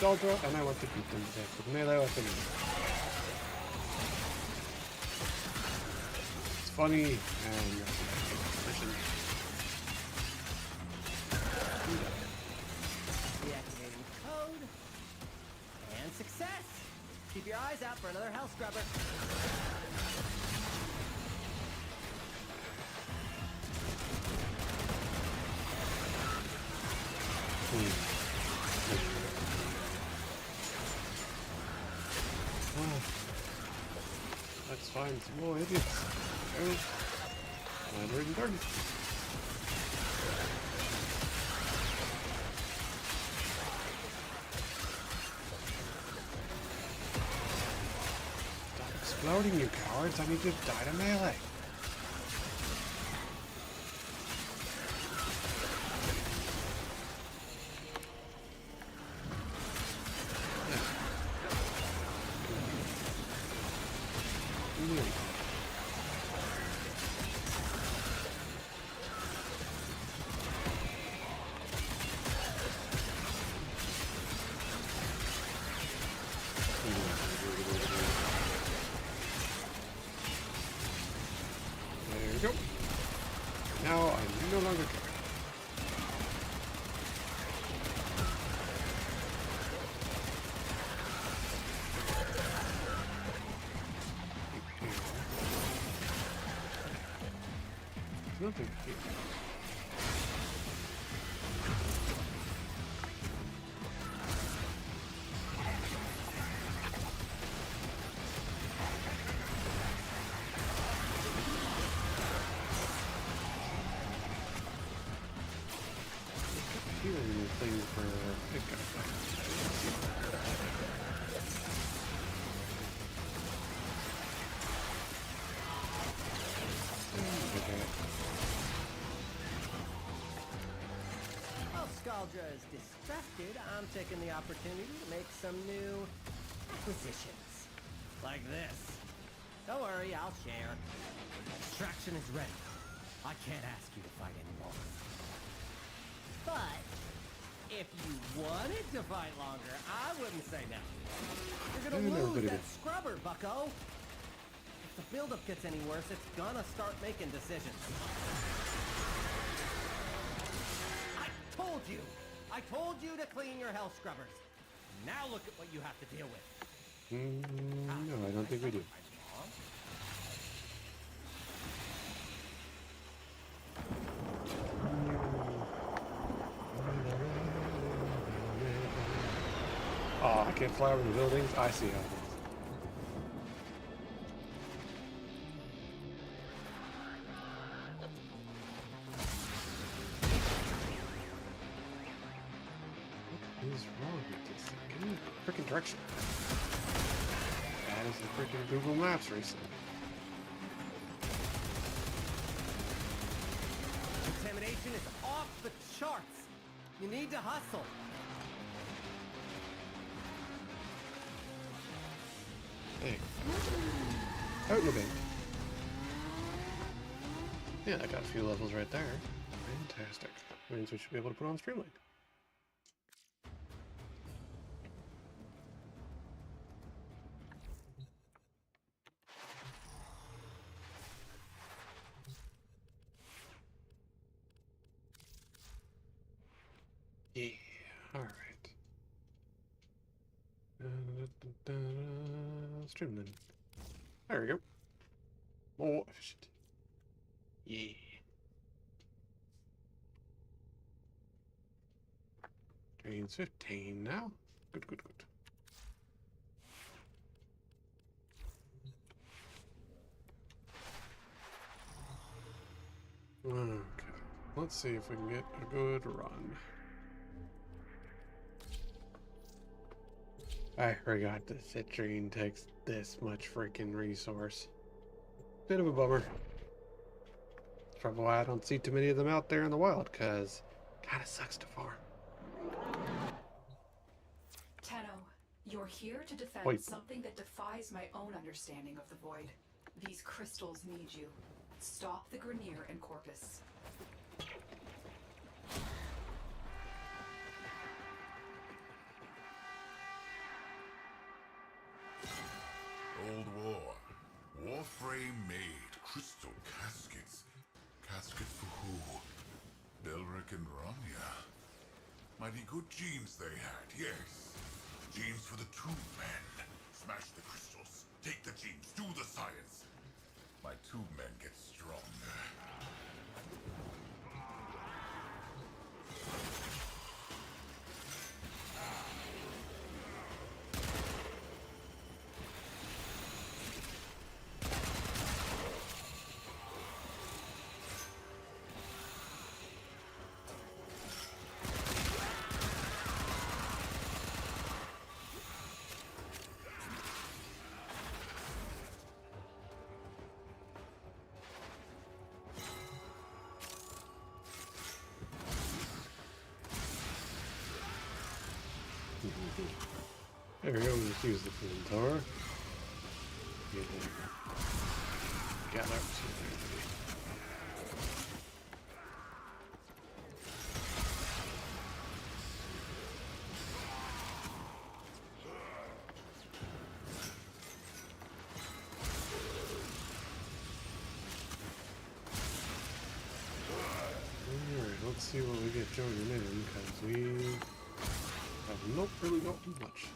Nostalgia, and I want to beat them to death with melee weapons. It's funny, and you have to Deactivating code. And success! Keep your eyes out for another hell scrubber. Let's find some more idiots. Oh. 930. Stop exploding, you cowards. I need to die to melee. There we go. Now I no longer care. There's nothing here. Healing thing for pickup. Okay. nostalgia is distracted, I'm taking the opportunity to make some new acquisitions. Like this. Don't worry, I'll share. Extraction is ready. I can't ask you to fight anymore. But if you wanted to fight longer, I wouldn't say no. You're gonna lose that scrubber, bucko. If the buildup gets any worse, it's gonna start making decisions. I told you to clean your hell scrubbers. Now look at what you have to deal with. No, I don't think we do. Oh, I can't fly over the buildings. I see how it is. What is wrong with this thing? Give me a freaking direction. That is the freaking Google Maps recently. Contamination is off the charts. You need to hustle. Hey. Out in the bank. Yeah, I got a few levels right there. Fantastic. Means we should be able to put on Streamlink. Yeah, alright. Streamlink. There we go. More efficient. Yeah. Train's 15 now. Good, good, good. Okay. Let's see if we can get a good run. I forgot the Citrine takes this much freaking resource. Bit of a bummer. That's probably why I don't see too many of them out there in the wild, because kinda sucks to farm. Tenno, you're here to defend something that defies my own understanding of the Void. These crystals need you. Stop the Grineer and Corpus. Old War. Warframe made crystal caskets. Caskets for who? Belric and Rania. Mighty good genes they had, yes. Genes for the two men. Smash the crystals. Take the genes. Do the science. My two men get stronger. There we go, we'll just use the Flintar. Gather up to Alright, let's see what we get joining in, because we have not really got much.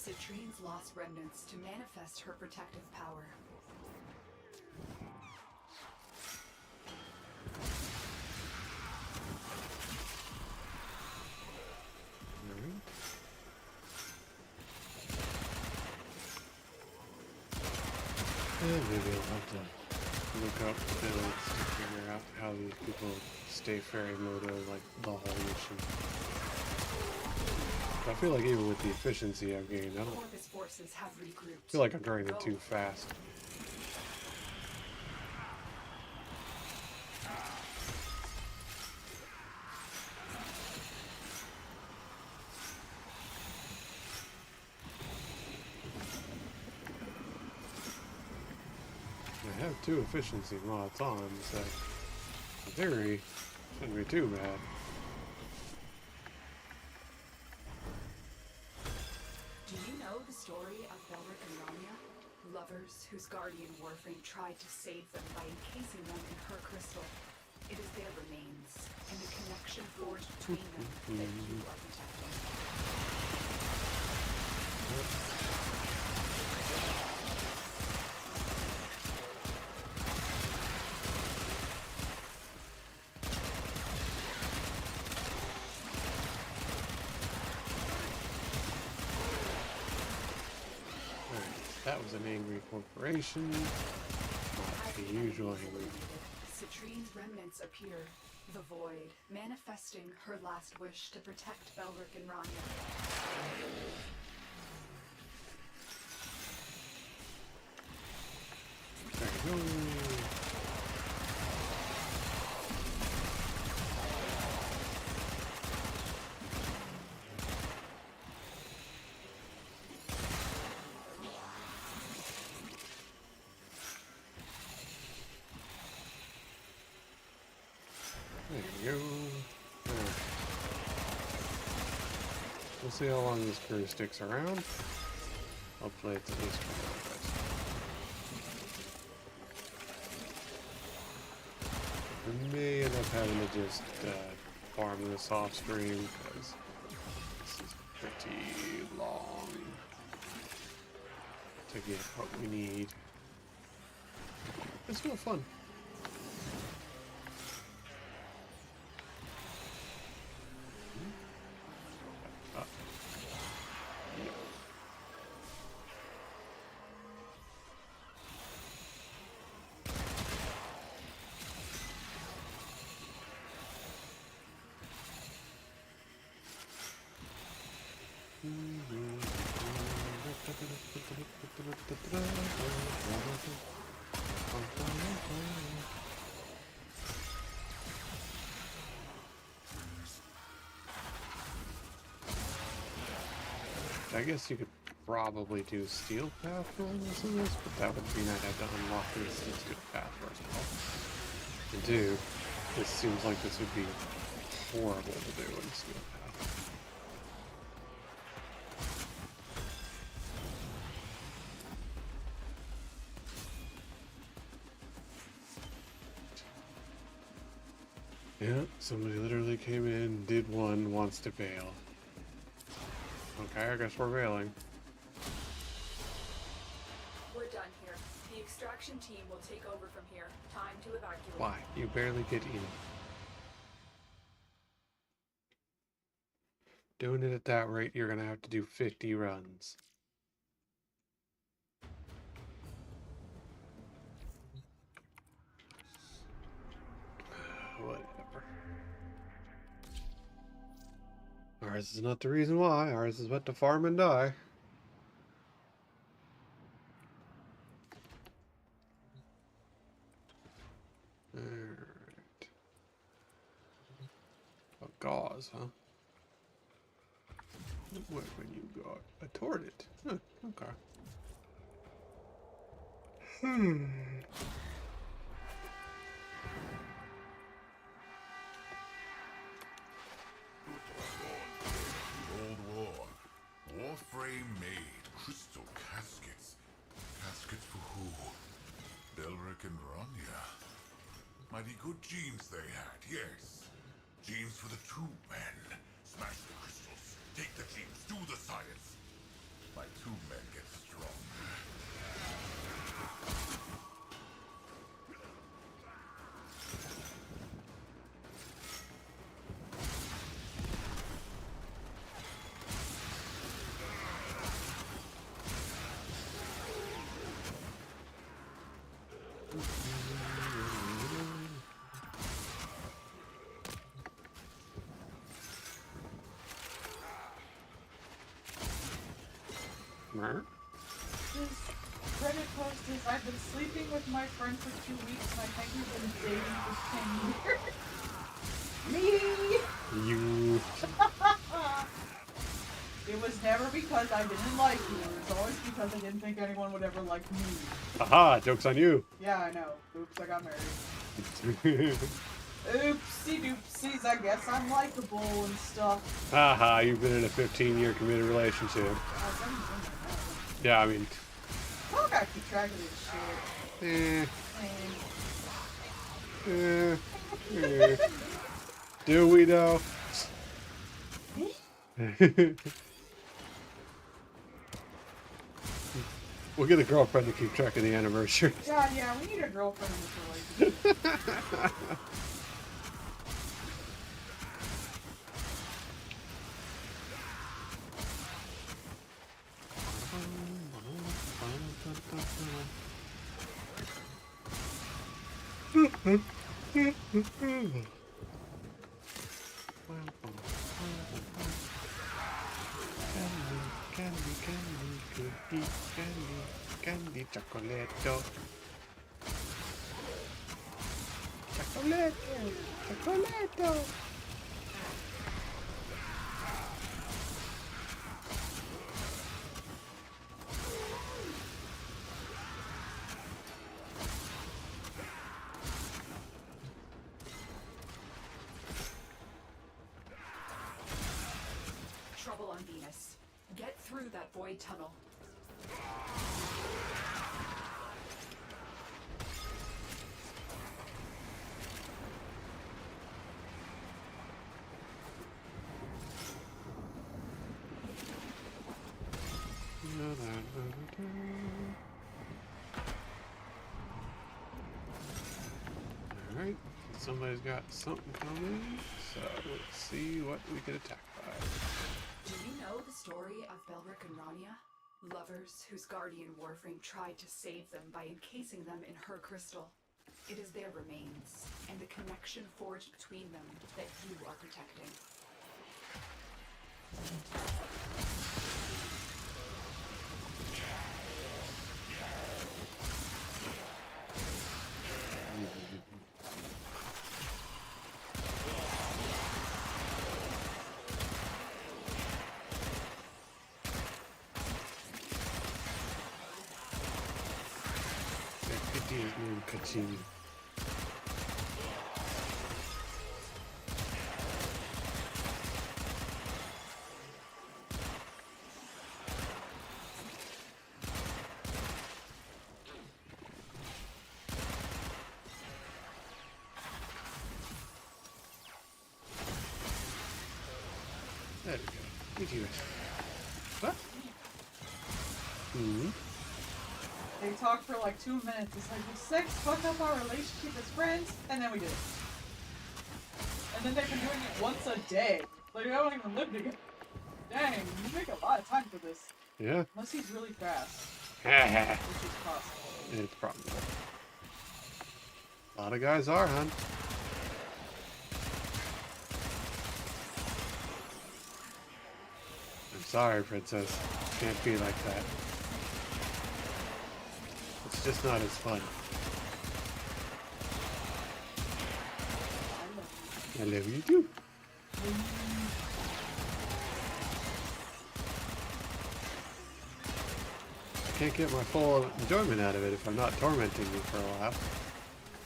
Citrine's lost remnants to manifest her protective power. Maybe I'll have to look up builds to figure out how these people stay fairy moto like the whole mission. I feel like even with the efficiency I've gained, I don't Corvus forces have regrouped. feel like I'm turning it too fast. I have 2 efficiency mods on, so in theory, shouldn't be too bad. Do you know the story of Belric and Rania? Lovers whose guardian Warframe tried to save them by encasing them in her crystal. It is their remains, and the connection forged between them that you are protecting. That was an angry corporation, not the usual angry. Citrine's remnants appear, the void, manifesting her last wish to protect Belric and Rania. There you go. There you go. Right. We'll see how long this crew sticks around. Hopefully it's at least 20 minutes. We may end up having to just farm this off stream because this is pretty long to get what we need. It's still fun. I guess you could probably do steel path runs in this, but that would mean I'd have to unlock this steel path first of all. And 2, this seems like this would be horrible to do in steel path. Yeah, somebody literally came in, did one, wants to bail. Okay, I guess we're bailing. We're done here. The extraction team will take over from here. Time to evacuate. Why? You barely get in. Doing it at that rate, you're gonna have to do 50 runs. Whatever. Ours is not the reason why. Ours is what to farm and die. Alright. A gauze, huh? What when you got a torted? Huh, okay. Old War. Warframe made crystal caskets. Caskets for who? Belric and Rania. Mighty good genes they had, yes. Genes for the 2 men. Smash the crystals, take the genes, do the science. My 2 men get strong. Mer? His Reddit post is, I've been sleeping with my friend for 2 weeks and I think we've been dating for 10 years. Me! You. It was never because I didn't like you. It was always because I didn't think anyone would ever like me. Aha, joke's on you. Yeah, I know. Oops, I got married. Oopsie doopsies, I guess I'm likable and stuff. Haha, you've been in a 15-year committed relationship. Yeah, I mean... I gotta keep track of this shit. Do we though? We'll get a girlfriend to keep track of the anniversary. God, yeah, we need a girlfriend in this relationship. Candy, chocolatito. Chocolatito. Trouble on Venus. Get through that void tunnel. Alright, somebody's got something coming, so let's see what we get attacked by. Do you know the story of Belric and Rania? Lovers whose guardian Warframe tried to save them by encasing them in her crystal. It is their remains, and the connection forged between them that you are protecting. His name Kachini. There we go. We do it. What? Hmm. They talked for like 2 minutes. It's like, will sex fuck up our relationship as friends? And then we did it. And then they've been doing it once a day. Like, they don't even live together. Dang, you make a lot of time for this. Yeah. Unless he's really fast. Which is possible. It's probably. A lot of guys are, hon. I'm sorry, princess. Can't be like that. It's just not as fun. I love you too. I can't get my full enjoyment out of it if I'm not tormenting you for a while.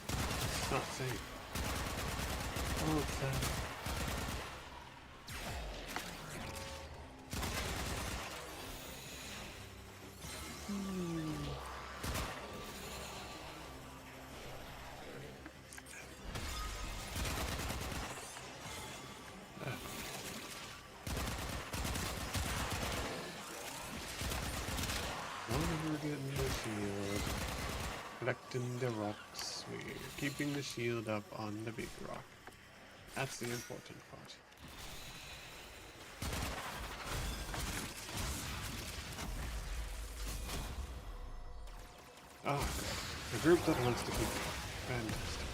It's not safe. Oh, it's sad. We're getting the shield. Collecting the rocks. We're keeping the shield up on the big rock. That's the important part. Oh, good. A group that wants to keep going. Fantastic.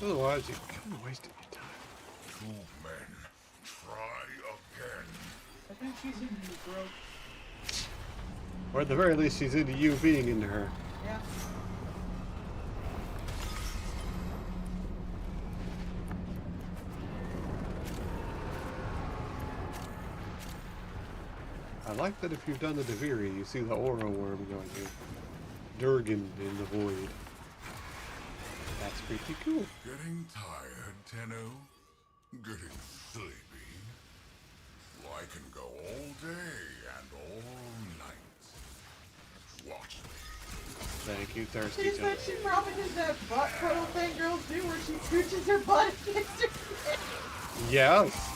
Otherwise, you're kind of wasting your time. 2 men try think she's into you, bro. Or at the very least, she's into you being into her. Yeah. I like that if you've done the Deviri, you see the aura worm going in. Durgan in the void. That's pretty cool. Getting tired, Tenno? Getting sleepy? Well, I can go all day and all night. Watch me. Thank you, Thirsty She said Joe. she probably does that butt cuddle thing girls do where she scooches her butt against her face. Yes.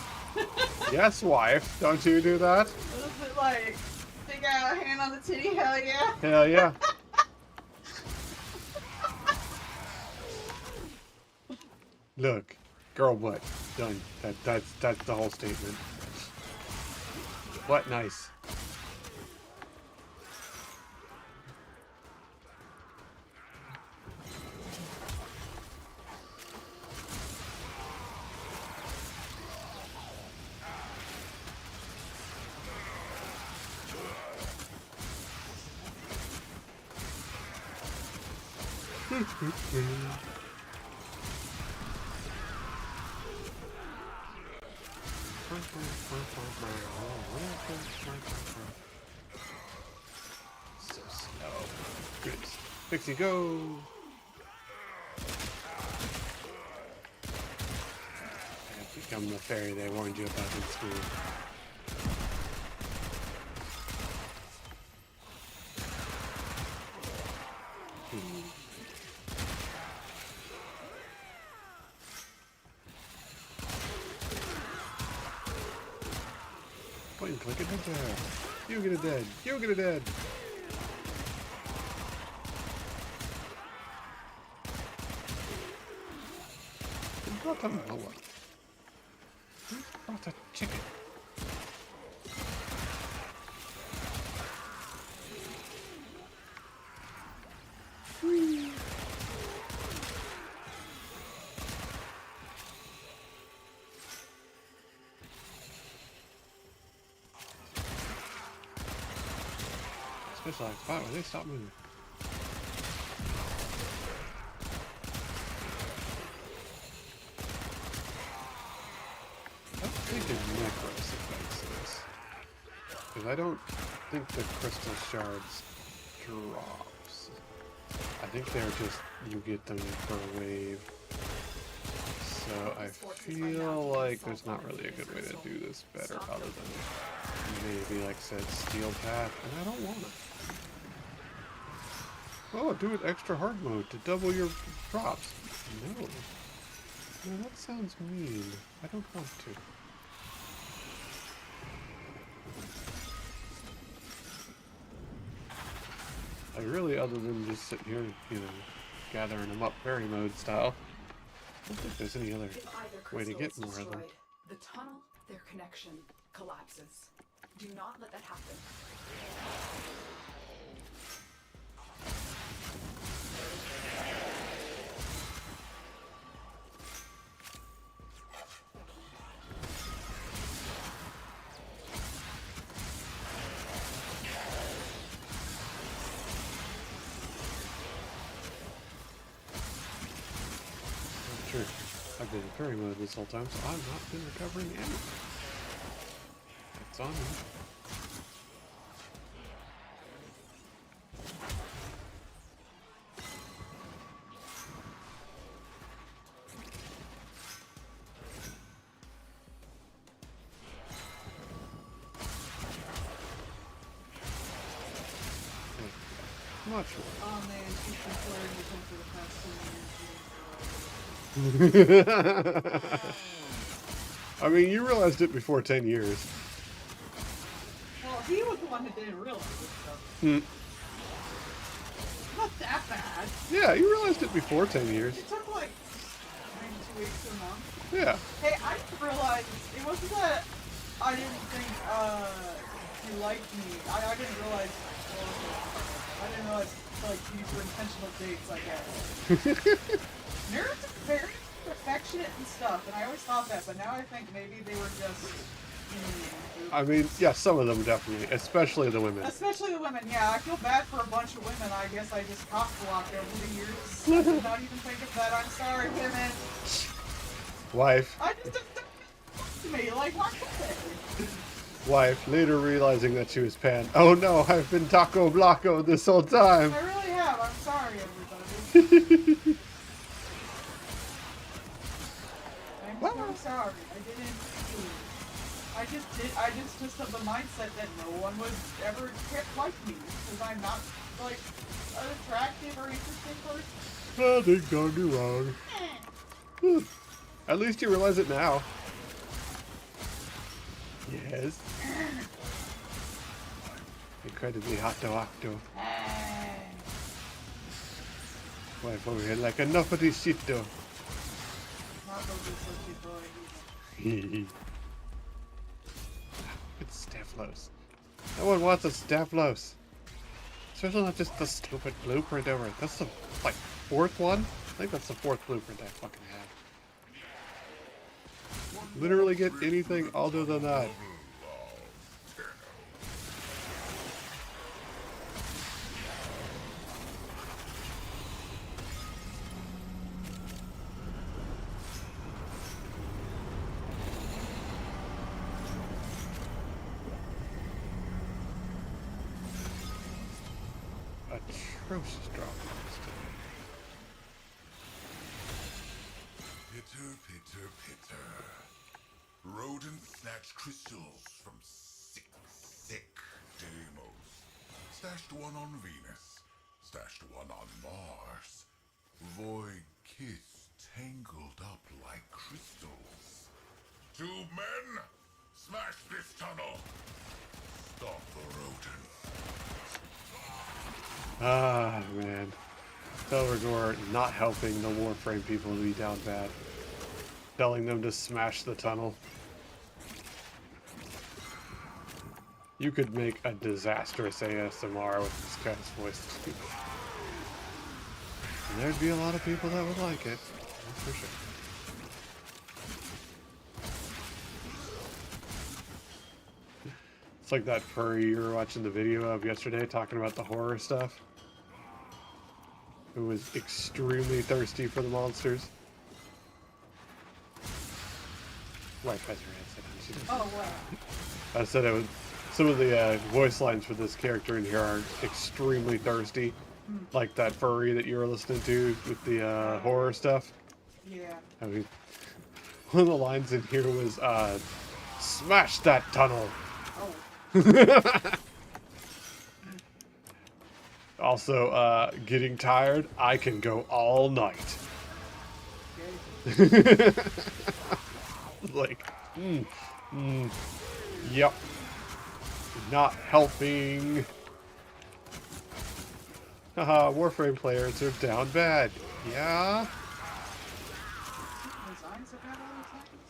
Yes, wife. Don't you do that? What is it like? Stick out a hand on the titty? Hell yeah. Hell yeah. Look, girl butt. Done. That's the whole statement. What nice. So slow. Good. Pixie, go! I've become the fairy they warned you about in school. Point and click it right there. You get it dead. You get it dead. Who brought the mower? Who brought the chicken? Whee. Specialized spot where they stop moving. I think it's Necros affects this. Because I don't think the crystal shards drops. I think they're just, you get them for a wave. So I feel like there's not really a good way to do this better other than maybe like said steel path, and I don't want it. Oh, do it extra hard mode to double your drops. No. No, that sounds mean. I don't want to. Like really, other than just sitting here, you know, gathering them up fairy mode style, I don't think there's any other way to get more of them. The tunnel, their connection, collapses. Do not let that happen. Sure, I've been in fairy mode this whole time, so I've not been recovering anything. It's on me. Much more. Oh man, she's been flirting with him for the past 2 years. I mean, you realized it before 10 years. Well, he was the one who didn't realize it, so. Not that bad. Yeah, you realized it before 10 years. It took like maybe 2 weeks to a month. Yeah. Hey, I didn't realize, it wasn't that I didn't think, you liked me. I didn't realize, I didn't realize, like, these were intentional dates, I guess. Nerds are very affectionate and stuff, and I always thought that, but now I think maybe they were just I mean, yeah, some of them definitely, especially the women. Especially the women, yeah. I feel bad for a bunch of women. I guess I just cock-blocked over the years. I did not even think of that. I'm sorry, women. Wife. I just don't me. Like, why would they? Wife, later realizing that she was panned. Oh no, I've been Taco Blanco this whole time. I really have. I'm sorry, everybody. I'm sorry. I didn't. I just have the mindset that no one would ever like me because I'm not like an attractive or interesting person. Nothing gone wrong. At least you realize it now. Yes. Incredibly hot to octo. Wife over here like enough of this shit though. It's Stavlos. No one wants a Stavlos. Especially not just the stupid blueprint over it. That's the, like, 4th one? I think that's the 4th blueprint I fucking have. Literally get anything other than that. Atrocious drop. Pitter, pitter, pitter. Rodents snatch crystals from sick Deimos. Stashed one on Venus. Stashed one on Mars. Void kiss tangled up like crystals. 2 men! Smash this tunnel! Stop the rodent. Ah, man. Belrigor not helping the Warframe people to be down bad. Telling them to smash the tunnel. You could make a disastrous ASMR with this guy's voice. And there'd be a lot of people that would like it. That's for sure. It's like that furry you were watching the video of yesterday talking about the horror stuff. Who was extremely thirsty for the monsters. Wife has her headset on. She doesn't. Oh, wow. I said it was, some of the voice lines for this character in here are extremely thirsty. Like that furry that you were listening to with the horror stuff. Yeah. I mean, one of the lines in here was, smash that tunnel! Oh. Also, getting tired, I can go all night. Like, yep. Not helping. Haha, Warframe players are down bad. Yeah?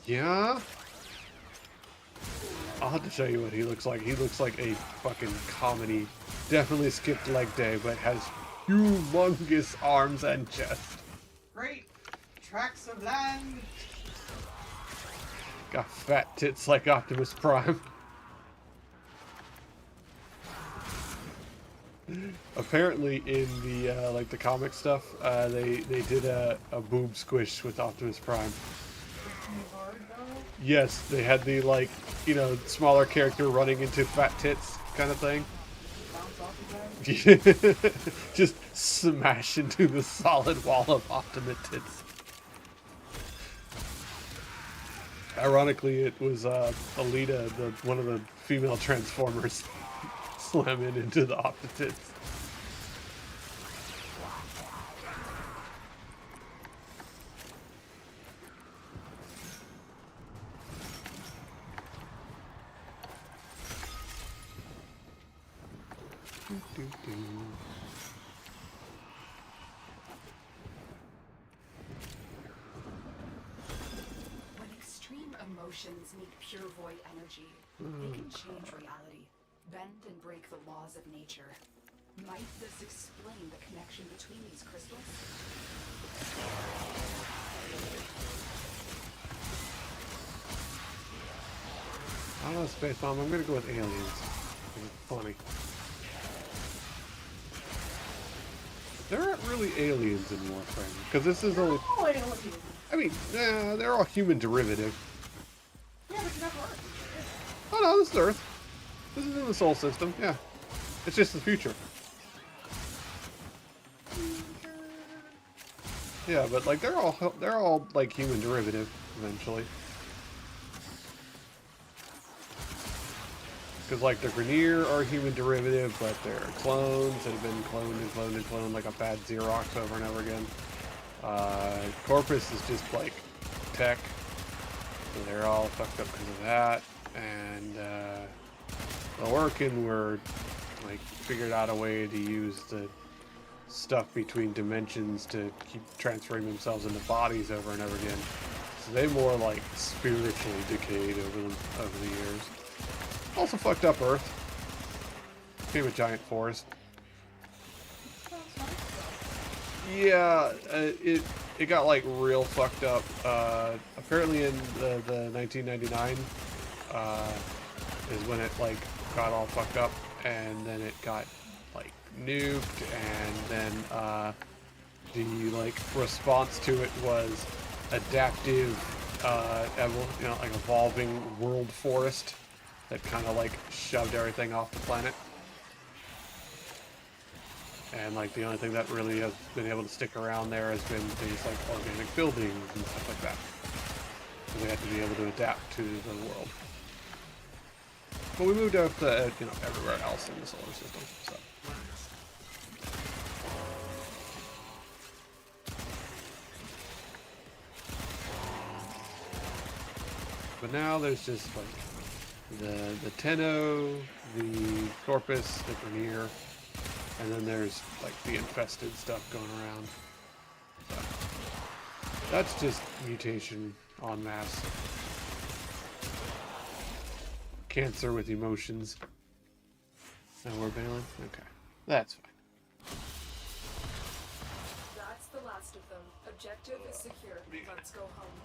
Yeah? I'll have to show you what he looks like. He looks like a fucking comedy. Definitely skipped leg day, but has humongous arms and chest. Great tracts of land. Got fat tits like Optimus Prime. Apparently in the like the comic stuff, they did a boob squish with Optimus Prime. Yes, they had the, like, you know, smaller character running into fat tits kind of thing. Just smash into the solid wall of Optimus tits. Ironically, it was Alita, one of the female Transformers, slamming into the Optimus tits. When extreme emotions meet pure void energy, they can change reality, bend and break the laws of nature. Might this explain the connection between these crystals? I don't know, Space Bomb. I'm gonna go with aliens. It's funny. There aren't really aliens in Warframe, because this is only... Oh, aliens. I mean, they're all human derivative. Yeah, but you never Earth. Oh no, this is Earth. This is in the Sol system, yeah. It's just the future. Yeah, but like they're all like human derivative eventually. Because like the Grenier are human derivative, but they're clones that have been cloned and cloned and cloned like a bad Xerox over and over again. Corpus is just like tech, so they're all fucked up because of that. And the Orkin were like figured out a way to use the stuff between dimensions to keep transferring themselves into bodies over and over again. So they more like spiritually decayed over the years. Also fucked up Earth. Became a giant forest. Yeah, it got like real fucked up. Apparently in the 1999 is when it like got all fucked up, and then it got like nuked, and then the like response to it was adaptive, like evolving world forest that kind of like shoved everything off the planet. And like the only thing that really has been able to stick around there has been things like organic buildings and stuff like that. So they have to be able to adapt to the world. But we moved out to everywhere else in the solar system. So. But now there's just like the Tenno, the Corpus, the Grenier, and then there's like the infested stuff going around. So that's just mutation en masse. Cancer with emotions. And we're bailing? Okay. That's fine. That's the last of them. Objective is secure. Let's go home.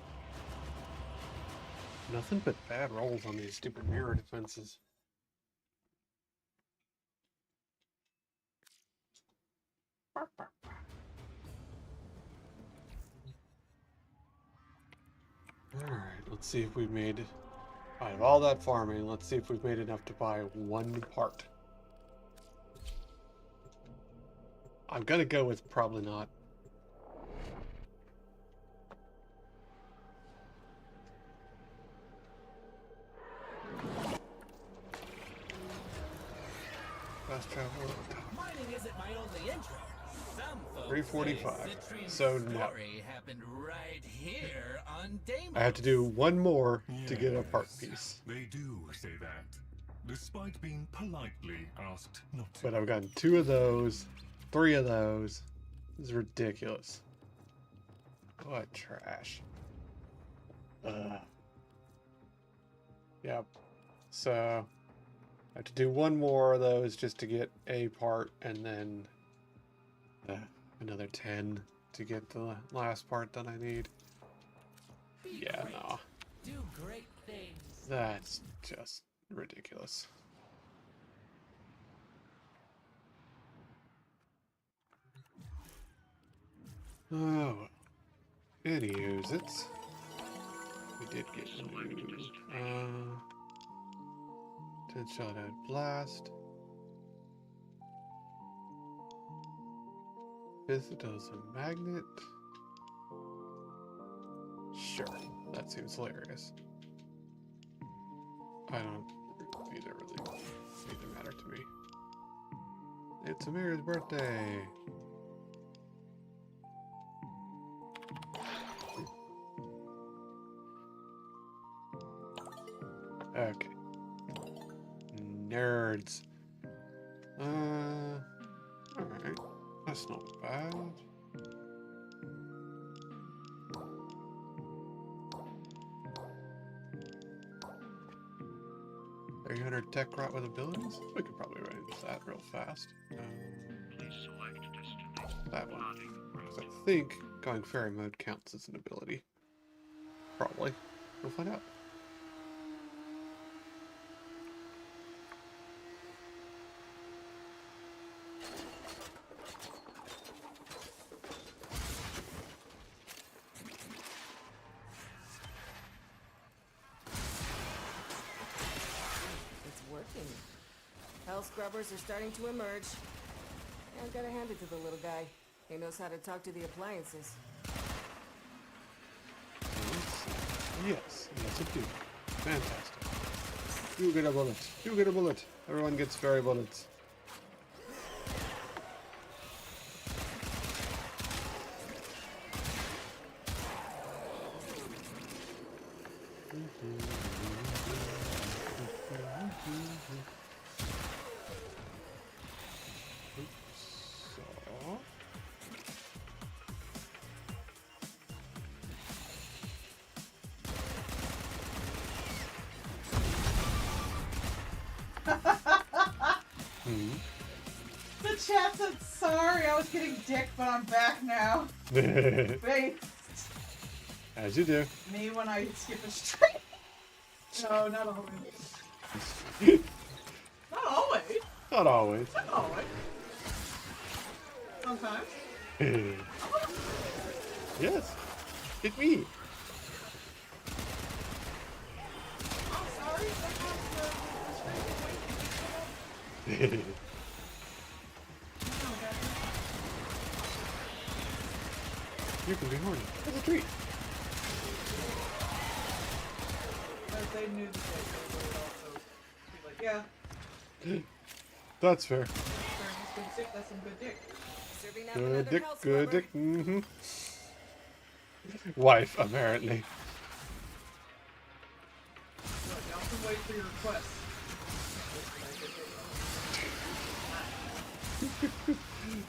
Nothing but bad rolls on these stupid mirror defenses. Alright, let's see if we've made, out of all that farming, let's see if we've made enough to buy one part. I'm gonna go with probably not. Fast travel. Mining isn't my only interest. Some folks 345. say Citrine's So no. story happened right here on Deimos. I have to do one more to get a part piece. They do say that, despite being politely asked not to. But I've gotten 2 of those, 3 of those. This is ridiculous. What trash. Yep. So I have to do one more of those just to get a part, and then another 10 to get the last part that I need. Yeah, no. Do great things. That's just ridiculous. Oh, well. Anywho's, we did get new, 10 shot out blast. Visitors a magnet. Sure, that seems hilarious. These are really neither matter to me. It's Amir's birthday. Okay. Nerds. Alright. That's not bad. $300 tech rot with abilities? We could probably run into that real fast. That one. Because I think going fairy mode counts as an ability. Probably. We'll find out. hell scrubbers are starting to emerge. And I've gotta hand it to the little guy. He knows how to talk to the appliances. Yes, yes it do. Fantastic. You get a bullet. You get a bullet. Everyone gets fairy bullets. The chat said sorry, I was getting dick, but I'm back now. Wait. As you do. Me when I skip a stream. No, not always. Not always. Not always. Not always. Sometimes. Yes. It's me. I'm sorry. Sometimes You can be horny. It's a treat. But they knew the day, they would also be like, yeah. That's fair. That's good dick, that's some good dick. Serving that Good dick, good dick. Mm-hmm. Wife, apparently. Look, y'all can wait for your request.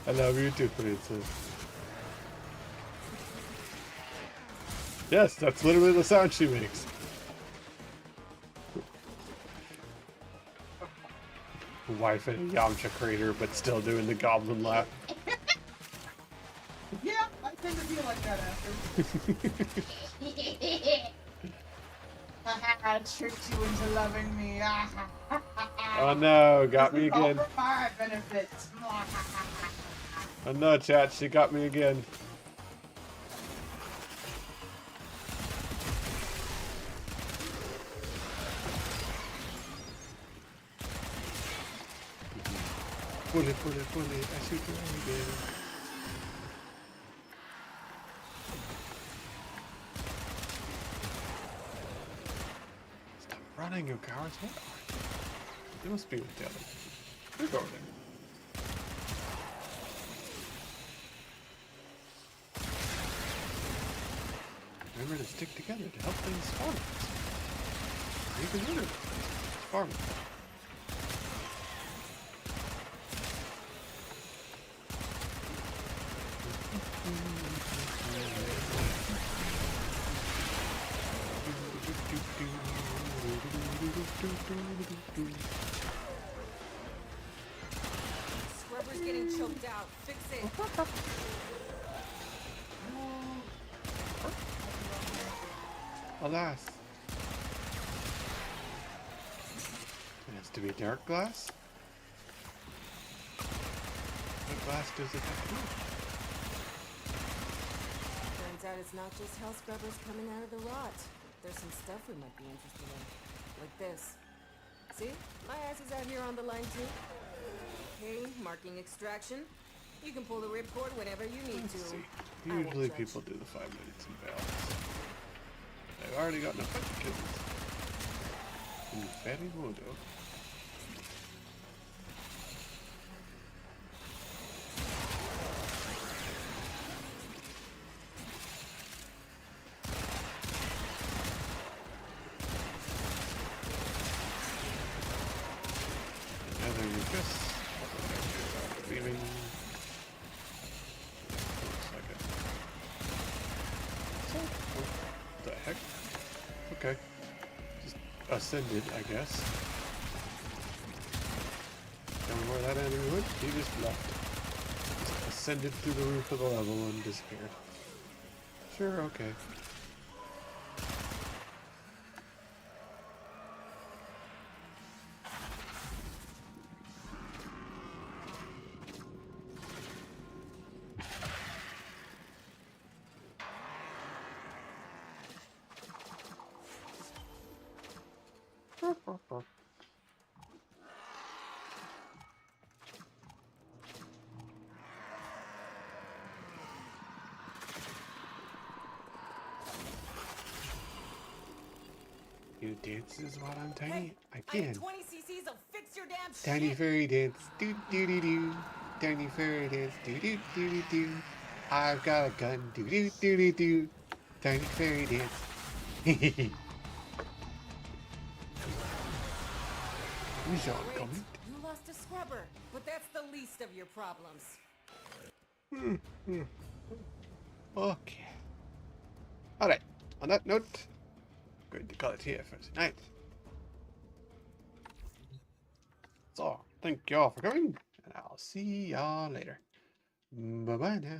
I love you too, princess. Yes, that's literally the sound she makes. Wife in a Yamcha crater, but still doing the goblin laugh. Yeah, I tend to feel like that after. I tricked you into loving me. Oh no, got me This is all again. for my benefit. Oh no, chat, she got me again. Bullet, bullet, bullet, I shoot you again. Stop running, you cowards. What are you? They must be with the other. They're going there. Remember to stick together to help things spawn. You can win it. Farming. Scrubber's getting choked out. Fix it. Alas. It has to be dark glass? What glass does it have to be? Turns out it's not just hell scrubbers coming out of the rot. There's some stuff we might be interested in. Like this. See? My ass is out here on the line too. Okay, marking extraction. You can pull the ripcord whenever you need Let's to. see. I won't Usually judge. people do the 5 minutes in balance. I've already gotten a bunch of kills. In very modo. Another Lucas. Leaving. Looks like it. So, what the heck? Okay. Just ascended, I guess. Tell me where that enemy went? He just left. Just ascended through the roof of the level and disappeared. Sure, okay. do dances while I'm tiny? Hey, I I can. have 20 cc's of fix your damn Tiny shit. fairy dance, do do do do. Tiny fairy dance, do do do do do. I've got a gun, do do do do do. Tiny fairy dance. We saw it Great. coming. You lost a scrubber, but that's the least of your problems. Okay. Alright, on that note, I'm going to call it here for tonight. So, thank y'all for coming, and I'll see y'all later. Bye-bye now.